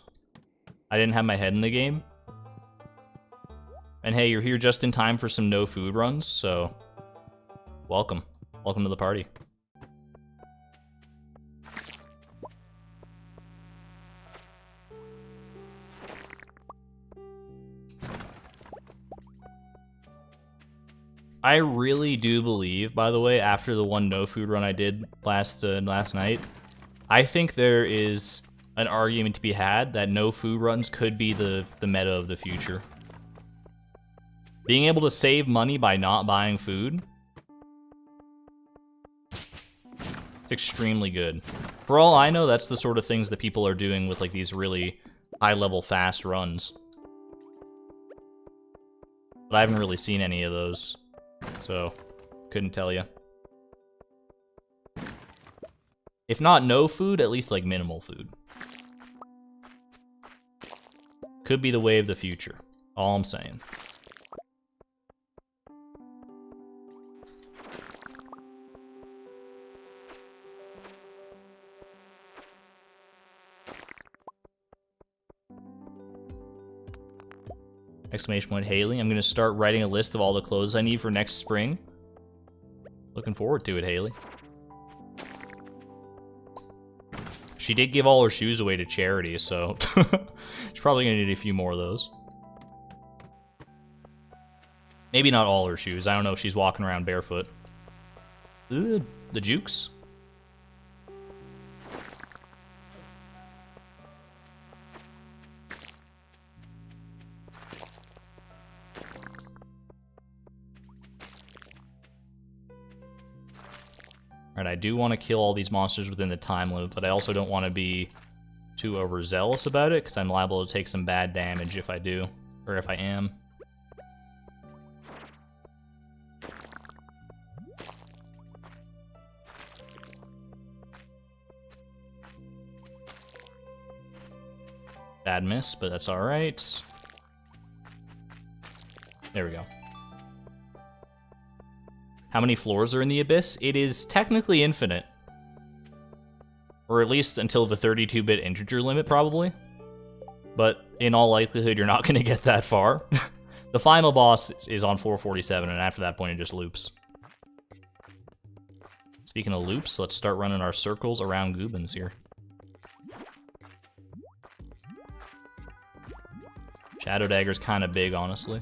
A: I didn't have my head in the game. And hey, you're here just in time for some no food runs, so welcome. Welcome to the party. I really do believe, by the way, after the one no food run I did last night, I think there is an argument to be had that no food runs could be the meta of the future. Being able to save money by not buying food, it's extremely good. For all I know, that's the sort of things that people are doing with like these really high-level fast runs. But I haven't really seen any of those, so couldn't tell you. If not no food, at least like minimal food. Could be the way of the future. All I'm saying. Exclamation point Haley. I'm going to start writing a list of all the clothes I need for next spring. Looking forward to it, Haley. She did give all her shoes away to charity, so she's probably going to need a few more of those. Maybe not all her shoes. I don't know if she's walking around barefoot. Ooh, the jukes. Alright, I do want to kill all these monsters within the time limit, but I also don't want to be too overzealous about it, because I'm liable to take some bad damage if I do, or if I am. Bad miss, but that's alright. There we go. How many floors are in the Abyss? It is technically infinite. Or at least until the 32-bit integer limit, probably. But in all likelihood, you're not going to get that far. The final boss is on 447, and after that point, it just loops. Speaking of loops, let's start running our circles around Gubbins here. Shadow Dagger's kind of big, honestly.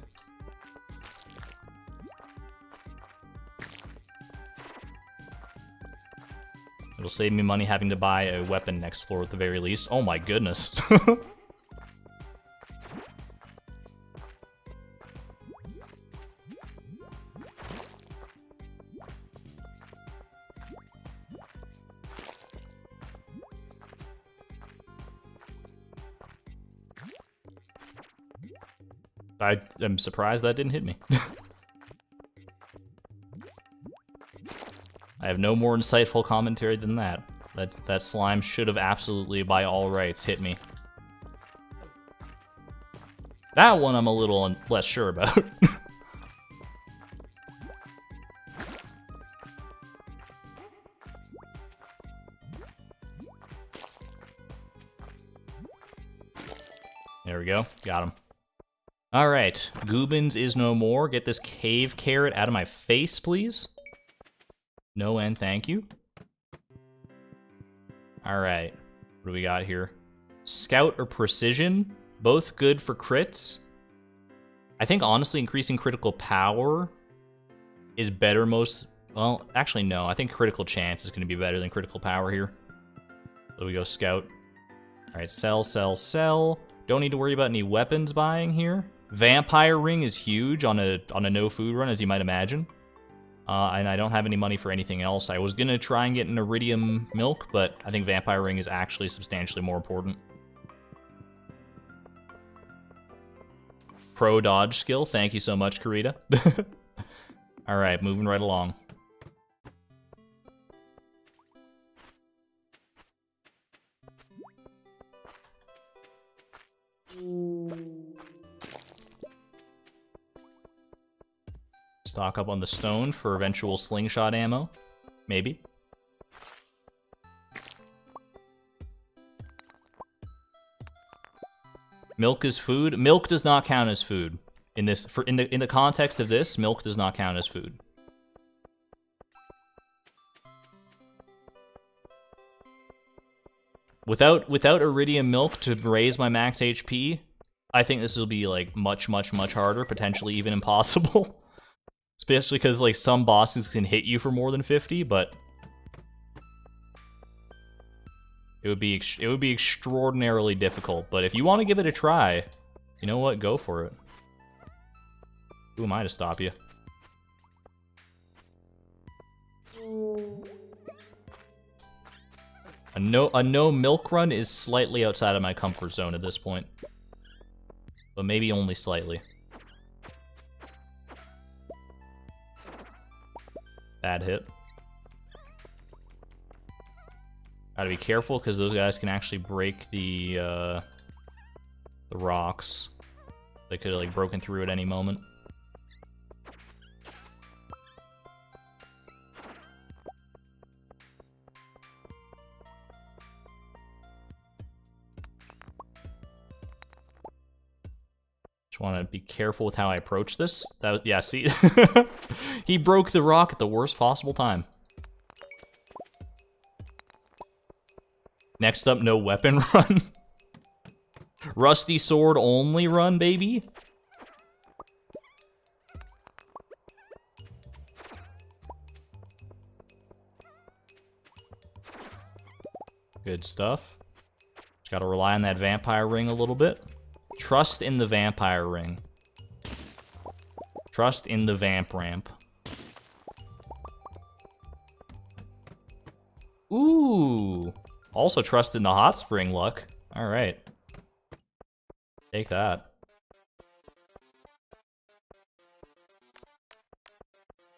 A: It'll save me money having to buy a weapon next floor at the very least. Oh my goodness. I am surprised that didn't hit me. I have no more insightful commentary than that. That slime should have absolutely, by all rights, hit me. That one I'm a little less sure about. There we go. Got him. Alright. Gubbins is no more. Get this cave carrot out of my face, please. No and thank you. Alright. What do we got here? Scout or Precision. Both good for crits. I think, honestly, increasing critical power is better most... Well, actually, no. I think critical chance is going to be better than critical power here. So we go Scout. Alright, sell, sell, sell. Don't need to worry about any weapons buying here. Vampire Ring is huge on a no food run, as you might imagine. And I don't have any money for anything else. I was going to try and get an Iridium Milk, but I think Vampire Ring is actually substantially more important. Pro dodge skill. Thank you so much, Karita. Alright, moving right along. Stock up on the stone for eventual slingshot ammo. Maybe. Milk is food. Milk does not count as food. In the context of this, milk does not count as food. Without iridium milk to raise my max HP, I think this will be like much harder, potentially even impossible. Especially because like some bosses can hit you for more than 50, but it would be extraordinarily difficult. But if you want to give it a try, you know what? Go for it. Who am I to stop you? A no milk run is slightly outside of my comfort zone at this point. But maybe only slightly. Bad hit. Gotta be careful because those guys can actually break the rocks. They could have like broken through at any moment. Just want to be careful with how I approach this. Yeah, see? He broke the rock at the worst possible time. Next up, no weapon run. Rusty sword only run, baby. Good stuff. Just gotta rely on that vampire ring a little bit. Trust in the vampire ring. Trust in the vamp ramp. Ooh. Also trust in the hot spring luck. Alright. Take that.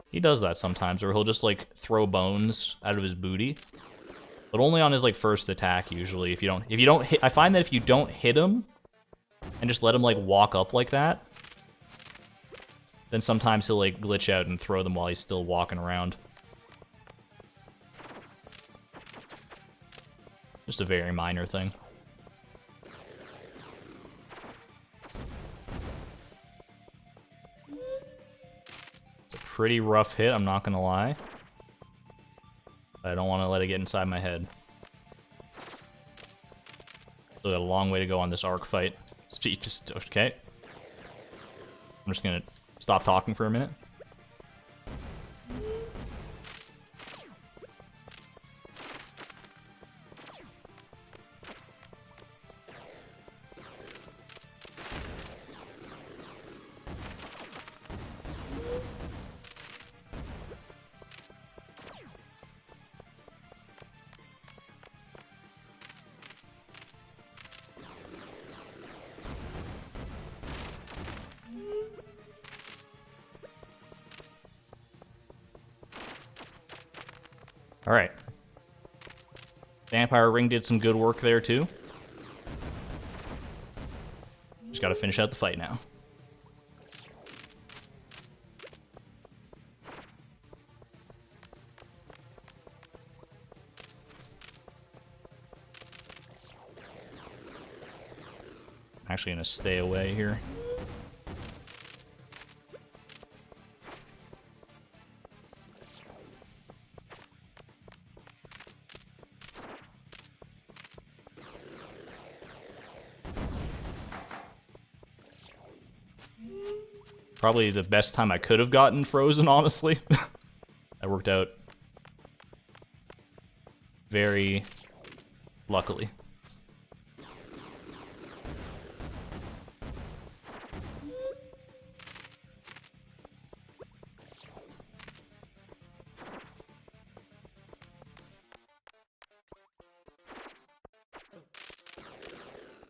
A: He does that sometimes, or he'll just like throw bones out of his booty. But only on his like first attack usually. If you don't hit, I find that if you don't hit him and just let him like walk up like that, then sometimes he'll like glitch out and throw them while he's still walking around. Just a very minor thing. It's a pretty rough hit, I'm not gonna lie. I don't want to let it get inside my head. Still got a long way to go on this arc fight. Okay. I'm just gonna stop talking for a minute. Alright. Vampire Ring did some good work there, too. Just gotta finish out the fight now. I'm actually gonna stay away here. Probably the best time I could have gotten frozen, honestly. That worked out very luckily.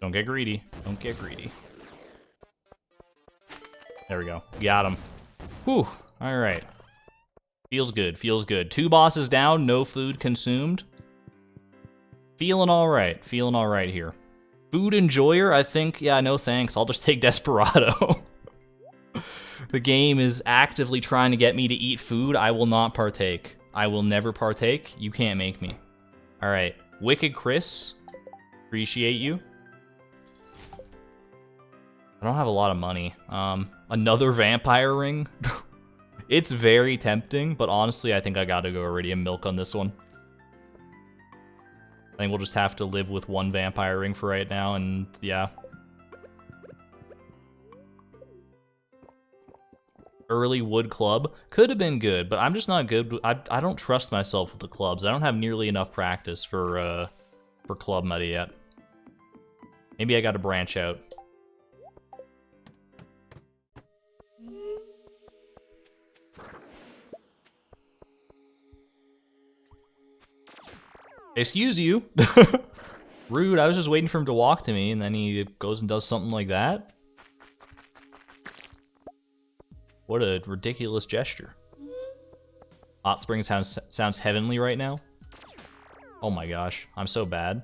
A: Don't get greedy. Don't get greedy. There we go. Got him. Whew. Alright. Feels good. Feels good. 2 bosses down. No food consumed. Feeling alright. Feeling alright here. Food enjoyer? I think, yeah, no thanks. I'll just take Desperado. The game is actively trying to get me to eat food. I will not partake. I will never partake. You can't make me. All right, Wicked Chris, appreciate you. I don't have a lot of money. Another vampire ring. It's very tempting, but honestly, I think I gotta go Iridium Milk on this one. I think we'll just have to live with one vampire ring for right now, and yeah. Early wood club could have been good, but I'm just not good. I don't trust myself with the clubs. I don't have nearly enough practice for club meta yet. Maybe I got to branch out. Excuse you. Rude. I was just waiting for him to walk to me, and then he goes and does something like that. What a ridiculous gesture. Hot Spring sounds heavenly right now. Oh my gosh, I'm so bad.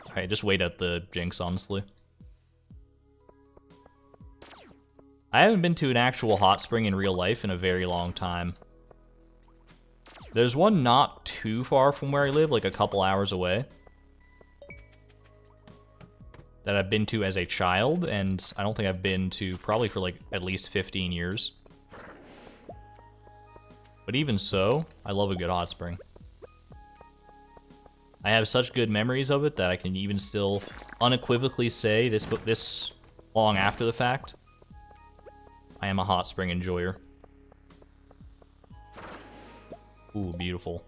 A: Alright, just wait at the Jinx, honestly. I haven't been to an actual hot spring in real life in a very long time. There's one not too far from where I live, like a couple hours away, that I've been to as a child, and I don't think I've been to probably for like at least 15 years. But even so, I love a good hot spring. I have such good memories of it that I can even still unequivocally say this long after the fact, I am a hot spring enjoyer. Ooh, beautiful.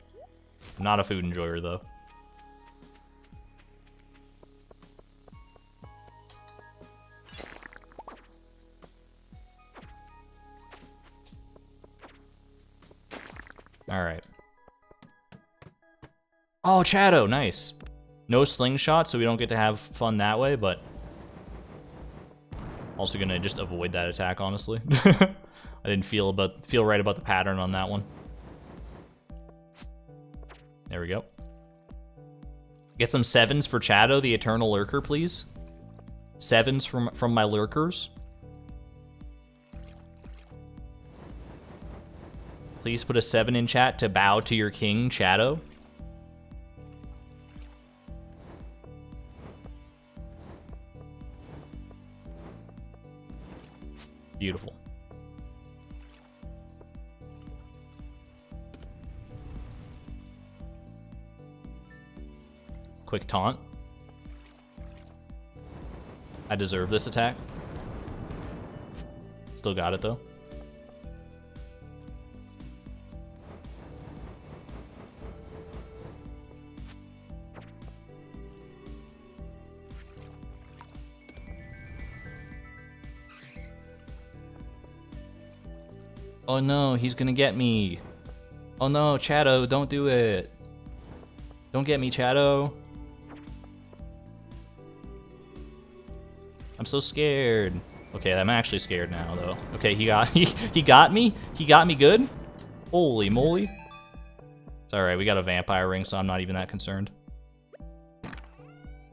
A: Not a food enjoyer, though. Alright. Oh, Shadow, nice. No slingshot, so we don't get to have fun that way, but... also gonna just avoid that attack, honestly. I didn't feel right about the pattern on that one. There we go. Get some 7s for Shadow, the Eternal Lurker, please. 7s from my lurkers. Please put a 7 in chat to bow to your king, Shadow. Beautiful. Quick taunt. I deserve this attack. Still got it, though. Oh no, he's gonna get me. Oh no, Shadow, don't do it. Don't get me, Shadow. I'm so scared. Okay, I'm actually scared now, though. Okay, he got me. He got me good. Holy moly. It's alright, we got a vampire ring, so I'm not even that concerned.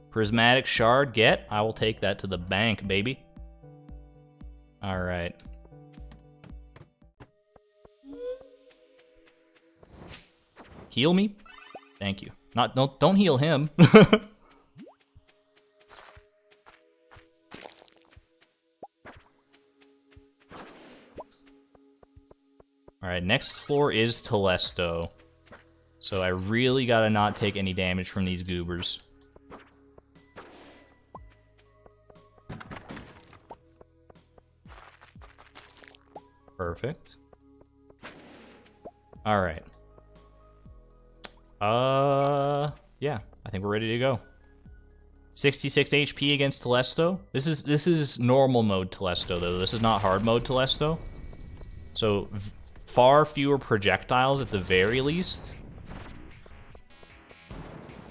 A: Prismatic shard, get. I will take that to the bank, baby. Alright. Heal me? Thank you. Don't heal him. Alright, next floor is Telesto. So I really gotta not take any damage from these goobers. Perfect. Alright. Yeah, I think we're ready to go. 66 HP against Telesto. This is normal mode Telesto, though. This is not hard mode Telesto. So far fewer projectiles at the very least.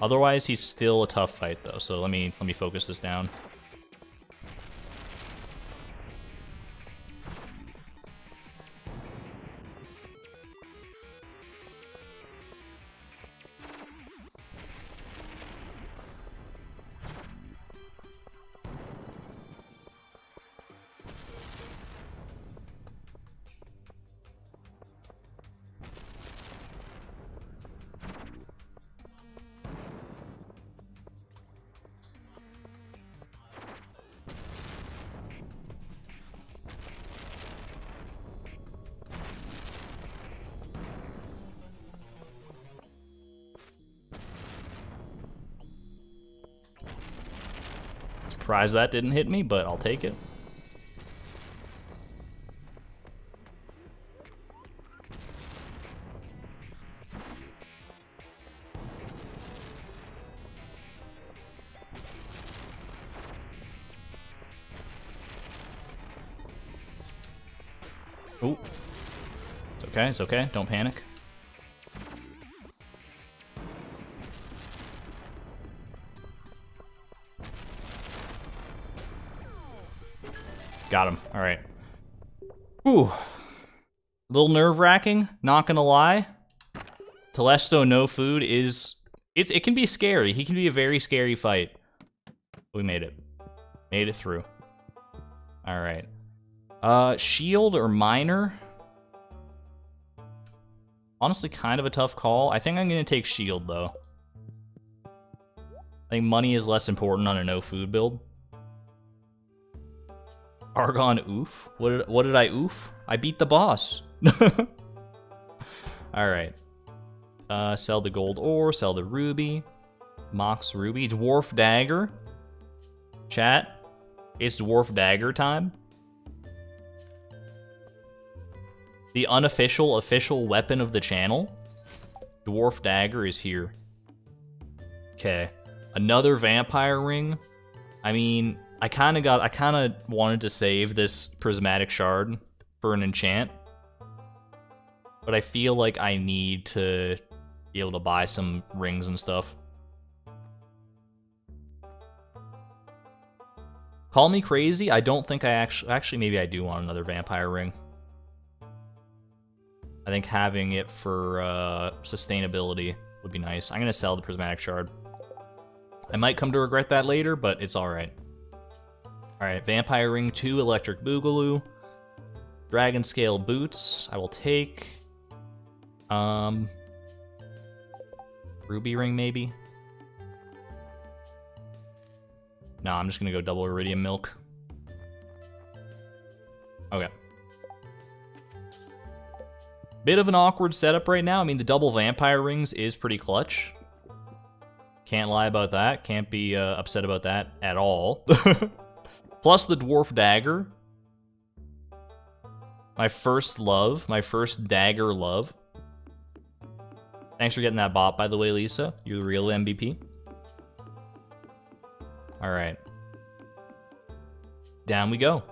A: Otherwise, he's still a tough fight, though. So let me focus this down. Surprised that didn't hit me, but I'll take it. Ooh. It's okay, it's okay. Don't panic. Got him. Alright. Ooh. A little nerve-wracking, not gonna lie. Telesto no food is... It can be scary. He can be a very scary fight. We made it. Made it through. Alright. Shield or Miner? Honestly, kind of a tough call. I think I'm gonna take Shield, though. I think money is less important on a no-food build. Argon oof? What did I oof? I beat the boss. Alright. Sell the gold ore, sell the ruby. Mox ruby. Dwarf dagger. Chat. It's dwarf dagger time. The unofficial official weapon of the channel. Dwarf dagger is here. Okay. Another vampire ring. I mean, I kind of wanted to save this prismatic shard for an enchant. But I feel like I need to be able to buy some rings and stuff. Call me crazy, I don't think I actually maybe I do want another vampire ring. I think having it for sustainability would be nice. I'm gonna sell the prismatic shard. I might come to regret that later, but it's alright. Alright, Vampire Ring 2, Electric Boogaloo. Dragon Scale Boots, I will take. Ruby Ring, maybe? No, I'm just gonna go double Iridium Milk. Okay. Bit of an awkward setup right now. I mean, the double Vampire Rings is pretty clutch. Can't lie about that. Can't be upset about that at all. Plus the Dwarf Dagger. My first love. My first dagger love. Thanks for getting that bot, by the way, Lisa. You're the real MVP. Alright. Down we go.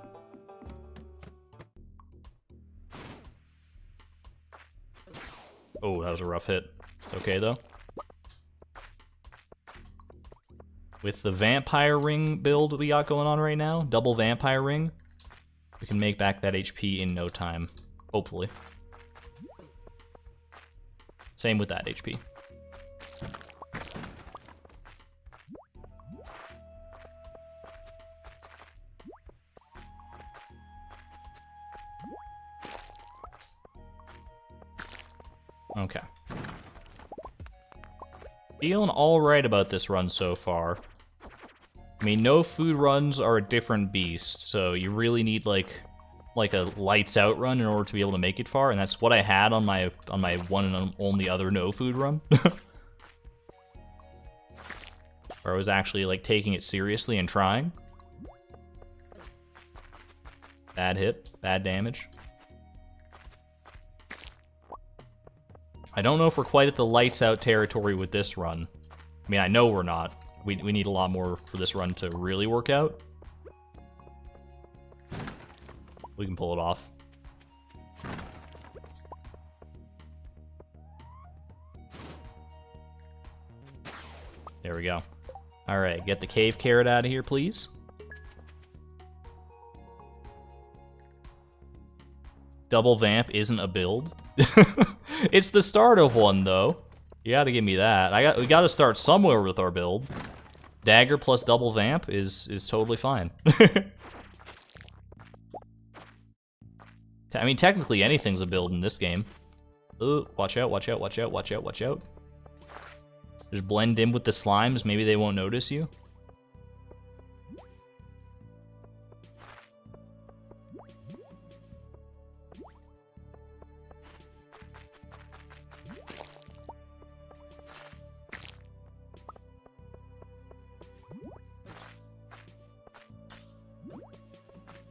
A: Oh, that was a rough hit. It's okay, though. With the Vampire Ring build we got going on right now, double Vampire Ring, we can make back that HP in no time. Hopefully. Same with that HP. Okay. Feeling alright about this run so far. I mean, no food runs are a different beast, so you really need like a lights out run in order to be able to make it far, and that's what I had on my one and only other no food run. Where I was actually like taking it seriously and trying. Bad hit, bad damage. I don't know if we're quite at the lights out territory with this run. I mean, I know we're not. We need a lot more for this run to really work out. We can pull it off. There we go. Alright, get the cave carrot out of here, please. Double vamp isn't a build. It's the start of one, though. You gotta give me that. We gotta start somewhere with our build. Dagger plus double vamp is totally fine. I mean, technically anything's a build in this game. Ooh, watch out, watch out, watch out, watch out, watch out. Just blend in with the slimes, maybe they won't notice you.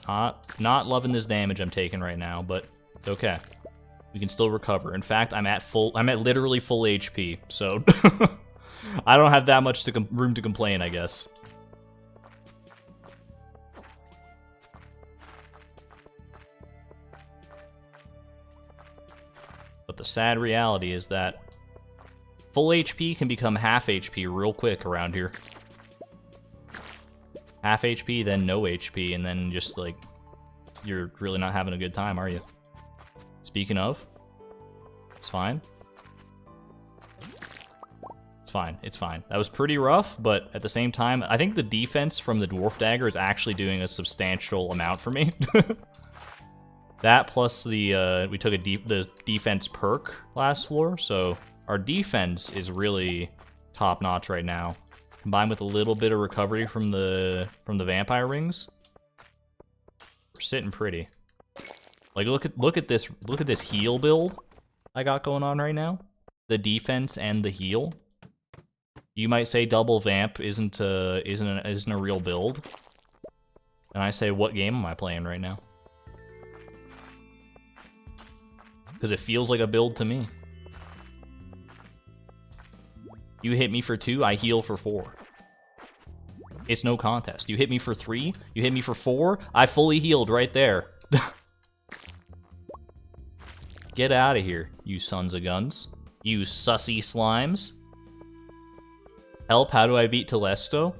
A: Not loving this damage I'm taking right now, but it's okay. We can still recover. In fact, I'm at literally full HP, so I don't have that much room to complain, I guess. But the sad reality is that full HP can become half HP real quick around here. Half HP, then no HP, and then just, like, you're really not having a good time, are you? Speaking of, it's fine. It's fine, it's fine. That was pretty rough, but at the same time, I think the defense from the Dwarf Dagger is actually doing a substantial amount for me. That plus the, we took the defense perk last floor, so our defense is really top-notch right now. Combined with a little bit of recovery from the vampire rings, we're sitting pretty. Like look at this heal build I got going on right now. The defense and the heal. You might say double vamp isn't a real build, and I say, what game am I playing right now? Because it feels like a build to me. You hit me for 2, I heal for 4. It's no contest. You hit me for 3, you hit me for 4, I fully healed right there. Get out of here, you sons of guns. You sussy slimes. Help, how do I beat Telesto?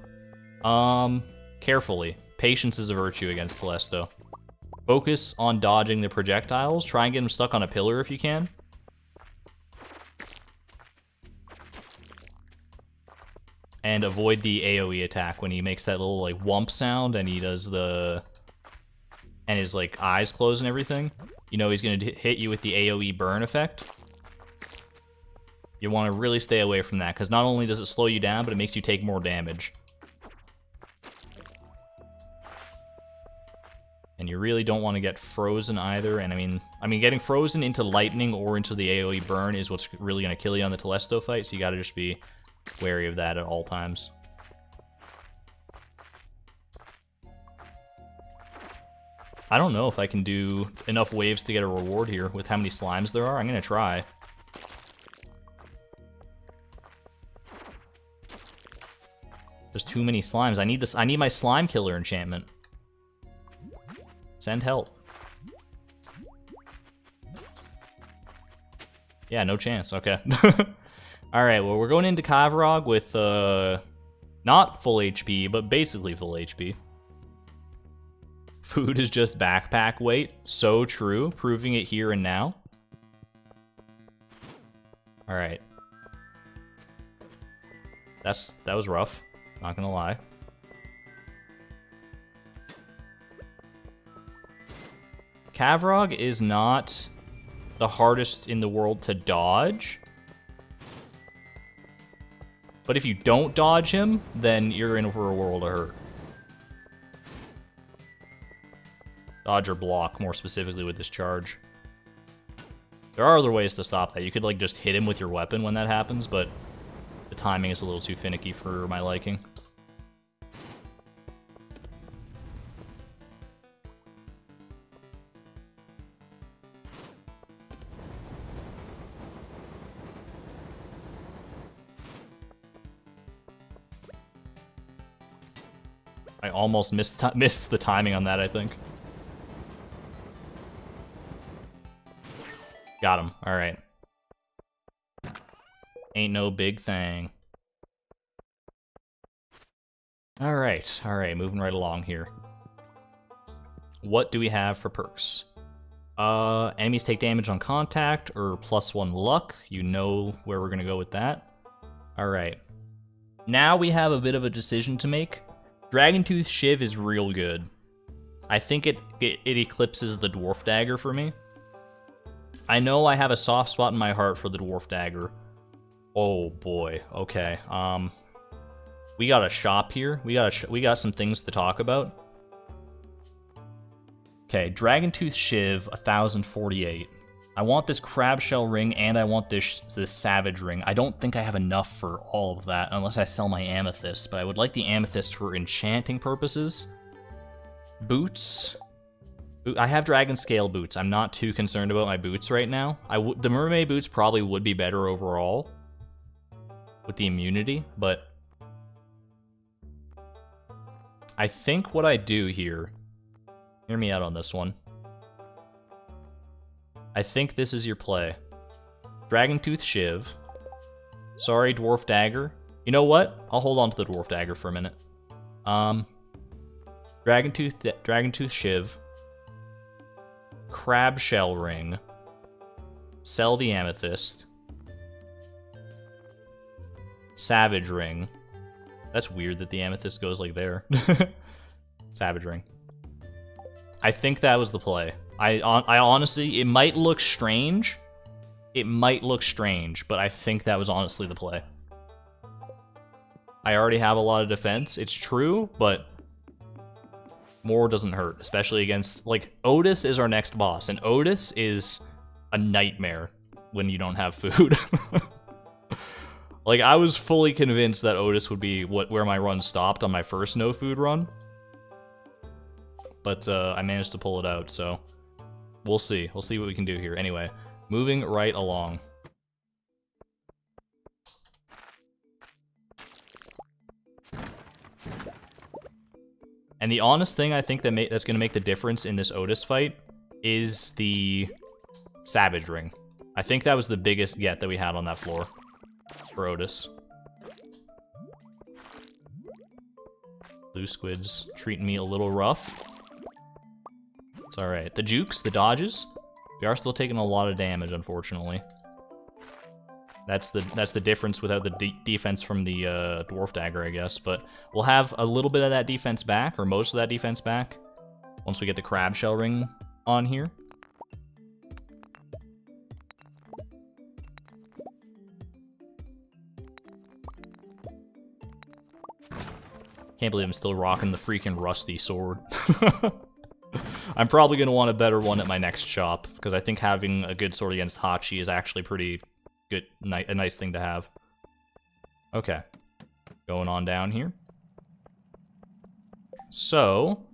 A: Carefully. Patience is a virtue against Telesto. Focus on dodging the projectiles. Try and get him stuck on a pillar if you can. And avoid the AoE attack when he makes that little, like, whump sound and he does the... and his, like, eyes close and everything. You know he's gonna hit you with the AoE burn effect. You want to really stay away from that, because not only does it slow you down, but it makes you take more damage. And you really don't want to get frozen either, and I mean getting frozen into lightning or into the AoE burn is what's really going to kill you on the Telesto fight, so you gotta just be wary of that at all times. I don't know if I can do enough waves to get a reward here with how many slimes there are. I'm going to try. There's too many slimes. I need this. I need my slime killer enchantment. Send help. Yeah, no chance. Okay. Alright, well, we're going into Kavrog with, not full HP, but basically full HP. Food is just backpack weight. So true. Proving it here and now. Alright. That was rough. Not gonna lie. Kavrog is not the hardest in the world to dodge. But if you don't dodge him, then you're in for a world of hurt. Dodge or block, more specifically with this charge. There are other ways to stop that. You could, like, just hit him with your weapon when that happens, but the timing is a little too finicky for my liking. I almost missed the timing on that, I think. Got him. Alright. Ain't no big thing. Alright, moving right along here. What do we have for perks? Enemies take damage on contact, or +1 luck. You know where we're gonna go with that. Alright. Now we have a bit of a decision to make. Dragontooth Shiv is real good. I think it eclipses the Dwarf Dagger for me. I know I have a soft spot in my heart for the Dwarf Dagger. Oh boy, okay. We got a shop here. We got some things to talk about. Okay, Dragontooth Shiv, 1048. I want this crab shell ring and I want this savage ring. I don't think I have enough for all of that unless I sell my amethyst, but I would like the amethyst for enchanting purposes. Boots, I have dragon scale boots. I'm not too concerned about my boots right now. The mermaid boots probably would be better overall with the immunity, but I think what I do here, hear me out on this one. I think this is your play. Dragon Tooth Shiv. Sorry, Dwarf Dagger. You know what? I'll hold on to the Dwarf Dagger for a minute. Dragon Tooth Shiv. Crab Shell Ring. Sell the Amethyst. Savage Ring. That's weird that the Amethyst goes like there. Savage Ring. I think that was the play. I honestly, it might look strange. It might look strange, but I think that was honestly the play. I already have a lot of defense. It's true, but more doesn't hurt, especially against, like, Otis is our next boss, and Otis is a nightmare when you don't have food. Like, I was fully convinced that Otis would be where my run stopped on my first no food run. But I managed to pull it out, so we'll see. We'll see what we can do here. Anyway, moving right along. And the honest thing I think that's going to make the difference in this Otis fight is the Savage Ring. I think that was the biggest get that we had on that floor for Otis. Blue squid's treating me a little rough. It's alright. The jukes, the dodges, we are still taking a lot of damage, unfortunately. That's the difference without the defense from the Dwarf Dagger, I guess. But we'll have a little bit of that defense back, or most of that defense back, once we get the Crab Shell Ring on here. Can't believe I'm still rocking the freaking rusty sword. I'm probably going to want a better one at my next shop, because I think having a good sword against Hachi is actually pretty good, a nice thing to have. Okay. Going on down here. So,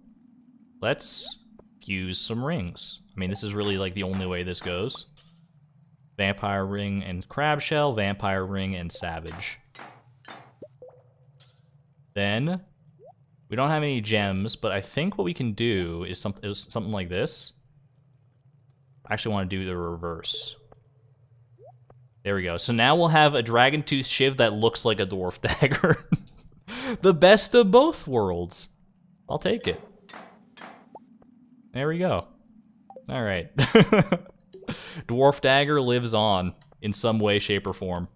A: let's use some rings. I mean, this is really like the only way this goes. Vampire Ring and Crab Shell, Vampire Ring and Savage. Then, we don't have any gems, but I think what we can do is something like this. I actually want to do the reverse. There we go. So now we'll have a Dragon Tooth Shiv that looks like a Dwarf Dagger. The best of both worlds. I'll take it. There we go. Alright. Dwarf Dagger lives on in some way, shape, or form.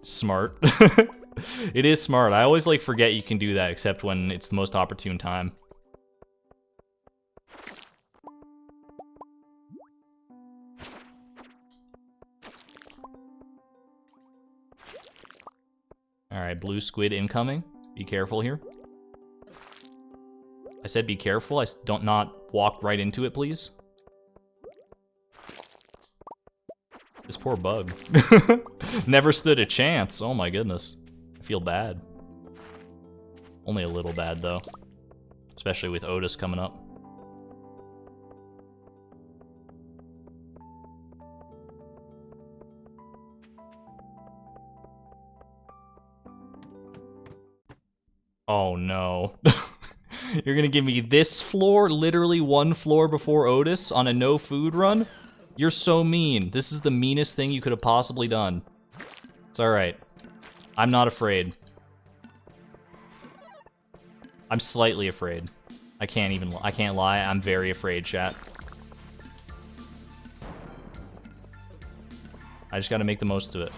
A: Smart. It is smart. I always like forget you can do that, except when it's the most opportune time. Alright, blue squid incoming. Be careful here. I said be careful. Don't not walk right into it, please. This poor bug. Never stood a chance. Oh my goodness. I feel bad. Only a little bad, though. Especially with Otis coming up. Oh no. You're gonna give me this floor, literally one floor before Otis, on a no food run? You're so mean. This is the meanest thing you could have possibly done. It's alright. I'm not afraid. I'm slightly afraid. I can't lie. I'm very afraid, chat. I just gotta make the most of it.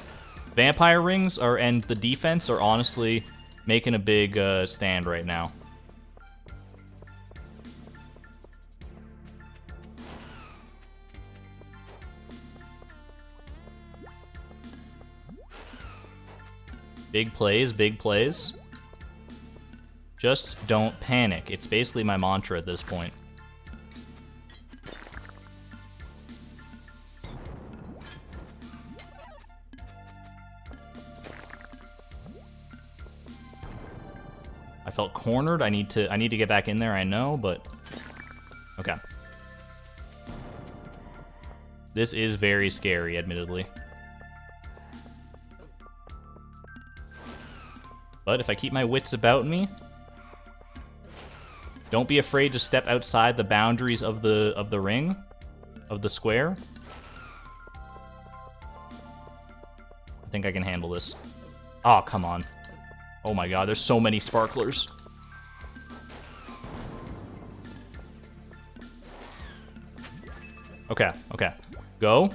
A: Vampire rings and the defense are honestly making a big stand right now. Big plays, big plays. Just don't panic. It's basically my mantra at this point. I felt cornered. I need to get back in there, I know, but... Okay. This is very scary, admittedly. But if I keep my wits about me... Don't be afraid to step outside the boundaries of the ring. Of the square. I think I can handle this. Oh, come on. Oh my god, there's so many sparklers. Okay, okay. Go.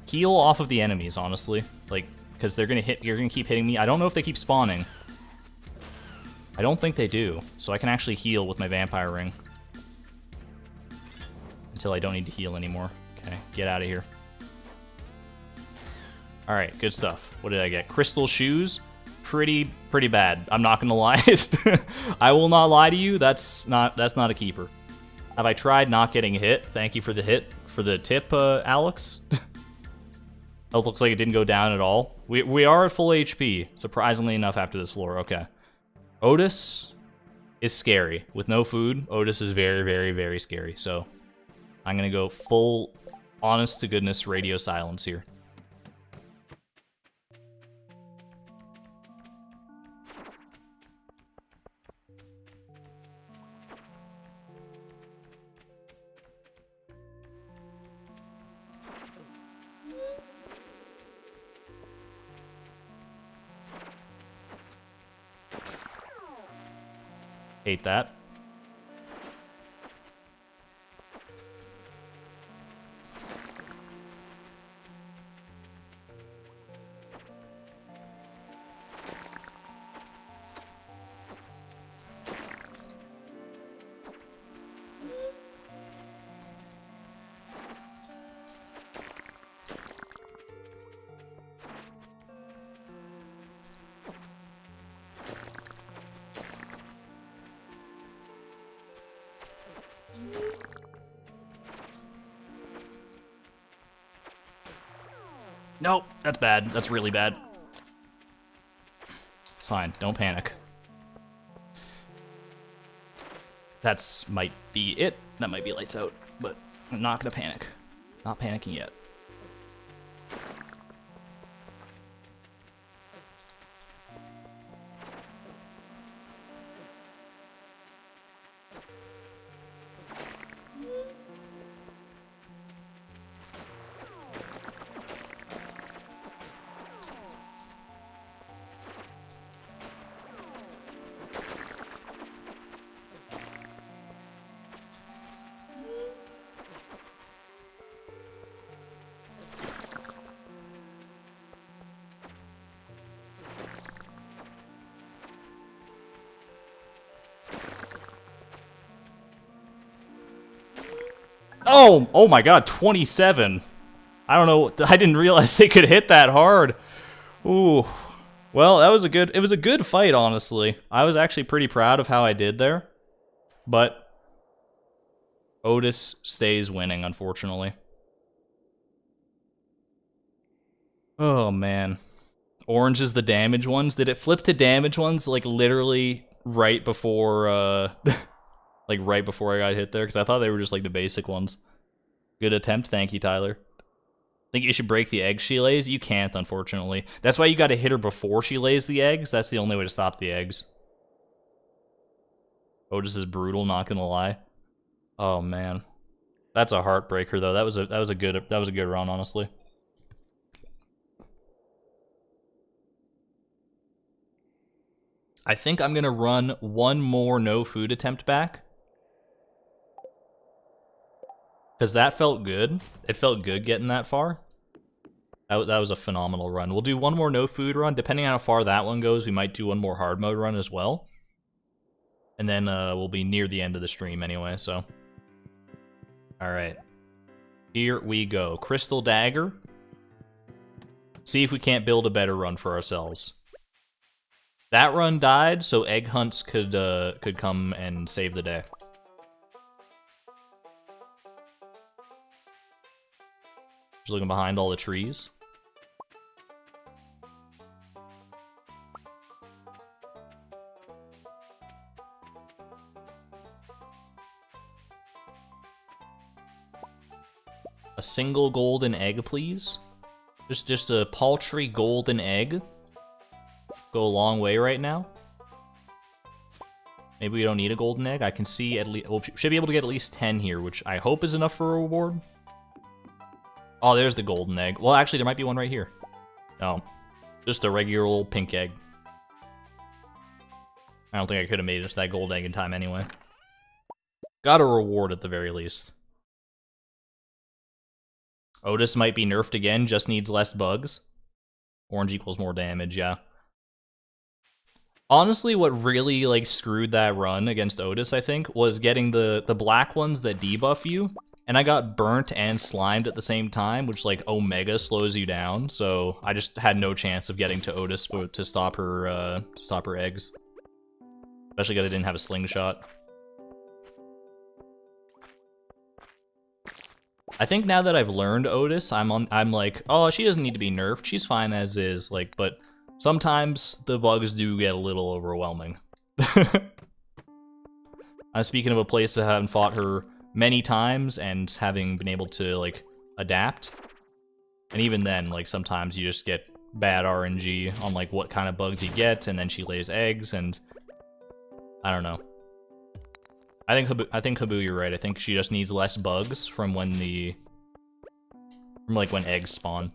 A: Heal off of the enemies, honestly. Like, because they're gonna hit, you're gonna keep hitting me. I don't know if they keep spawning. I don't think they do. So I can actually heal with my vampire ring. Until I don't need to heal anymore. Okay, get out of here. Alright, good stuff. What did I get? Crystal shoes? Pretty bad. I'm not gonna lie. I will not lie to you. That's not a keeper. Have I tried not getting hit? Thank you for the hit. For the tip, Alex. Oh, looks like it didn't go down at all. We are at full HP, surprisingly enough, after this floor. Okay. Otis is scary. With no food, Otis is very, very, very scary. So I'm gonna go full, honest-to-goodness radio silence here. Hate that. Nope, that's bad. That's really bad. It's fine. Don't panic. That's might be it. That might be lights out, but I'm not gonna panic. Not panicking yet. Oh my god, 27. I don't know, I didn't realize they could hit that hard. Ooh. Well, it was a good fight, honestly. I was actually pretty proud of how I did there. But Otis stays winning, unfortunately. Oh man. Orange is the damage ones. Did it flip to damage ones like literally right before like right before I got hit there? Because I thought they were just like the basic ones. Good attempt, thank you, Tyler. Think you should break the eggs she lays? You can't, unfortunately. That's why you gotta hit her before she lays the eggs. That's the only way to stop the eggs. Otis is brutal, not gonna lie. Oh man. That's a heartbreaker though. That was a good run, honestly. I think I'm gonna run one more no food attempt back. Because that felt good. It felt good getting that far. That was a phenomenal run. We'll do one more no food run. Depending on how far that one goes, we might do one more hard mode run as well. And then we'll be near the end of the stream anyway, so. Alright. Here we go. Crystal Dagger. See if we can't build a better run for ourselves. That run died, so egg hunts could come and save the day. Just looking behind all the trees. A single golden egg, please. Just a paltry golden egg. Go a long way right now. Maybe we don't need a golden egg. I can see at least... Well, should be able to get at least 10 here, which I hope is enough for a reward. Oh, there's the golden egg. Well, actually, there might be one right here. No. Just a regular old pink egg. I don't think I could have made it to that gold egg in time anyway. Got a reward at the very least. Otis might be nerfed again, just needs less bugs. Orange equals more damage, yeah. Honestly, what really, like, screwed that run against Otis, I think, was getting the black ones that debuff you. And I got burnt and slimed at the same time, which, like, Omega slows you down. So I just had no chance of getting to Otis to stop her eggs. Especially because I didn't have a slingshot. I think now that I've learned Otis, I'm like, oh, she doesn't need to be nerfed. She's fine as is. Like, but sometimes the bugs do get a little overwhelming. I'm speaking of a place that I haven't fought her many times and having been able to, like, adapt. And even then, like, sometimes you just get bad RNG on, like, what kind of bugs you get, and then she lays eggs, and I don't know. I think Haboo, you're right. I think she just needs less bugs from when when eggs spawn.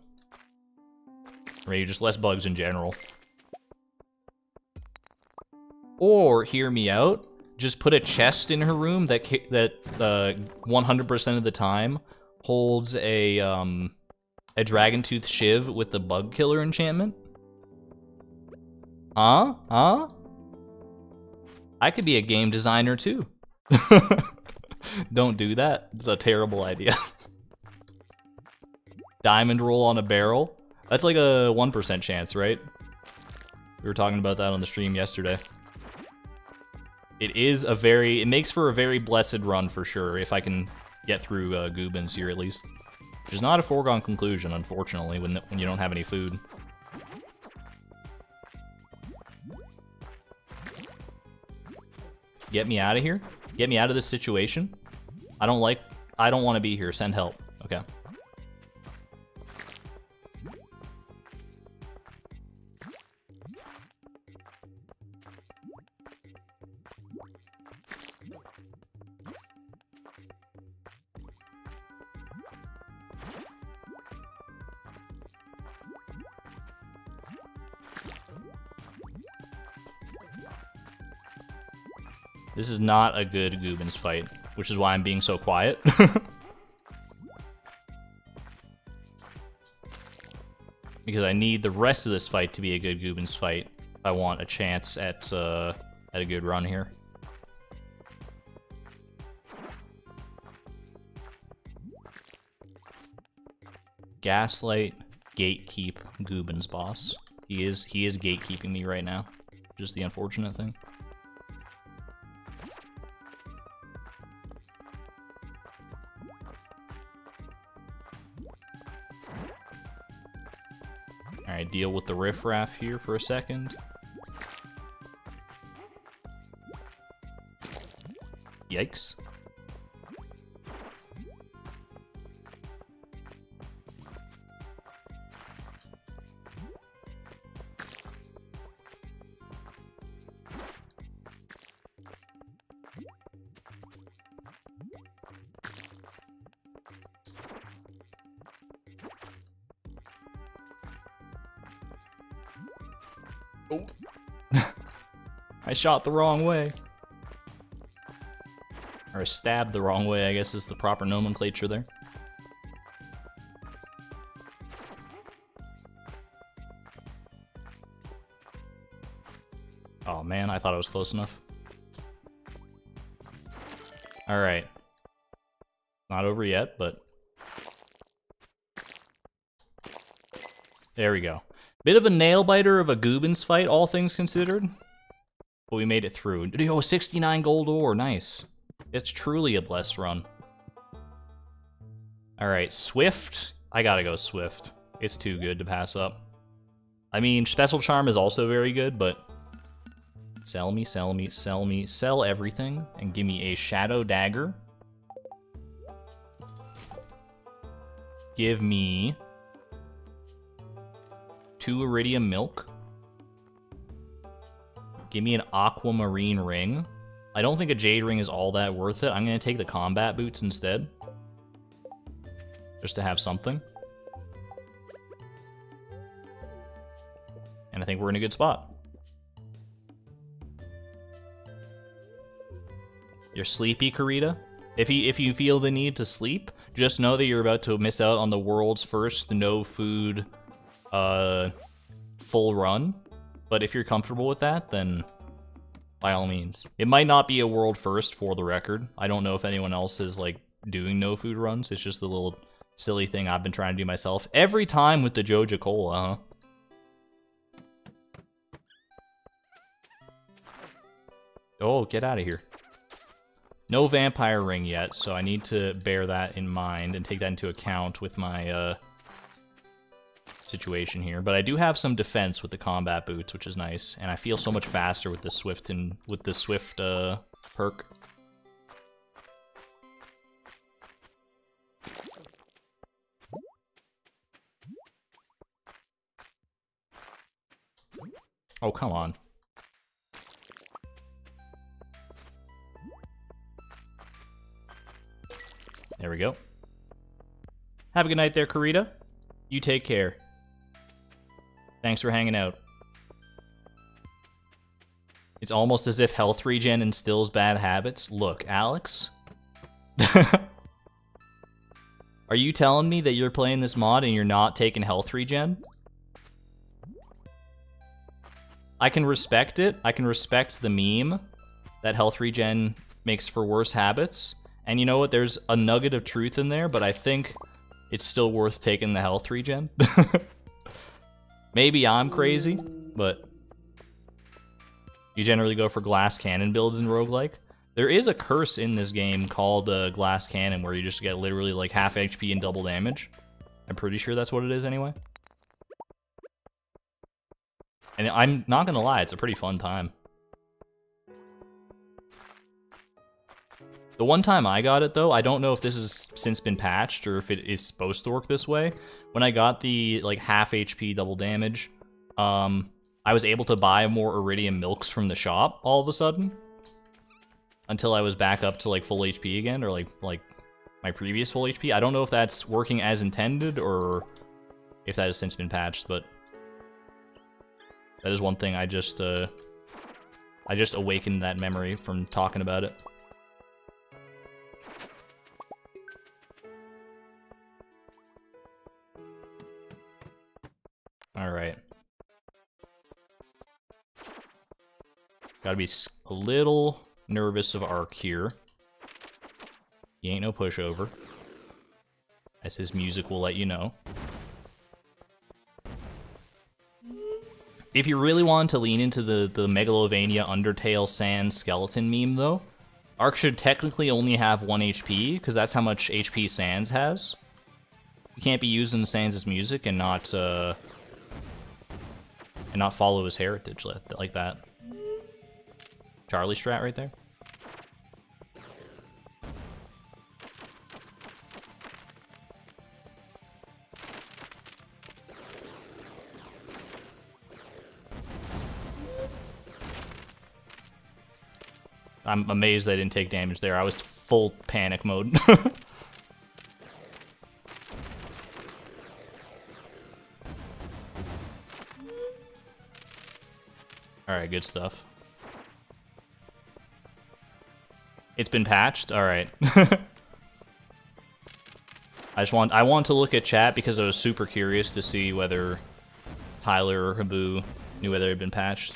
A: Or maybe just less bugs in general. Or, hear me out, just put a chest in her room that 100% of the time holds a dragon tooth shiv with the bug killer enchantment. Huh? I could be a game designer too. Don't do that. It's a terrible idea. Diamond roll on a barrel. That's like a 1% chance, right? We were talking about that on the stream yesterday. It makes for a very blessed run for sure, if I can get through Gubbins here at least. Which is not a foregone conclusion, unfortunately, when you don't have any food. Get me out of here? Get me out of this situation? I don't want to be here. Send help. Okay. This is not a good Gubbins fight, which is why I'm being so quiet. Because I need the rest of this fight to be a good Gubbins fight if I want a chance at a good run here. Gaslight, gatekeep, Gubbins boss. He is gatekeeping me right now. Just the unfortunate thing. Alright, deal with the riffraff here for a second. Yikes. Oh. I shot the wrong way. Or stabbed the wrong way, I guess is the proper nomenclature there. Oh man, I thought I was close enough. Alright. Not over yet, but... There we go. Bit of a nail-biter of a Gubbins fight, all things considered. But we made it through. Oh, 69 gold ore, nice. It's truly a blessed run. Alright, Swift. I gotta go Swift. It's too good to pass up. I mean, Special Charm is also very good, but... Sell me, sell me, sell me, sell everything, and give me a Shadow Dagger. give me 2 iridium milk. Give me an aquamarine ring. I don't think a jade ring is all that worth it. I'm going to take the combat boots instead. Just to have something. And I think we're in a good spot. You're sleepy, Karita? If you feel the need to sleep, just know that you're about to miss out on the world's first no food full run. But if you're comfortable with that, then by all means. It might not be a world first, for the record. I don't know if anyone else is like doing no food runs. It's just a little silly thing I've been trying to do myself every time with the Joja Cola, huh? Oh, get out of here. No vampire ring yet, so I need to bear that in mind and take that into account with my situation here. But I do have some defense with the combat boots, which is nice, and I feel so much faster with the swift perk. Oh, come on. There we go. Have a good night there, Karita. You take care. Thanks for hanging out. It's almost as if health regen instills bad habits. Look, Alex. Are you telling me that you're playing this mod and you're not taking health regen? I can respect it. I can respect the meme that health regen makes for worse habits. And you know what? There's a nugget of truth in there, but I think it's still worth taking the health regen. Maybe I'm crazy, but you generally go for glass cannon builds in Roguelike. There is a curse in this game called glass cannon where you just get literally like half HP and double damage. I'm pretty sure that's what it is anyway. And I'm not gonna lie, it's a pretty fun time. The one time I got it, though, I don't know if this has since been patched or if it is supposed to work this way. When I got the like half HP double damage, I was able to buy more iridium milks from the shop all of a sudden. Until I was back up to like full HP again, or like my previous full HP. I don't know if that's working as intended or if that has since been patched, but that is one thing I just awakened that memory from talking about it. Alright. Gotta be a little nervous of Ark here. He ain't no pushover. As his music will let you know. If you really want to lean into the Megalovania Undertale Sans skeleton meme, though, Ark should technically only have 1 HP, because that's how much HP Sans has. You can't be using Sans' music and not follow his heritage like that. Charlie strat right there. I'm amazed I didn't take damage there. I was full panic mode. Alright, good stuff. It's been patched? Alright. I want to look at chat because I was super curious to see whether Tyler or Haboo knew whether it had been patched.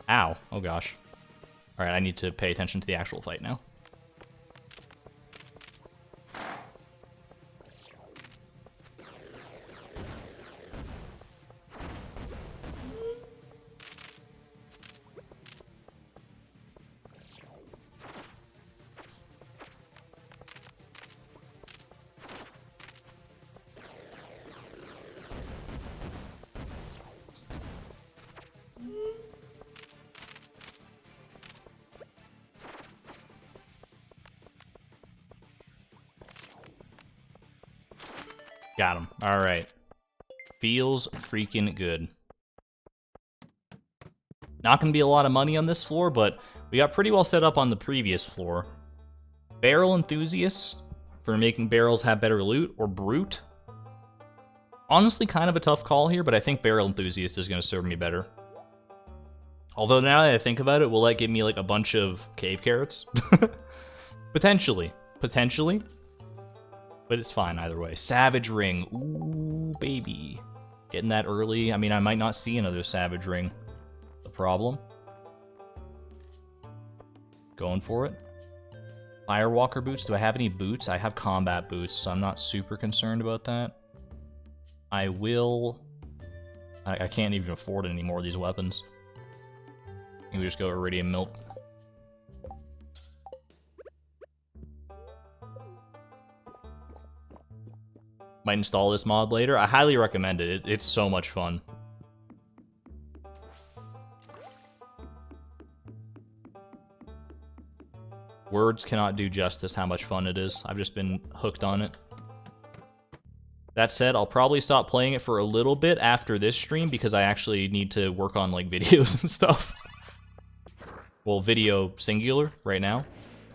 A: Ow. Oh gosh. Alright, I need to pay attention to the actual fight now. Got him. All right. Feels freaking good. Not going to be a lot of money on this floor, but we got pretty well set up on the previous floor. Barrel Enthusiast for making barrels have better loot, or Brute. Honestly, kind of a tough call here, but I think Barrel Enthusiast is going to serve me better. Although now that I think about it, will that give me like a bunch of cave carrots? Potentially. Potentially. But it's fine either way. Savage Ring. Ooh, baby. Getting that early. I mean, I might not see another Savage Ring. The problem. Going for it. Firewalker boots. Do I have any boots? I have combat boots, so I'm not super concerned about that. I will... I can't even afford any more of these weapons. We just go Iridium Milk. Might install this mod later. I highly recommend it. It's so much fun. Words cannot do justice how much fun it is. I've just been hooked on it. That said, I'll probably stop playing it for a little bit after this stream because I actually need to work on like videos and stuff. Well, video singular right now.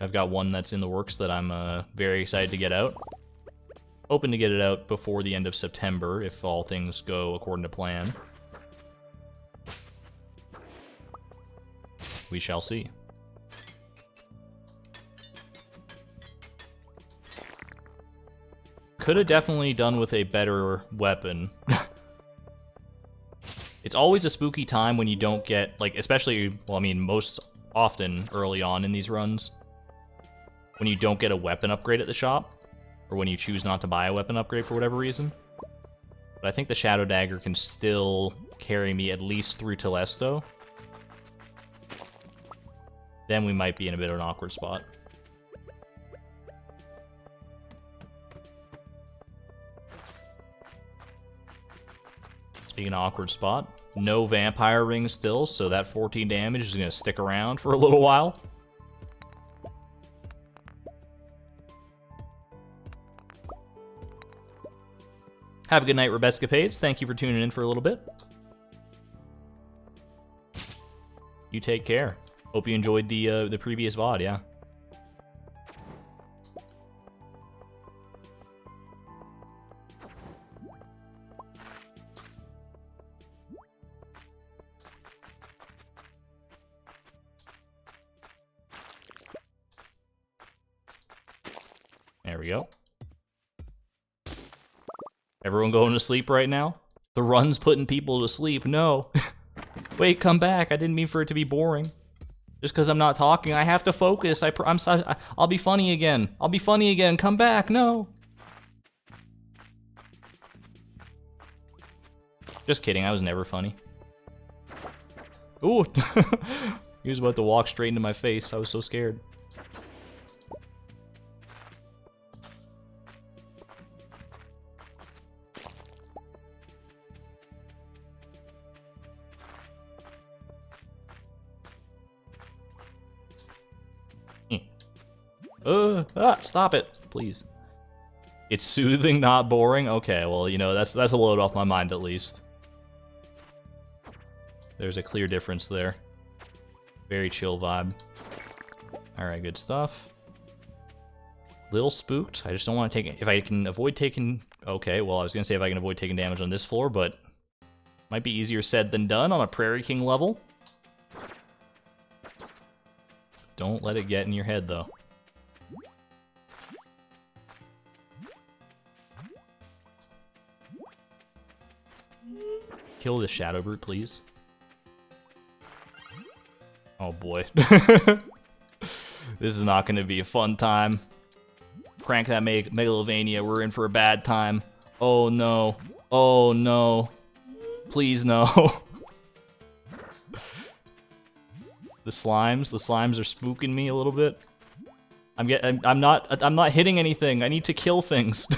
A: I've got one that's in the works that I'm very excited to get out. Hoping to get it out before the end of September if all things go according to plan. We shall see. Could have definitely done with a better weapon. It's always a spooky time when you don't get, like, especially, well, I mean, most often early on in these runs, when you don't get a weapon upgrade at the shop, or when you choose not to buy a weapon upgrade for whatever reason. But I think the Shadow Dagger can still carry me at least through Telesto. Then we might be in a bit of an awkward spot. Speaking of awkward spot, no vampire ring still, so that 14 damage is going to stick around for a little while. Have a good night, Rebescapades. Thank you for tuning in for a little bit. You take care. Hope you enjoyed the previous VOD, yeah. There we go. Everyone going to sleep right now? The run's putting people to sleep. No. Wait, come back. I didn't mean for it to be boring. Just because I'm not talking, I have to focus. I'll be funny again. I'll be funny again. Come back. No. Just kidding. I was never funny. Ooh. He was about to walk straight into my face. I was so scared. Stop it, please. It's soothing, not boring? Okay, well, you know, that's a load off my mind at least. There's a clear difference there. Very chill vibe. Alright, good stuff. Little spooked. I just don't want to take... If I can avoid taking... Okay, well, I was going to say if I can avoid taking damage on this floor, but... Might be easier said than done on a Prairie King level. Don't let it get in your head, though. Kill the Shadow Brute, please. Oh boy. This is not going to be a fun time. Crank that Megalovania, we're in for a bad time. Oh no. Oh no. Please no. The slimes are spooking me a little bit. I'm not hitting anything. I need to kill things.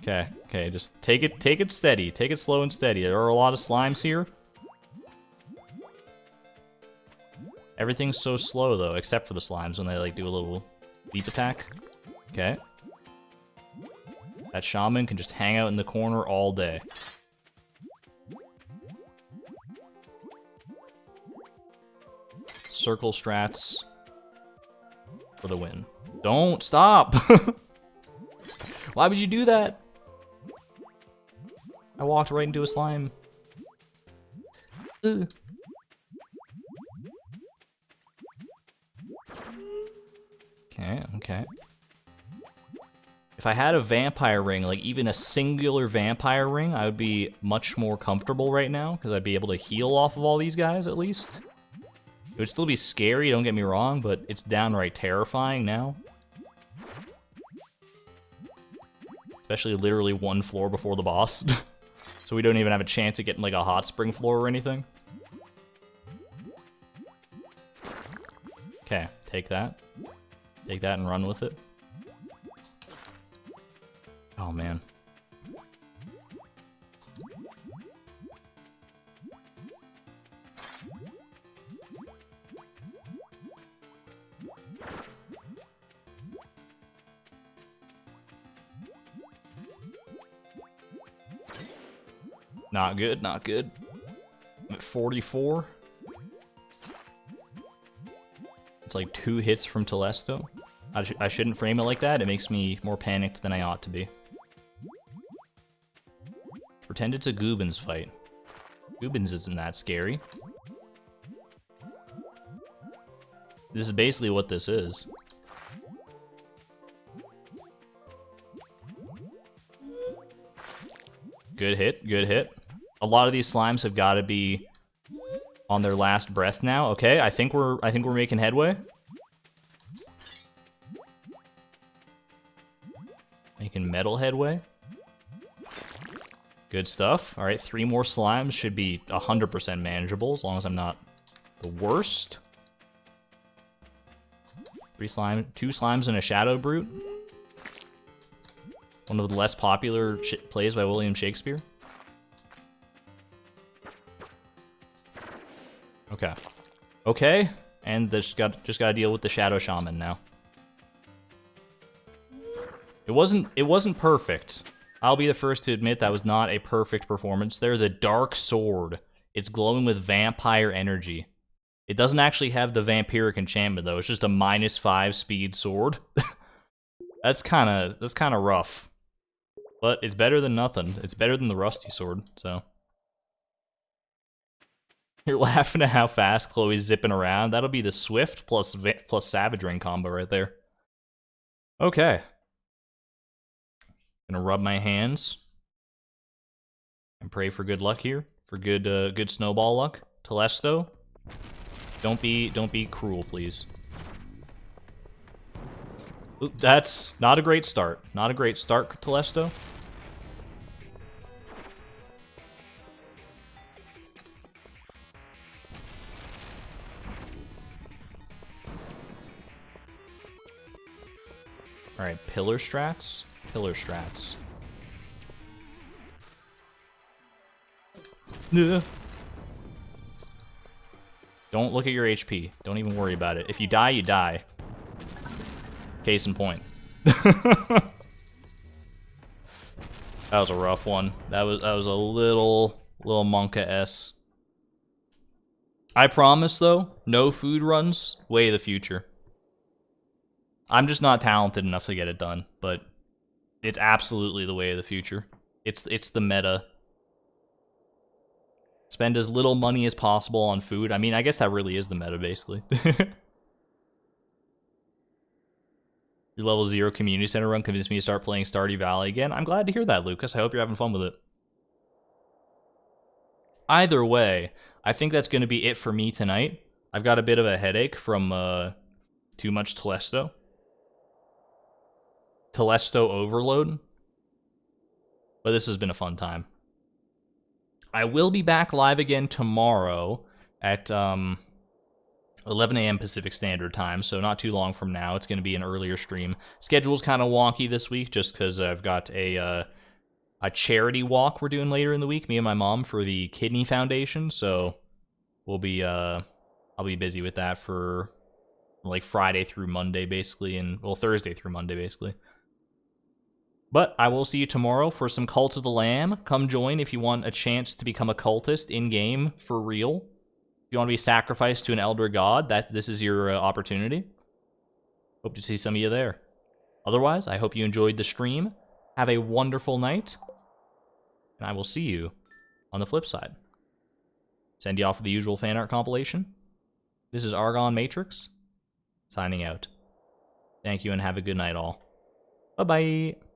A: Okay, just take it steady. Take it slow and steady. There are a lot of slimes here. Everything's so slow though, except for the slimes when they like do a little Leap attack. Okay. That shaman can just hang out in the corner all day. Circle strats for the win. Don't stop! Why would you do that? I walked right into a slime. Ugh. Okay, okay. If I had a vampire ring, like even a singular vampire ring, I would be much more comfortable right now, because I'd be able to heal off of all these guys, at least. It would still be scary, don't get me wrong, but it's downright terrifying now. Especially literally one floor before the boss. So we don't even have a chance at getting like a hot spring floor or anything. Okay, take that. Take that and run with it. Oh, man. Not good, not good. I'm at 44. It's like 2 hits from Telesto. I shouldn't frame it like that. It makes me more panicked than I ought to be. Pretend it's a Gubbins fight. Gubbins isn't that scary. This is basically what this is. Good hit, good hit. A lot of these slimes have got to be on their last breath now. Okay, I think we're making headway. Making metal headway. Good stuff. All right, 3 more slimes should be 100% manageable as long as I'm not the worst. 2 slimes and a shadow brute. One of the less popular plays by William Shakespeare. Okay. Okay, and just gotta deal with the Shadow Shaman now. It wasn't perfect. I'll be the first to admit that was not a perfect performance there. The Dark Sword. It's glowing with vampire energy. It doesn't actually have the vampiric enchantment though. It's just a -5 speed sword. That's kind of rough. But it's better than nothing. It's better than the rusty sword, so. You're laughing at how fast Chloe's zipping around. That'll be the Swift plus Savage Ring combo right there. Okay. Gonna rub my hands and pray for good luck here, for good snowball luck. Telesto, don't be cruel, please. Oop, that's not a great start. Not a great start, Telesto. All right, pillar strats. Pillar strats. Ugh. Don't look at your HP. Don't even worry about it. If you die, you die. Case in point. That was a rough one. That was a little monka-s. I promise though, no food runs, way of the future. I'm just not talented enough to get it done, but it's absolutely the way of the future. It's the meta. Spend as little money as possible on food. I mean, I guess that really is the meta, basically. Your level 0 community center run convinced me to start playing Stardew Valley again. I'm glad to hear that, Lucas. I hope you're having fun with it. Either way, I think that's going to be it for me tonight. I've got a bit of a headache from too much Telesto. Telesto overload. But this has been a fun time. I will be back live again tomorrow at 11 a.m. Pacific Standard Time, so not too long from now. It's going to be an earlier stream. Schedule's kind of wonky this week just because I've got a charity walk we're doing later in the week, me and my mom, for the Kidney Foundation, so we'll be I'll be busy with that for like Friday through Monday, basically, and well, Thursday through Monday, basically. But I will see you tomorrow for some Cult of the Lamb. Come join if you want a chance to become a cultist in-game for real. If you want to be sacrificed to an elder god, this is your opportunity. Hope to see some of you there. Otherwise, I hope you enjoyed the stream. Have a wonderful night. And I will see you on the flip side. Send you off with the usual fan art compilation. This is Argon Matrix, signing out. Thank you and have a good night all. Bye-bye.